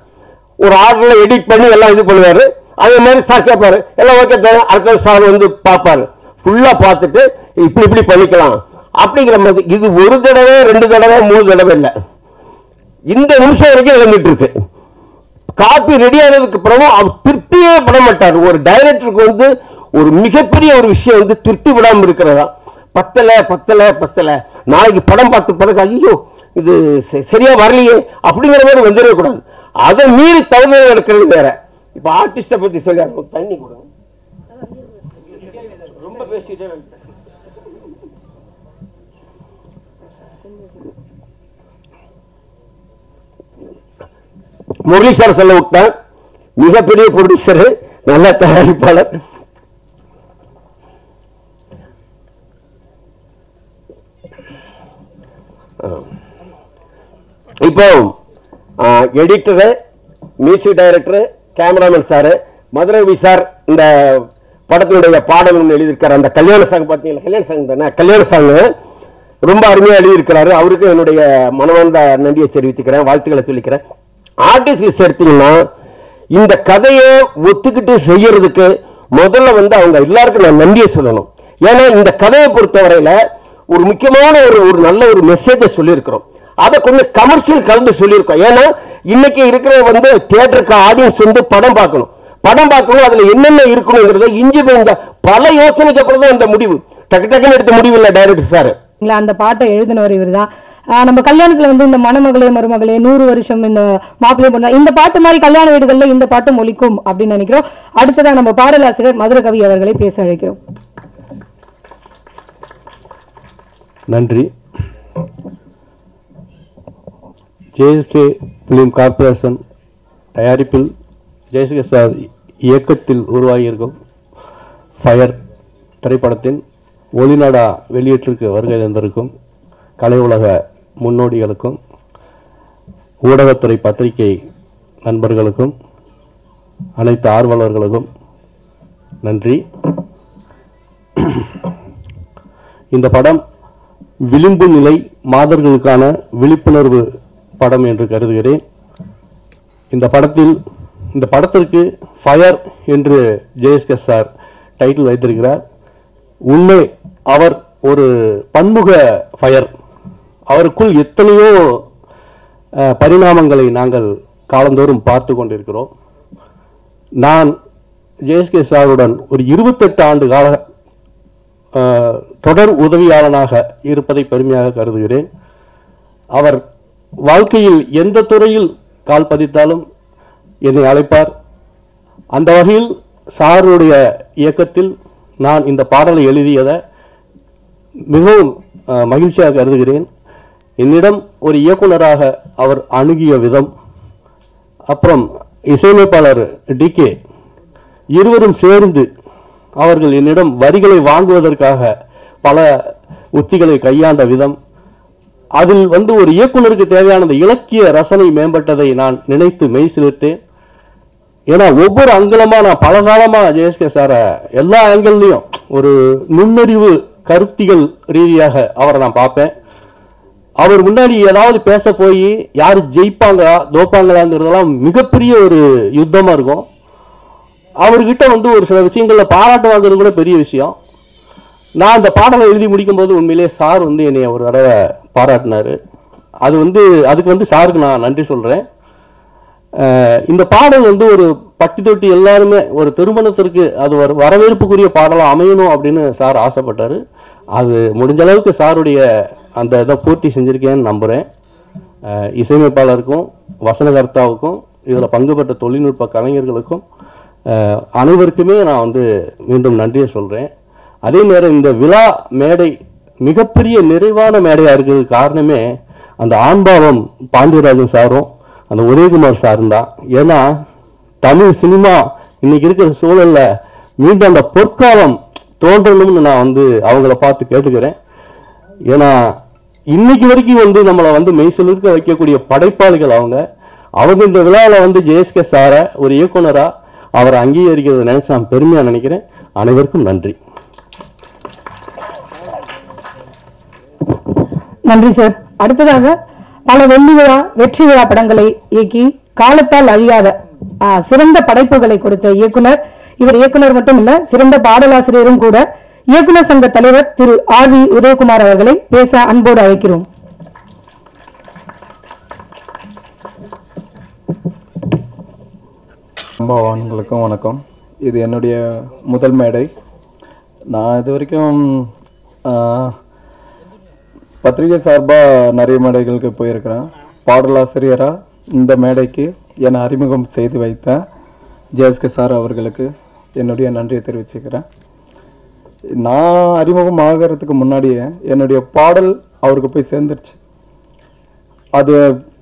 ஒரு ஆர்டர்ல எடிட் பண்ணி எல்லாம் இது பண்ணுவாரு. அதே மாதிரி சார் கேட்பாரு, எல்லாம் ஓகே தானே, அடுத்த சார் வந்து பார்ப்பாரு, ஃபுல்லா பார்த்துட்டு இப்படி பண்ணிக்கலாம் அப்படிங்கிற மாதிரி. இது ஒரு தடவை 2 தடவை 3 தடவை இல்லை, இந்த நிமிஷம் வரைக்கும் வந்துட்டு இருக்கு. காப்பி ரெடி ஆனதுக்கு பிறகு அவர் திருப்தியே பட மாட்டார். ஒரு டைரக்டருக்கு வந்து ஒரு மிகப்பெரிய ஒரு விஷயம் வந்து திருப்தி விடாம இருக்கிறதா, பத்தல நாளைக்கு படம் பார்த்து பிறகு ஐயோ இது சரியா வரலையே அப்படிங்கிற மாதிரி வந்துடவே கூடாது. அதை மீறி தவறுதல் நடக்கிறது வேற. இப்ப ஆர்டிஸ்ட பத்தி சொல்லி தண்ணி கொடுங்க, ரொம்ப பேசிட்டே. முரளி சார் சொல்ல விட்டேன், மிகப்பெரிய ப்ரொடியூசர், நல்ல தயாரிப்பாளர். இப்போ editor, music director, cameraman sir, Madhuravi sir இந்த படத்தினுடைய பாடல் ஒன்று எழுதியிருக்காரு. அந்த கல்யாண சாங் பார்த்தீங்களா, கல்யாண சாங் ரொம்ப அருமையாக எழுதியிருக்கிறாரு. அவருக்கு என்னுடைய மனமார்ந்த நன்றியை தெரிவித்துக்கிறேன், வாழ்த்துக்களை சொல்லிக்கிறேன். ஆர்டிஸ்ட் எடுத்தீங்கன்னா இந்த கதையை ஒத்துக்கிட்டு செய்யறதுக்கு முதல்ல வந்து அவங்க எல்லாருக்கும் நான் நன்றியை சொல்லணும். ஏன்னா இந்த கதையை பொறுத்தவரையில ஒரு முக்கியமான ஒரு நல்ல ஒரு மெசேஜை சொல்லியிருக்கிறோம். அதை கொஞ்சம் கமர்ஷியல் கலந்து சொல்லியிருக்கோம். ஏன்னா இன்னைக்கு இருக்கிற வந்து தியேட்டருக்கு ஆடியன்ஸ் வந்து படம் பார்க்கணும், அதுல என்னென்ன இருக்கணுங்கிறத இஞ்சி போய் பல யோசனைக்கு அப்புறம் தான் இந்த முடிவு, டக்குன்னு எடுத்த முடிவு இல்லை டைரக்டர் சார். அந்த பாட்டை எழுதினவர் இவர் தான். நம்ம கல்யாணத்துல வந்து இந்த மணமகளே மருமகளே 100 வருஷம் இந்த மாப்பிள்ளை பொண்ணா இந்த பாட்டு மாதிரி கல்யாண வீடுகள்ல இந்த பாட்டும் ஒலிக்கும் அப்படின்னு நினைக்கிறோம். அடுத்ததான் நம்ம பாடலாசிரியர் மதுர கவி அவர்களை பேச அழைக்கிறோம். நன்றி. ஜேஎஸ்கே பிலிம் கார்பரேஷன் தயாரிப்பில் ஜேஎஸ்கே சார் இயக்கத்தில் உருவாகியிருக்கும் ஃபயர் திரைப்படத்தின் ஒளிநாடா வெளியீட்டிற்கு வருகை தந்திருக்கும் கலை உலக முன்னோடிகளுக்கும் ஊடகத்துறை பத்திரிகை நண்பர்களுக்கும் அனைத்து ஆர்வலர்களுக்கும் நன்றி. இந்த படம் விளிம்பு நிலை மாதர்களுக்கான விழிப்புணர்வு படம் என்று கருதுகிறேன். இந்த படத்திற்கு ஃபயர் என்று ஜேஎஸ்கே சார் டைட்டில் வைத்திருக்கிறார். உண்மை, அவர் ஒரு பன்முக ஃபயர். அவருக்குள் எத்தனையோ பரிணாமங்களை நாங்கள் காலந்தோறும் பார்த்து கொண்டிருக்கிறோம். நான் ஜேஎஸ்கே சாருடன் ஒரு 28 ஆண்டு கால தொடர் உதவியாளனாக இருப்பதை பெருமையாக கருதுகிறேன். அவர் வாழ்க்கையில் எந்த துறையில் கால் பதித்தாலும் என்னை அழைப்பார். அந்த வகையில் சாருடைய இயக்கத்தில் நான் இந்த பாடலை எழுதியதை மிகவும் மகிழ்ச்சியாக கருதுகிறேன். என்னிடம் ஒரு இயக்குனராக அவர் அணுகிய விதம், அப்புறம் இசையமைப்பாளர் டிகே, இருவரும் சேர்ந்து அவர்கள் என்னிடம் வரிகளை வாங்குவதற்காக பல உத்திகளை கையாண்ட விதம், அதில் ஒரு இயக்குனருக்கு தேவையான இலக்கிய ரசனை மேம்பட்டதை நான் நினைத்து மெய் சிலிர்த்தேன். ஏன்னா ஒவ்வொரு அங்கலமா நான் பல காலமா ஜேஎஸ்கே சாரை எல்லா ஆங்கிள்லையும் ஒரு நுண்ணறிவு கருத்திகள் ரீதியாக அவரை நான் பார்ப்பேன். அவர் முன்னாடி ஏதாவது பேச போய் யார் ஜெயிப்பாங்களா தோப்பாங்களாங்கிறதெல்லாம் மிகப்பெரிய ஒரு யுத்தமா இருக்கும். அவர்கிட்ட ஒரு சில விஷயங்கள்ல பாராட்டு வாங்குறது கூட பெரிய விஷயம். நான் அந்த பாடலை எழுதி முடிக்கும் போது உண்மையிலேயே சார் என்னை ஒரு தடவை பாராட்டினாரு. அதுக்கு சாருக்கு நான் நன்றி சொல்றேன். இந்த பாடல் ஒரு பட்டி தொட்டி எல்லாருமே ஒரு திருமணத்திற்கு அது ஒரு வரவேற்புக்குரிய பாடலாம் அமையணும் அப்படின்னு சார் ஆசைப்பட்டாரு. அது முடிஞ்ச அளவுக்கு சாருடைய அந்த இதை பூர்த்தி செஞ்சிருக்கேன்னு நம்புறேன். இசையமைப்பாளருக்கும் வசனகர்த்தாவுக்கும் இதில் பங்கு பெற்ற தொழில்நுட்ப கலைஞர்களுக்கும் அனைவருக்குமே நான் மீண்டும் நன்றியை சொல்கிறேன். அதே நேரம் இந்த விழா மேடை மிகப்பெரிய நிறைவான மேடையாக இருக்கிறதுக்கு காரணமே அந்த ஆண்பாவம் பாண்டியராஜன் சாரும் அந்த உதயகுமார் சாரும் தான். ஏன்னா தமிழ் சினிமா இன்னைக்கு இருக்கிற சூழல்ல மீண்டும் அந்த பொற்காலம் தோன்றணும்னு நான் அவங்கள பார்த்து கேட்டுக்கிறேன். ஏன்னா இன்னைக்கு வரைக்கும் நம்மளை மெய்சிலிருக்க வைக்கக்கூடிய படைப்பாளிகள் அவங்க இந்த விழாவில் ஜேஎஸ்கே சாரை ஒரு இயக்குனரா அவரை அங்கீகரிக்கிறத நினைச்சு நான் பெருமையா நினைக்கிறேன். அனைவருக்கும் நன்றி. நன்றி சார். அடுத்ததாக பல வெற்றி விழா படங்களை இயக்கி காலத்தால் அழியாத சிறந்த படைப்புகளை கொடுத்த இயக்குனர். இவர் இயக்குனர் மட்டும் இல்ல, சிறந்த பாடலாசிரியரும் கூட. இயக்குனர் சங்க தலைவர் திரு ஆர்.வி. உதயகுமார் அவர்களை பேச அன்போடு அழைக்கிறோம். அம்பாவான்களுக்கும் வணக்கம். இது என்னுடைய முதல் மேடை. நான் இது வரைக்கும் பத்திரிகை சார்பாக நிறைய மேடைகளுக்கு போயிருக்கிறேன். பாடலாசிரியராக இந்த மேடைக்கு என்னை அறிமுகம் செய்து வைத்த ஜேஎஸ்கே சார் அவர்களுக்கு என்னுடைய நன்றியை தெரிவிச்சுக்கிறேன். நான் அறிமுகம் ஆகிறதுக்கு முன்னாடியே என்னுடைய பாடல் அவருக்கு போய் சேர்ந்துருச்சு. அது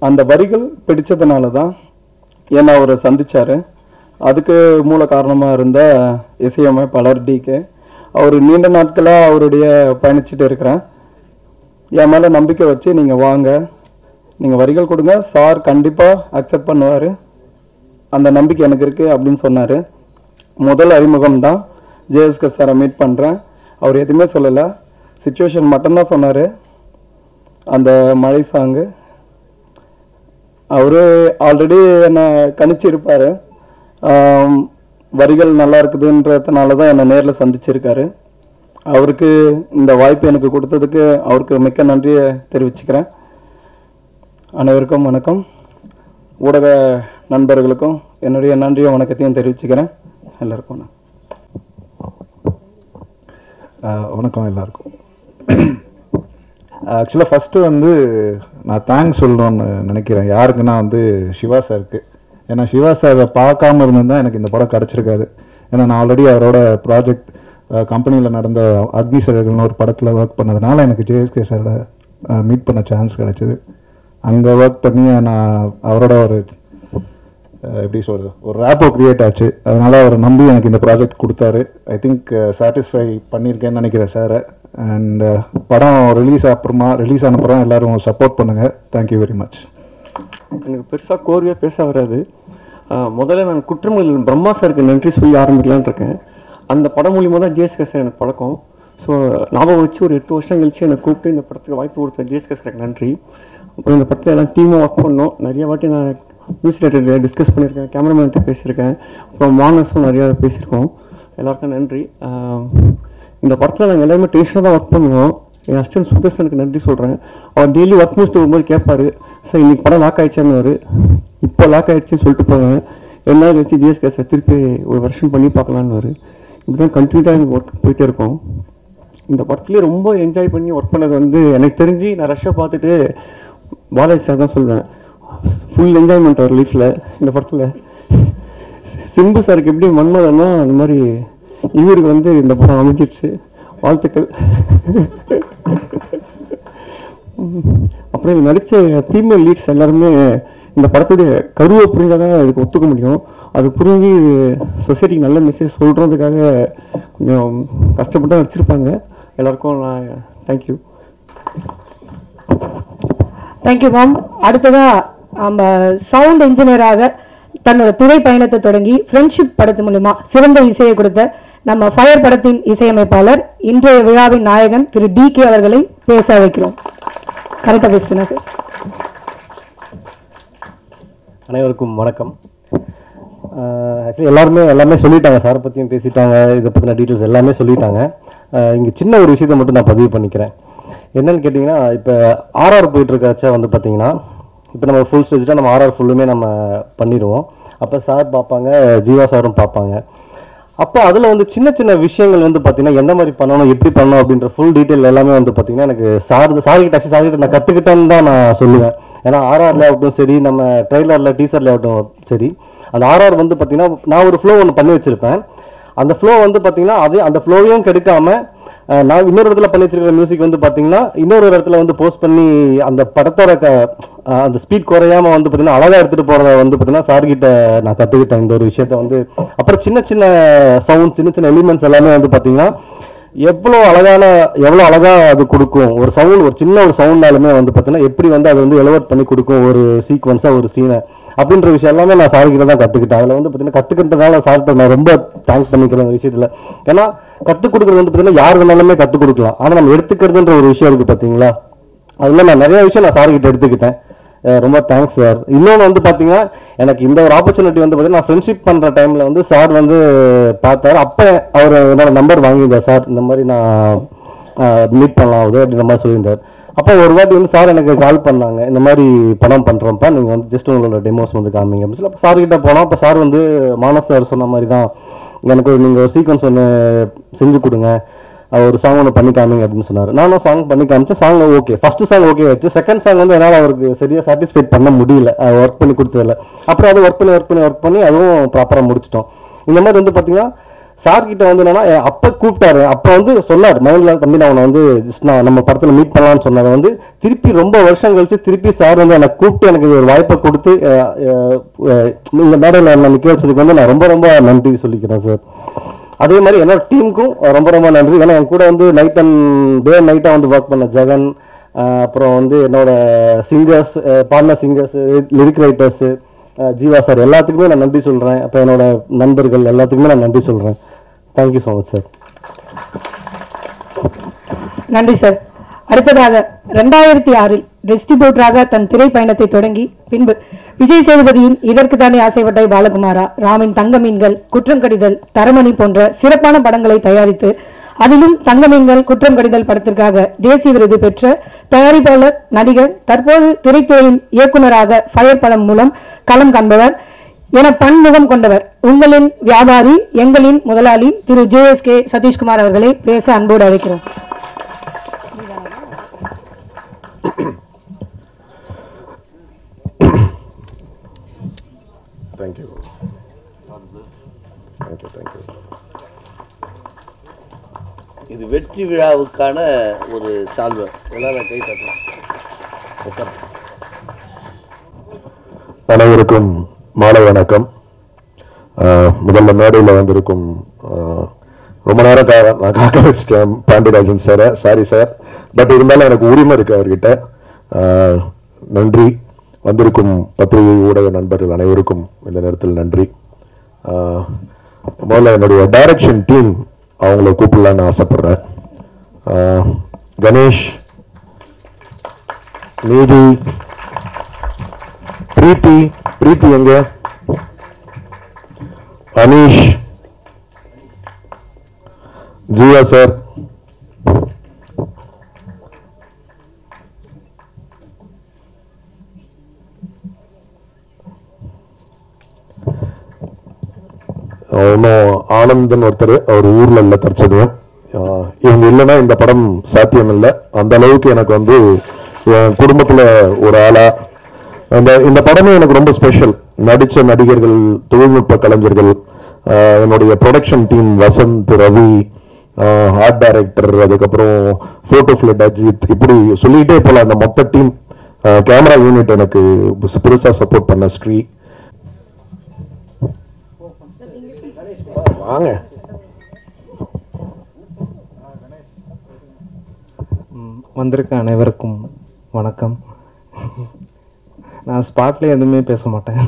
அந்த வரிகள் பிடிச்சதுனால தான் என்னை அவர் சந்திச்சார். அதுக்கு மூல காரணமாக இருந்த இசையமைப்பாளர் டிகே, அவர் நீண்ட நாட்களாக அவருடைய பயணிச்சுட்டு இருக்கிறேன். என் மேலே நம்பிக்கை வச்சு நீங்கள் வாங்க, நீங்கள் வரிகள் கொடுங்க, சார் கண்டிப்பாக அக்செப்ட் பண்ணுவார், அந்த நம்பிக்கை எனக்கு இருக்குது அப்படின்னு சொன்னார். முதல் அறிமுகம் தான் ஜேஎஸ்கே சாரை மீட் பண்ணுறேன். அவர் எதுவுமே சொல்லலை, சிச்சுவேஷன் மட்டும்தான் சொன்னார். அந்த மழை சாங்கு அவர் ஆல்ரெடி என்னை கணிச்சிருப்பார். வரிகள் நல்லா இருக்குதுன்றதுனால தான் என்னை நேரில் சந்திச்சிருக்காரு. அவருக்கு இந்த வாய்ப்பு எனக்கு கொடுத்ததுக்கு அவருக்கு மிக்க நன்றியை தெரிவிச்சுக்கிறேன். அனைவருக்கும் வணக்கம். ஊடக நண்பர்களுக்கும் என்னுடைய நன்றியும் வணக்கத்தையும் தெரிவிச்சுக்கிறேன். எல்லாருக்கும் வணக்கம். எல்லாருக்கும் ஆக்சுவலாக ஃபஸ்ட்டு நான் தேங்க்ஸ் சொல்லணும்னு நினைக்கிறேன். யாருக்குன்னா சிவா சாருக்கு. ஏன்னா சிவா சாரை பார்க்காம இருந்திருந்தால் எனக்கு இந்த படம் கிடச்சிருக்காது. ஏன்னா நான் ஆல்ரெடி அவரோட ப்ராஜெக்ட் கம்பெனியில் நடந்த அக்னி சிறகுன்னு ஒரு படத்தில் ஒர்க் பண்ணதுனால எனக்கு ஜேஎஸ்கே சாரோட மீட் பண்ண சான்ஸ் கிடச்சிது. அங்கே ஒர்க் பண்ணி நான் அவரோட ஒரு எப்படி சொல்கிறது, ஒரு ரேப்போ க்ரியேட் ஆச்சு. அதனால் அவரை நம்பி எனக்கு இந்த ப்ராஜெக்ட் கொடுத்தாரு. ஐ திங்க் சாட்டிஸ்ஃபை பண்ணியிருக்கேன்னு நினைக்கிறேன் சாரை. அண்ட் படம் ரிலீஸ் ஆனப்புறம் எல்லோரும் சப்போர்ட் பண்ணுங்கள். Thank you very much. எனக்கு பெருசாக கோர்வையாக பேச வராது. முதல்ல நான் குற்றங்கள் பிரம்மா சாருக்கு நன்றி சொல்லி ஆரம்பிக்கலான் இருக்கேன். அந்த படம் மூலியமாக தான் ஜேஎஸ்கே சார் எனக்கு பழக்கம். ஸோ ஞாபகம் வச்சு ஒரு 8 வருஷம் கழிச்சு என்னை கூப்பிட்டு இந்த படத்துக்கு வாய்ப்பு கொடுத்த ஜேஎஸ்கே சாருக்கு நன்றி. அப்புறம் இந்த படத்தில் எல்லாம் டீமாக ஒர்க் பண்ணோம். நிறைய வாட்டி நான் மியூசிக் டைரக்டர் டிஸ்கஸ் பண்ணியிருக்கேன், கேமராமேன்கிட்ட பேசியிருக்கேன், அப்புறம் மானஸும் நிறையா பேசியிருக்கோம். எல்லாருக்கும் நன்றி. இந்த படத்தில் நாங்கள் எல்லாருமே டென்ஷனாக தான் ஒர்க் பண்ணுவோம். என் அசிஸ்டன்ட் சுதர்சனுக்கு நன்றி சொல்கிறேன். அவர் டெய்லி ஒர்க் முடிச்சுட்டு வரும்போது கேட்பார், சார் இன்றைக்கி படம் லாக் ஆகிடுச்சான்னு. இப்போ லாக் ஆகிடுச்சின்னு சொல்லிட்டு போவேன். 2 நாள் வச்சு ஜிஎஸ்கே சார் திருப்பி ஒரு வருஷம் பண்ணி பார்க்கலான்னு. இப்படிதான் கண்டினியூட்டாக எனக்கு ஒர்க் போயிட்டே இருக்கும். இந்த படத்துலேயே ரொம்ப என்ஜாய் பண்ணி ஒர்க் பண்ணது வந்து எனக்கு தெரிஞ்சு நான் ரஷ்ஷை பார்த்துட்டு பாலாஜி சார் தான் சொல்வேன். ஃபுல் என்ஜாய்மெண்ட் அவர் லைஃப்பில் இந்த படத்தில். சிம்பு சாருக்கு எப்படி மன்மதன்னா அந்த மாதிரி இவருக்கு வந்து இந்த படம் அமைஞ்சிருச்சு. வாழ்த்துக்கள். அப்புறம் நடித்த ஃபீமேல் லீட்ஸ் எல்லாருமே இந்த படத்துடைய கருவை புரிஞ்சால் தான் இதுக்கு ஒத்துக்க முடியும். அது புரிஞ்சு சொசைட்டிக்கு நல்ல மெசேஜ் சொல்கிறதுக்காக கொஞ்சம் கஷ்டப்பட்டு தான் வச்சுருப்பாங்க. எல்லாருக்கும் நான் தேங்க்யூ. Thank you ma'am. அடுத்ததாக நம்ம சவுண்ட் இன்ஜினியராக தன்னோட திரை பயணத்தை தொடங்கி ஃப்ரெண்ட்ஷிப் படத்து மூலமா சிறந்த இசையை கொடுத்த நம்ம ஃபயர் படத்தின் இசையமைப்பாளர், இன்றைய விழாவின் நாயகன் திரு DK அவர்களை பேச வைக்கிறோம். கரெக்டாக பேசிட்டேனா சார்? அனைவருக்கும் வணக்கம். ஆக்சுவலி எல்லாமே சொல்லிட்டாங்க, சாரை பற்றியும் பேசிட்டாங்க, இதை பற்றின டீட்டெயில்ஸ் எல்லாமே சொல்லிட்டாங்க. இங்கே சின்ன ஒரு விஷயத்தை மட்டும் நான் பதிவு பண்ணிக்கிறேன். என்னன்னு கேட்டிங்கன்னா, இப்போ ஆர்ஆர் போயிட்டுருக்காச்சா வந்து பார்த்தீங்கன்னா, இப்போ நம்ம ஃபுல் ஸ்டேஜாக நம்ம ஆர்ஆர் ஃபுல்லுமே நம்ம பண்ணிடுவோம். அப்போ சார் பார்ப்பாங்க, ஜீவா சாரும் பார்ப்பாங்க. அப்போ அதில் வந்து சின்ன சின்ன விஷயங்கள் வந்து பார்த்தீங்கன்னா எந்த மாதிரி பண்ணணும், எப்படி பண்ணணும் அப்படின்ற ஃபுல் டீட்டெயில் எல்லாமே வந்து பார்த்தீங்கன்னா எனக்கு சார்கிட்ட நான் கற்றுக்கிட்டேன்னு தான் நான் சொல்லுவேன். ஏன்னா ஆர்ஆர்ல ஆகட்டும் சரி, நம்ம ட்ரெய்லரில் டீசரில் ஆகட்டும் சரி, அந்த ஆர்ஆர் வந்து பார்த்தீங்கன்னா நான் ஒரு ஃப்ளோ ஒன்று பண்ணி வச்சுருப்பேன். அந்த ஃப்ளோ வந்து பார்த்தீங்கன்னா அந்த ஃப்ளோவையும் கெடுக்காமல் நான் இன்னொரு இடத்துல பண்ணி வச்சிருக்கிற மியூசிக் வந்து பார்த்தீங்கன்னா இன்னொரு இடத்துல வந்து போஸ்ட் பண்ணி அந்த படத்தோட அந்த ஸ்பீட் குறையாமல் வந்து பார்த்தீங்கன்னா அழகாக எடுத்துகிட்டு போகிறத வந்து பார்த்தீங்கன்னா சார்கிட்ட நான் கற்றுக்கிட்டேன் இந்த ஒரு விஷயத்த வந்து. அப்புறம் சின்ன சின்ன சவுண்ட், சின்ன சின்ன எலிமெண்ட்ஸ் எல்லாமே வந்து பார்த்தீங்கன்னா எவ்வளோ அழகாக அது கொடுக்கும். ஒரு சவுண்ட், ஒரு சின்ன ஒரு சவுண்டாலுமே வந்து பார்த்தீங்கன்னா எப்படி வந்து அதை வந்து எலவேட் பண்ணி கொடுக்கும் ஒரு சீக்வன்ஸாக, ஒரு சீனை அப்படின்ற விஷயம் எல்லாமே நான் சார்கிட்ட தான் கற்றுக்கிட்டேன். அதில் வந்து பார்த்தீங்கன்னா கற்றுக்கிட்டதுனால சார்கிட்ட நான் ரொம்ப தேங்க் பண்ணிக்கிறேன் இந்த விஷயத்தில். ஏன்னா கற்றுக் கொடுக்குறது வந்து பார்த்தீங்கன்னா யார் வேணாலுமே கற்றுக் கொடுக்கலாம். ஆனால் நம்ம எடுத்துக்கிறதுன்ற ஒரு விஷயம் இருக்குது பார்த்தீங்களா, அதில் நான் நிறைய விஷயம் நான் சார்கிட்ட எடுத்துக்கிட்டேன். ரொம்ப தேங்க்ஸ் சார். இன்னொன்று வந்து பார்த்தீங்கன்னா எனக்கு இந்த ஒரு ஆப்பர்ச்சுனிட்டி வந்து பார்த்தீங்கன்னா நான் ஃப்ரெண்ட்ஷிப் பண்ணுற டைமில் வந்து சார் வந்து பார்த்தாரு. அப்போ அவர் என்னோட நம்பர் வாங்கியிருந்தார். சார் இந்த மாதிரி நான் மீட் பண்ணலாம் அப்படின்ற மாதிரி சொல்லியிருந்தார். அப்போ ஒரு வாட்டி வந்து சார் எனக்கு கால் பண்ணாங்க, இந்த மாதிரி படம் பண்ணுறோம்ப்பா, நீங்கள் வந்து ஜஸ்ட் உங்களோட டெமோஸ் வந்து காமிங்க அப்படின்னு சொல்லி. அப்போ சார்கிட்ட போனோம். அப்போ சார் வந்து மானஸ் சார் சொன்ன மாதிரி தான் எனக்கு நீங்கள் ஒரு சீக்வன்ஸ் ஒன்று செஞ்சு கொடுங்க, ஒரு சாங் ஒன்று பண்ணி காமிங்க அப்படின்னு சொன்னார். நானும் சாங் பண்ணி காமிச்சேன். Song okay, first song okay ஆச்சு. செகண்ட் சாங் வந்து என்னால் அவருக்கு சரியாக சாட்டிஸ்ஃபைட் பண்ண முடியல, ஒர்க் பண்ணி கொடுத்ததில்ல. அப்புறம் அது ஒர்க் பண்ணி அதுவும் ப்ராப்பராக முடிச்சிட்டோம். இந்த மாதிரி வந்து பார்த்தீங்கன்னா சார்கிட்ட வந்து என்னன்னா அப்போ கூப்பிட்டாரு. அப்போ வந்து சொன்னார், மைண்டில் தம்பி நான் வந்து ஜஸ்ட் நான் நம்ம படத்தில் மீட் பண்ணலான்னு சொன்னதை வந்து திருப்பி ரொம்ப வருஷம் கழிச்சு திருப்பி சார் வந்து என்னை கூப்பிட்டு எனக்கு ஒரு வாய்ப்பை கொடுத்து இந்த மேடையில் என்னை நிற்க வச்சதுக்கு வந்து நான் ரொம்ப ரொம்ப நன்றி சொல்லிக்கிறேன் சார். அதே மாதிரி என்னோட டீமுக்கும் ரொம்ப ரொம்ப நன்றி. ஏன்னா என் கூட வந்து நைட் அண்ட் டே நைட்டாக வந்து ஒர்க் பண்ண ஜெகன், அப்புறம் வந்து என்னோட singers, partner singers, lyric writers, Jeeva sir எல்லாத்துக்குமே நான் நன்றி சொல்கிறேன். அப்போ என்னோட நண்பர்கள் எல்லாத்துக்குமே நான் நன்றி சொல்கிறேன். Thank you so much sir. நன்றி சார். அடுத்ததாக 2006 டிஸ்ட்ரிபியூட்டராக தன் திரை பயணத்தை தொடங்கி பின்பு விஜய் சேதுபதியின் இதற்கு தானே ஆசைப்பட்டாய் பாலகுமாரா, ராமின் தங்க மீன்கள், குற்றம் கடிதல், தரமணி போன்ற சிறப்பான படங்களை தயாரித்து அதிலும் தங்க மீன்கள், குற்றம் கடிதல் படத்திற்காக தேசிய விருது பெற்ற தயாரிப்பாளர், நடிகர், தற்போது திரைத்துறையின் இயக்குநராக ஃபயர் படம் மூலம் களம் காண்பவர் என பன்முகம் கொண்டவர், உங்களின் வியாபாரி, எங்களின் முதலாளி திரு JSK சதீஷ்குமார் அவர்களை பேச அன்போடு அழைக்கிறோம். Thank you. Thank you, thank you. இது வெற்றி விழாவுக்கான ஒரு சால்வை. எல்லாரும் கை தட்டலாம். அனைவருக்கும் மாலை வணக்கம். முதல்ல மேடையில் வந்திருக்கும் ரொம்ப நேரம் நான் காக்க வச்சிட்டேன் பாண்டியராஜன் சாரை, சாரி சார். பட் இருந்தாலும் எனக்கு உரிமை இருக்குது அவர்கிட்ட. நன்றி. வந்திருக்கும் பத்திரிகை ஊடக நண்பர்கள் அனைவருக்கும் இந்த நேரத்தில் நன்றி. முதல்ல என்னுடைய டைரக்ஷன் டீம் அவங்கள கூப்பிடலான்னு ஆசைப்படுறேன். கணேஷ், நீதி, பிரீத்தி எங்க, அனீஷ், ஜியா சார், இன்னும் ஆனந்தன் ஒருத்தர், அவர் ஊர்ல இல்லை தற்சமயம். இவங்க இல்லைன்னா இந்த படம் சாத்தியம் இல்லை. அந்த அளவுக்கு எனக்கு வந்து என் குடும்பத்தில் ஒரு ஆளா இந்த படமே எனக்கு ரொம்ப ஸ்பெஷல். நடித்த நடிகர்கள், தொழில்நுட்ப கலைஞர்கள், என்னுடைய production team Vasanth, Ravi, art director, அதுக்கப்புறம் ஃபோட்டோ ஃபிளிட் அஜித், இப்படி சொல்லிக்கிட்டே போகலாம். அந்த மொத்த டீம், கேமரா யூனிட் எனக்கு பெருசாக சப்போர்ட் பண்ண ஸ்ரீ. வாங்க. வந்திருக்க அனைவருக்கும் வணக்கம். நான் ஸ்பாட்ல எதுவுமே பேச மாட்டேன்.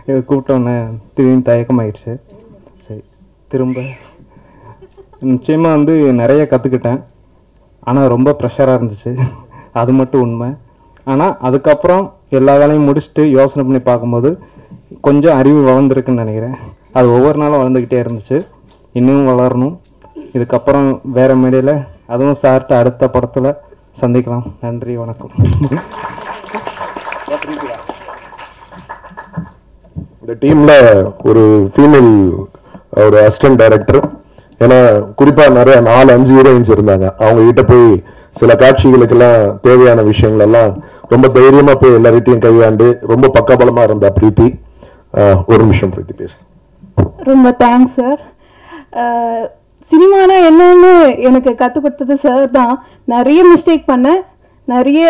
இது கூப்பிட்டோன்னே திடீர்னு தயக்கமாயிடுச்சு. சரி, திரும்ப நிச்சயமாக வந்து நிறைய கற்றுக்கிட்டேன். ஆனால் ரொம்ப ப்ரெஷராக இருந்துச்சு, அது மட்டும் உண்மை. ஆனால் அதுக்கப்புறம் எல்லா வேலையும் முடிச்சுட்டு யோசனை பண்ணி பார்க்கும்போது கொஞ்சம் அறிவு வளர்ந்துருக்குன்னு நினைக்கிறேன். அது ஒவ்வொரு நாளும் வளர்ந்துக்கிட்டே இருந்துச்சு, இன்னும் வளரணும். இதுக்கப்புறம் வேறு மேடையில், அதுவும் சார்ட்ட அடுத்த படத்தில் சந்திக்கலாம். நன்றி, வணக்கம். இந்த டீம்ல ஒரு ஃபீமேல் ஒரு அசிஸ்டன்ட் டைரக்டர், ஏன்னா குறிப்பாக நிறைய 4-5 ஹீரோயின்ஸ் இருந்தாங்க. அவங்க கிட்ட போய் சில காட்சிகளுக்கெல்லாம் தேவையான விஷயங்கள் எல்லாம் ரொம்ப தைரியமா போய் எல்லார்கிட்டையும் கையாண்டு ரொம்ப பக்கபலமா இருந்தா பிரீத்தி. ஒரு நிமிஷம் பிரீத்தி பேசு. ரொம்ப தேங்க்ஸ் சார். சினிமானா என்னன்னு எனக்கு கற்றுக் கொடுத்தது சார் தான். நிறைய மிஸ்டேக் பண்ணேன், நிறைய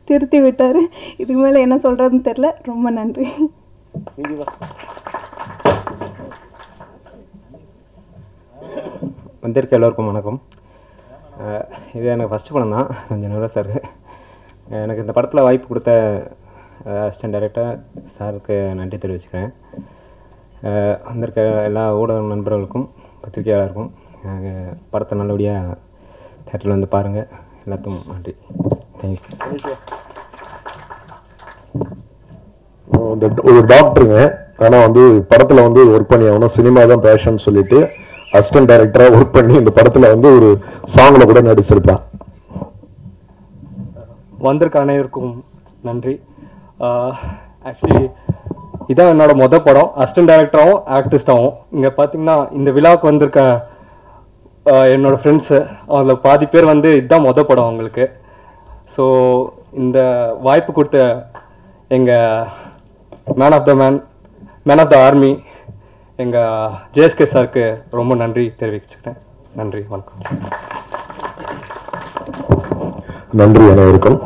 திருத்தி விட்டார். இதுக்கு மேலே என்ன சொல்கிறதுன்னு தெரில. ரொம்ப நன்றி. வந்திருக்க எல்லோருக்கும் வணக்கம். இது எனக்கு ஃபஸ்ட்டு படம் தான், கொஞ்சம் நர்வஸாக இருக்குது. எனக்கு இந்த படத்தில் வாய்ப்பு கொடுத்த அசிஸ்டன்ட் டைரக்டர் சாருக்கு நன்றி தெரிவிச்சுக்கிறேன். வந்திருக்க எல்லா ஊடக நண்பர்களுக்கும் பத்திரிகையாளருக்கும் படத்தை நல்லபடியாக தேட்டரில் வந்து பாருங்கள். எல்லாத்துக்கும் நன்றி. தேங்க்யூ. ஒரு டாக்டருங்க, ஆனால் வந்து படத்தில் வந்து ஒர்க் பண்ணி ஆகணும், சினிமா தான் பேஷன் சொல்லிட்டு அசிஸ்டன்ட் டைரக்டராக ஒர்க் பண்ணி இந்த படத்தில் வந்து ஒரு சாங்கில் கூட நடிச்சிருப்பேன். வந்திருக்க அனைவருக்கும் நன்றி. ஆக்சுவலி இதான் என்னோட மொதல் படம், அசிஸ்டன்ட் டைரக்டராகவும் ஆக்டிஸ்டாகவும். இங்கே பார்த்தீங்கன்னா இந்த விழாவுக்கு வந்திருக்க என்னோடய ஃப்ரெண்ட்ஸு, அதில் பாதி பேர் வந்து இதுதான் மொதல் படம் அவங்களுக்கு. ஸோ இந்த வாய்ப்பு கொடுத்த எங்கள் மேன் ஆஃப் த ஆர்மி எங்கள் ஜேஎஸ்கே சாருக்கு ரொம்ப நன்றி தெரிவிச்சுக்கிறேன். நன்றி, வணக்கம். நன்றி அனைவருக்கும்.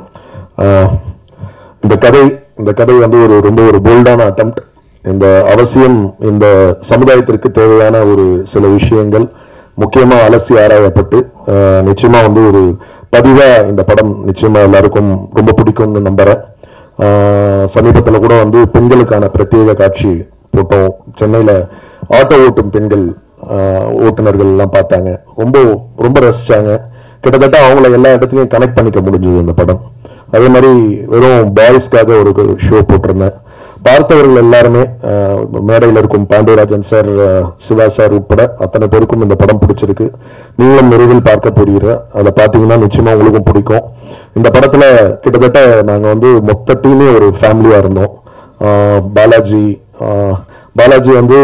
இந்த கதை வந்து ரொம்ப ஒரு போல்டான அட்டெம்ப்ட். இந்த அவசியம் இந்த சமுதாயத்திற்கு தேவையான ஒரு சில விஷயங்கள் முக்கியமாக அலசி ஆராயப்பட்டு நிச்சயமா வந்து ஒரு பதிவாக இந்த படம் நிச்சயமா எல்லாருக்கும் ரொம்ப பிடிக்கும்னு நம்புறேன். சமீபத்தில் கூட வந்து பெண்களுக்கான பிரத்யேக காட்சி போட்டோம். சென்னையில் ஆட்டோ ஓட்டும் பெண்கள் ஓட்டுநர்கள் எல்லாம் பார்த்தாங்க, ரொம்ப ரொம்ப ரசிச்சாங்க. கிட்டத்தட்ட அவங்கள எல்லா இடத்துலையும் கனெக்ட் பண்ணிக்க முடிஞ்சது இந்த படம். அதே மாதிரி வெறும் பாய்ஸ்க்காக ஒரு ஷோ போட்டிருந்தேன். பார்த்தவர்கள் எல்லாருமே, மேடையில் இருக்கும் பாண்டியராஜன் சார், சிவா சார் உட்பட அத்தனை பேருக்கும் இந்த படம் பிடிச்சிருக்கு. நீங்களும் விரைவில் பார்க்க போறீங்க. அதை பார்த்தீங்கன்னா நிச்சயமா உங்களுக்கும் பிடிக்கும். இந்த படத்துல கிட்டத்தட்ட நாங்கள் வந்து மொத்த டீமே ஒரு ஃபேமிலியா இருந்தோம். பாலாஜி வந்து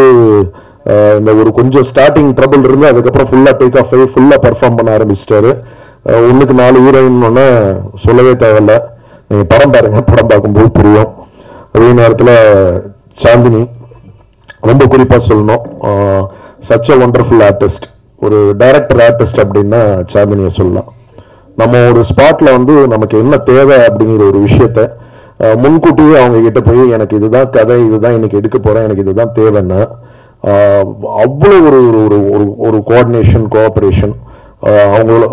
இந்த ஒரு கொஞ்சம் ஸ்டார்டிங் ட்ரபிள் இருந்து அதுக்கப்புறம் ஃபுல்லாக டேக் ஆஃப் ஆகி ஃபுல்லாக பர்ஃபார்ம் பண்ண ஆரம்பிச்சிட்டாரு. 1க்கு 4 ஹீரோயின்னு சொல்லவே தேவையில்லை. நீங்கள் படம் பாருங்க, படம் பார்க்கும்போது புரியும். அதே நேரத்தில் சாந்தினி ரொம்ப குறிப்பாக சொல்லணும், சச் அ ஒண்டர்ஃபுல் ஆர்டிஸ்ட். ஒரு டைரக்டர் ஆர்டிஸ்ட் அப்படின்னா சாந்தினியை சொல்லலாம். நம்ம ஒரு ஸ்பாட்ல வந்து நமக்கு என்ன தேவை அப்படிங்கிற ஒரு விஷயத்த முன்கூட்டியே அவங்க கிட்ட போய் எனக்கு இதுதான் கதை, இதுதான் இன்னைக்கு எடுக்க போறேன், எனக்கு இதுதான் தேவைன்னா அவ்வளோ ஒரு ஒரு ஒரு கோஆர்டினேஷன், கோஆபரேஷன்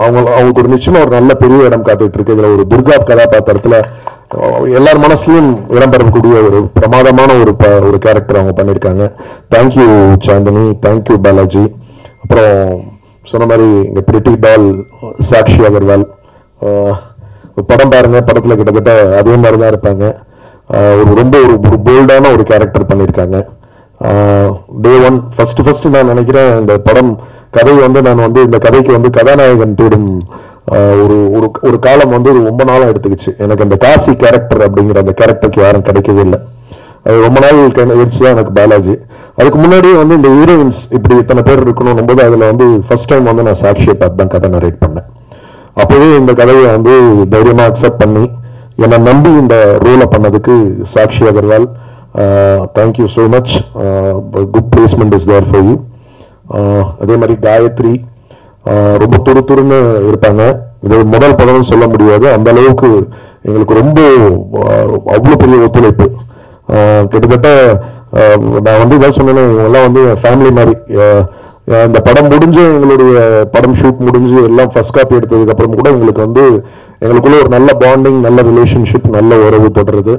அவங்களுக்கு ஒரு நிச்சயமா ஒரு நல்ல பெரிய இடம் காத்துட்டு இருக்கு. இதுல ஒரு துர்கா கதாபாத்திரத்துல எல்லார் மனசுலயும் இடம் பெறக்கூடிய ஒரு பிரமாதமான ஒரு கேரக்டர் அவங்க பண்ணியிருக்காங்க. Thank you Chandini, thank you Balaji. அப்புறம் சொன்ன மாதிரி இங்க பிரிட்டி டால் சாக்ஷி அகர்வால், படம் பாருங்க, படத்துல கிட்டத்தட்ட அதே மாதிரிதான் இருப்பாங்க. ஒரு ரொம்ப ஒரு போல்டான ஒரு கேரக்டர் பண்ணியிருக்காங்க. டே ஒன் ஃபர்ஸ்ட் நான் நினைக்கிறேன் இந்த படம் கதை வந்து நான் வந்து இந்த கதைக்கு வந்து கதாநாயகன் தேடும் ஒரு காலம் வந்து ஒரு ரொம்ப நாளா எடுத்துக்கிச்சு. எனக்கு அந்த காசி கேரக்டர் அப்படிங்கிற அந்த கேரக்டருக்கு யாரும் கிடைக்கவே இல்லை. அது ரொம்ப நாள் எடுத்துதான் எனக்கு பாலாஜி. அதுக்கு முன்னாடியே வந்து இந்த ஹீரோயின்ஸ் இப்படி இத்தனை பேர் இருக்கணும் போது அதுல வந்து ஃபர்ஸ்ட் டைம் வந்து நான் சாக்ஷியை பார்த்து தான் கதை நரேட் பண்ணேன். அப்போவே இந்த கதையை வந்து தைரியமா அக்செப்ட் பண்ணி என்னை நம்பி இந்த ரோலை பண்ணதுக்கு Sakshi Agarwal, thank you so much. Good placement is there for you. அதே மாதிரி காயத்ரி ரொம்ப துருன்னு இருப்பாங்க. இது முதல் படம்னு சொல்ல முடியாது, அந்த அளவுக்கு எங்களுக்கு ரொம்ப அவ்வளோ பெரிய ஒத்துழைப்பு. கிட்டத்தட்ட நான் வந்து இதான் சொன்னேன், இவங்கெல்லாம் வந்து ஃபேமிலி மாதிரி. இந்த படம் முடிஞ்சு எங்களுடைய படம் ஷூட் முடிஞ்சு எல்லாம் ஃபர்ஸ்ட் காப்பி எடுத்ததுக்கு அப்புறம் கூட எங்களுக்கு வந்து எங்களுக்குள்ள ஒரு நல்ல பாண்டிங், நல்ல ரிலேஷன்ஷிப், நல்ல உறவு தொடருது.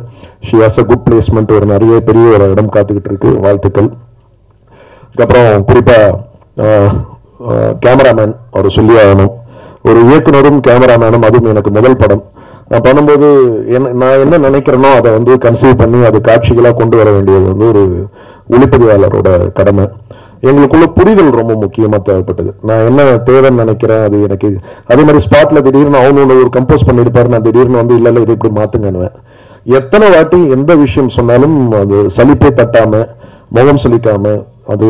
She has a good placement. ஒரு நிறைய பெரிய ஒரு இடம் காத்துக்கிட்டு இருக்கு. வாழ்த்துக்கள். அதுக்கப்புறம் குறிப்பா கேமராமேன் அவர் சொல்லி ஆகணும். ஒரு இயக்குனரும் கேமராமேனும், அதுவும் எனக்கு முதல் படம். நான் பண்ணும்போது நான் என்ன நினைக்கிறேனோ அதை வந்து கன்சீவ் பண்ணி அது காட்சிகளாக கொண்டு வர வேண்டியது வந்து ஒரு ஒளிப்பதிவாளரோட கடமை. எங்களுக்குள்ள புரிதல் ரொம்ப முக்கியமா தேவைப்பட்டது. நான் என்ன தேவைன்னு நினைக்கிறேன் அது எனக்கு அதே மாதிரி ஸ்பாட்ல திடீர்னு அவங்க ஒரு கம்போஸ் பண்ணியிருப்பாரு, நான் திடீர்னு வந்து இல்லை இதை இப்படி மாத்துங்கன்னுவேன். எத்தனை வாட்டி எந்த விஷயம் சொன்னாலும் அது சலிப்பே தட்டாம, முகம் சலிக்காம, அது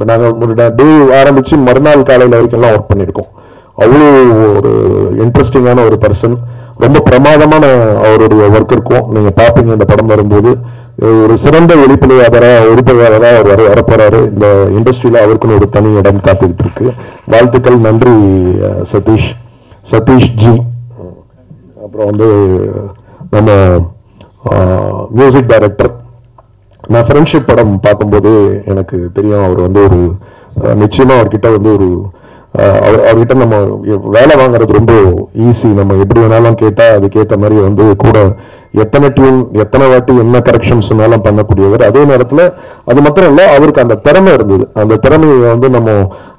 நாங்கள் ஒரு டே ஆரம்பிச்சு மறுநாள் காலையில் வரைக்கும் எல்லாம் ஒர்க் பண்ணியிருக்கோம். அவ்வளோ ஒரு இன்ட்ரெஸ்டிங்கான ஒரு பர்சன். ரொம்ப பிரமாதமான அவருடைய ஒர்க் இருக்கும். நீங்க பாப்பீங்க இந்த படம் வரும்போது. ஒரு சிறந்த ஒளிப்பதிவாளராக அவர் வரப்போறாரு. இந்த இண்டஸ்ட்ரியில அவருக்குன்னு ஒரு தனி இடம் காத்துக்கிட்டு இருக்கு. வாழ்த்துக்கள். நன்றி சதீஷ் ஜி. அப்புறம் வந்து நம்ம மியூசிக் டைரக்டர், நான் ஃப்ரெண்ட்ஷிப் படம் பார்க்கும்போது எனக்கு தெரியும் அவர் வந்து ஒரு நிச்சயமா அவர்கிட்ட வந்து ஒரு அவர்கிட்ட நம்ம வேலை வாங்குறது ரொம்ப ஈஸி. நம்ம எப்படி வேணாலும் கேட்டா அதுக்கேற்ற மாதிரி வந்து கூட எத்தனை டியூன் எத்தனை வாட்டி என்ன கரெக்ஷன் சொன்னாலும் பண்ணக்கூடியவர். அதே நேரத்தில் அது மாத்திரம் இல்லை, அவருக்கு அந்த திறமை இருந்தது. அந்த திறமையை வந்து நம்ம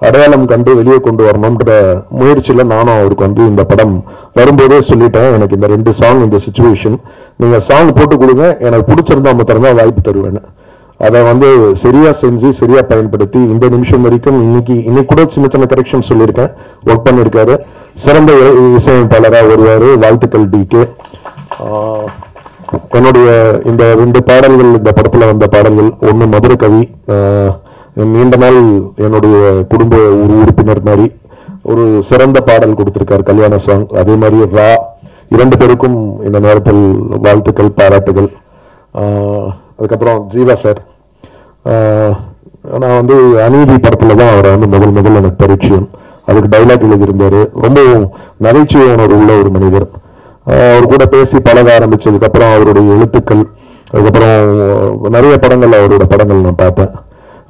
அடையாளம் கண்டு வெளியே கொண்டு வரணும்ன்ற முயற்சியில் நானும் அவருக்கு வந்து இந்த படம் வரும்போதே சொல்லிட்டேன், எனக்கு இந்த 2 சாங் இந்த சிச்சுவேஷன் நீங்கள் சாங் போட்டு கொடுங்க, எனக்கு பிடிச்சிருந்தா மாத்திரம் தான் வாய்ப்பு தருவேன்னு. அதை வந்து சரியா செஞ்சு சரியா பயன்படுத்தி இந்த நிமிஷம் வரைக்கும் இன்னைக்கு கூட சின்ன சின்ன கரெக்ஷன் சொல்லியிருக்கேன், ஒர்க் பண்ணியிருக்காரு. சிறந்த இசையமைப்பாளராக வருவார். வாழ்த்துக்கள் டிகே. என்னுடைய இந்த 2 பாடல்கள் இந்த படத்துல வந்த பாடல்கள், ஒன்று மதுரை கவி, நீண்ட நாள் என்னுடைய குடும்ப ஒரு உறுப்பினர் மாதிரி ஒரு சிறந்த பாடல் கொடுத்திருக்காரு, கல்யாண சாங். அதே மாதிரி ரா. 2 பேருக்கும் இந்த நேரத்தில் வாழ்த்துக்கள், பாராட்டுகள். அதுக்கப்புறம் ஜீவா சார், நான் வந்து அநீதி படத்துல தான் அவரை வந்து முதல் எனக்கு பரிச்சயம். அதுக்கு டைலாக் எழுதியிருந்தாரு. ரொம்ப நகைச்சுவை உள்ள ஒரு மனிதர். அவர் கூட பேசி பழக ஆரம்பிச்சதுக்கு அப்புறம் அவருடைய எழுத்துக்கள், அதுக்கப்புறம் நிறைய படங்கள் அவரோட படங்கள் நான் பார்த்தேன்.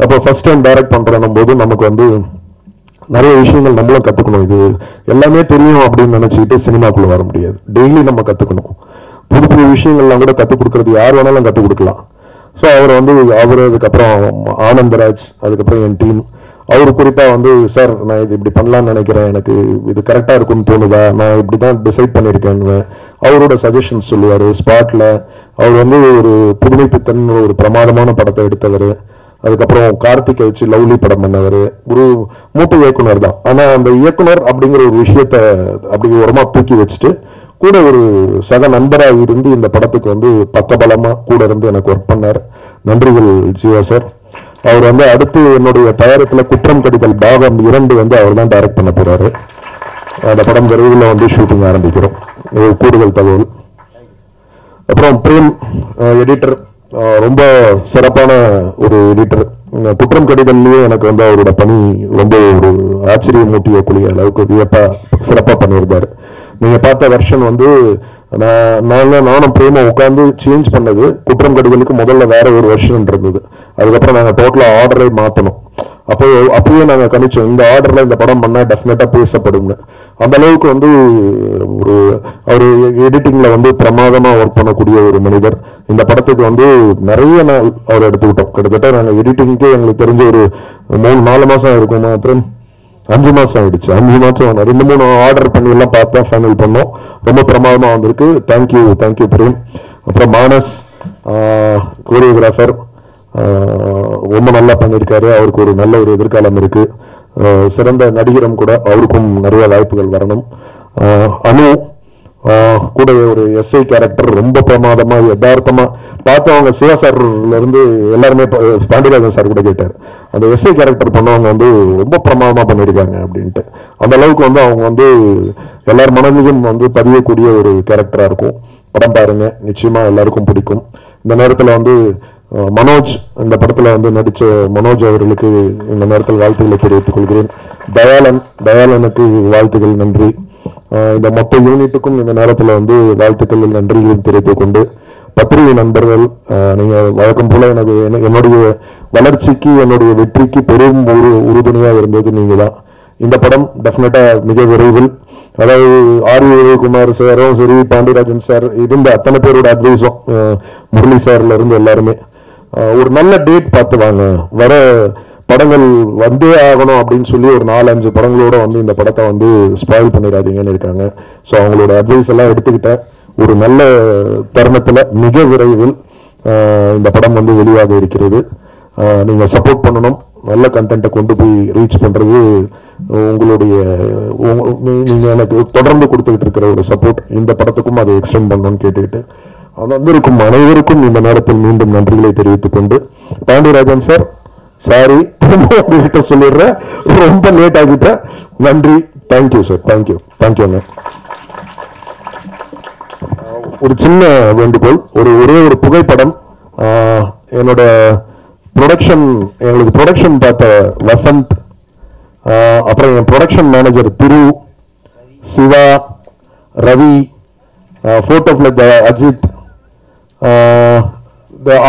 அப்போ ஃபர்ஸ்ட் டைம் டைரக்ட் பண்றோம் போது நமக்கு வந்து நிறைய விஷயங்கள் நம்மளும் கத்துக்கணும். இது எல்லாமே தெரியும் அப்படின்னு நினைச்சுக்கிட்டு சினிமாக்குள்ள வர முடியாது. டெய்லி நம்ம கத்துக்கணும். புது விஷயங்கள்லாம் கூட கற்றுக் கொடுக்கறது யார் வேணாலும் கற்றுக் கொடுக்கலாம். ஸோ அவர் வந்து அதுக்கப்புறம் ஆனந்தராஜ், அதுக்கப்புறம் என் டீம், அவர் குறிப்பாக வந்து சார் நான் இது இப்படி பண்ணலான்னு நினைக்கிறேன், எனக்கு இது கரெக்டாக இருக்குன்னு தோணுதா, நான் இப்படி தான் டிசைட் பண்ணியிருக்கேன்னு அவரோட சஜஷன்ஸ் சொல்லுவார். ஸ்பாட்டில் அவர் வந்து ஒரு புதுமை பித்தன் ஒரு பிரமாதமான படத்தை எடுத்தவர். அதுக்கப்புறம் கார்த்திகை வச்சு லவ்லி படம் பண்ணவர். ஒரு மூத்த இயக்குனர் தான். ஆனால் அந்த இயக்குனர் அப்படிங்கிற ஒரு விஷயத்த அப்படி ஓரமாக தூக்கி வச்சுட்டு கூட ஒரு சக நண்பராக இருந்து இந்த படத்துக்கு வந்து பக்கபலமாக கூட இருந்து எனக்கு ஒர்க் பண்ணார். நன்றிகள் ஜீவா சார். அவர் வந்து அடுத்து என்னுடைய தயாரிப்பில் குற்றம் கடிதல் பாகம் 2 வந்து அவர் தான் டைரக்ட் பண்ண போறாரு. அந்த படம் விரைவில் வந்து ஷூட்டிங் ஆரம்பிக்கிறோம். கூடுதல் தகவல். அப்புறம் பிரேம் எடிட்டர், ரொம்ப சிறப்பான ஒரு எடிட்டர். குற்றம் கடிதல்லையே எனக்கு வந்து அவரோட பணி ரொம்ப ஒரு ஆச்சரியமூட்டியக்கூடிய அளவுக்கு வியப்பா சிறப்பாக பண்ணியிருந்தார். நீங்கள் பார்த்த வெர்ஷன் வந்து நானும் பிரேமா உட்காந்து சேஞ்ச் பண்ணது. குற்றம் கடிதலுக்கு முதல்ல வேற ஒரு வெர்ஷன் இருந்தது. அதுக்கப்புறம் நாங்கள் டோட்டலாக ஆர்டரை மாற்றணும். அப்பயே நாங்கள் கணிச்சோம் இந்த ஆர்டரில் இந்த படம் பண்ணால் டெஃபினட்டாக பேசப்படும்னு. அந்த அளவுக்கு வந்து அவர் எடிட்டிங்கில் வந்து பிரமாதமாக ஒர்க் பண்ணக்கூடிய ஒரு மனிதர். இந்த படத்துக்கு வந்து நிறைய நாள் அவர் எடுத்துக்கிட்டோம். கிட்டத்தட்ட நாங்கள் எடிட்டிங்க்கே எங்களுக்கு தெரிஞ்ச ஒரு 3-4 மாதம் இருக்குமா, அப்புறம் 5 மாதம் ஆயிடுச்சு. 5 மாதம் 2-3 ஆர்டர் பண்ணி எல்லாம் பார்த்தா ஃபைனல் பண்ணோம். ரொம்ப பிரமாதமாக வந்திருக்கு. தேங்க்யூ பிரேம். அப்புறம் மானஸ் கோரியோகிராஃபர் ரொம்ப நல்லா பண்ணியிருக்காரு. அவருக்கு ஒரு நல்ல ஒரு எதிர்காலம் இருக்கு. சிறந்த நடிகரும் கூட, அவருக்கும் நிறைய வாய்ப்புகள் வரணும். அனு கூட ஒரு எஸ்ஐ கேரக்டர் ரொம்ப பிரமாதமா யதார்த்தமா பார்த்தவங்க. சிவா சார்ல இருந்து எல்லாருமே பாண்டியராஜன் சார் கூட கேட்டார், அந்த எஸ்ஐ கேரக்டர் பண்ணவங்க வந்து ரொம்ப பிரமாதமா பண்ணியிருக்காங்க அப்படின்ட்டு. அந்த அளவுக்கு வந்து அவங்க வந்து எல்லார் மனதிலும் வந்து பதியக்கூடிய ஒரு கேரக்டரா இருக்கும். படம் பாருங்க, நிச்சயமா எல்லாருக்கும் பிடிக்கும். இந்த நேரத்தில் வந்து மனோஜ், இந்த படத்துல வந்து நடிச்ச மனோஜ் அவர்களுக்கு இந்த நேரத்தில் வாழ்த்துக்களை தெரிவித்துக் கொள்கிறேன். தயாளனுக்கு வாழ்த்துக்கள், நன்றி. இந்த மொத்த யூனிட்டுக்கும் இந்த நேரத்தில் வந்து வாழ்த்துக்கள், நன்றிகளையும் தெரிவித்துக் கொண்டு, பத்திரிகை நண்பர்கள், நீங்க வழக்கம் போல எனக்கு என்னுடைய வளர்ச்சிக்கு என்னுடைய வெற்றிக்கு பெரும் ஒரு உறுதுணையாக இருந்தது நீங்க தான். இந்த படம் டெஃபினட்டா மிக விரைவில், அதாவது ஆர் விஜயகுமார் சாரும் சரி, பாண்டியராஜன் சார் இருந்த அத்தனை பேரோட அட்வைஸும், முரளி சார்ல இருந்து எல்லாருமே ஒரு நல்ல டேட் பார்த்து வாங்க. வர படங்கள் வந்தே ஆகணும் அப்படின்னு சொல்லி ஒரு 4-5 படங்களோட வந்து இந்த படத்தை வந்து ஸ்பாயில் பண்ணிடாதீங்கன்னு இருக்காங்க. ஸோ அவங்களோட அட்வைஸ் எல்லாம் எடுத்துக்கிட்ட ஒரு நல்ல தருணத்தில் மிக விரைவில் இந்த படம் வந்து வெளியாக இருக்கிறது. நீங்க சப்போர்ட் பண்ணணும். நல்ல கண்டென்ட்டை கொண்டு போய் ரீச் பண்றது உங்களுடைய, நீங்க எனக்கு தொடர்ந்து கொடுத்துக்கிட்டு இருக்கிற ஒரு சப்போர்ட். இந்த படத்துக்கும் அதை எக்ஸ்டெண்ட் பண்ணணும்னு கேட்டுக்கிட்டு வந்திருக்கும் அனைவருக்கும் இந்த நேரத்தில் மீண்டும் நன்றிகளை தெரிவித்துக் கொண்டு, பாண்டியராஜன் சார் சாரி உங்ககிட்ட சொல்லிடுறேன், ரொம்ப லேட் ஆகிட்டேன். நன்றி. Thank you sir. தேங்க்யூ. ஒரு சின்ன வேண்டுகோள், ஒரே ஒரு புகைப்படம். என்னோட ப்ரொடக்ஷன், எங்களுக்கு ப்ரொடக்ஷன் பார்த்த வசந்த், அப்புறம் என் ப்ரொடக்ஷன் மேனேஜர் திரு, சிவா, ரவி, போட்டோ பிளக் அஜித்,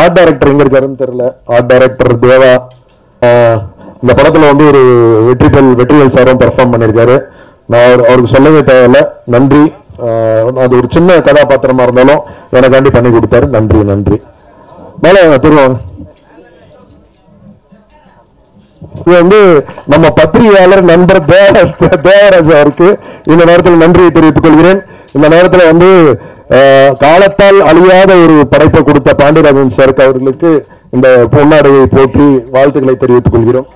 ஆர்ட் டைரக்டர் எங்க இருக்காருன்னு தெரியல, ஆர்ட் டைரக்டர் தேவா. இந்த படத்துல வந்து ஒரு வெற்றிவேல் சாரும் பெர்ஃபார்ம் பண்ணியிருக்காரு. நான் அவருக்கு சொல்லவே தேவையில்லை, நன்றி. அது ஒரு சின்ன கதாபாத்திரமா இருந்தாலும் எனக்காண்டி பண்ணி கொடுத்தாரு. நன்றி. மேல திருவாங்க. இது வந்து நம்ம பத்திரிகையாளர் நண்பர் தேவராஜ் அவருக்கு இந்த நேரத்தில் நன்றியை தெரிவித்துக் கொள்கிறேன். இந்த நேரத்தில் வந்து காலத்தால் அழியாத ஒரு படைப்பை கொடுத்த பாண்டியராஜன் சாருக்கு அவர்களுக்கு இந்த பொன்னாடையை போற்றி வாழ்த்துக்களை தெரிவித்துக் கொள்கிறோம்.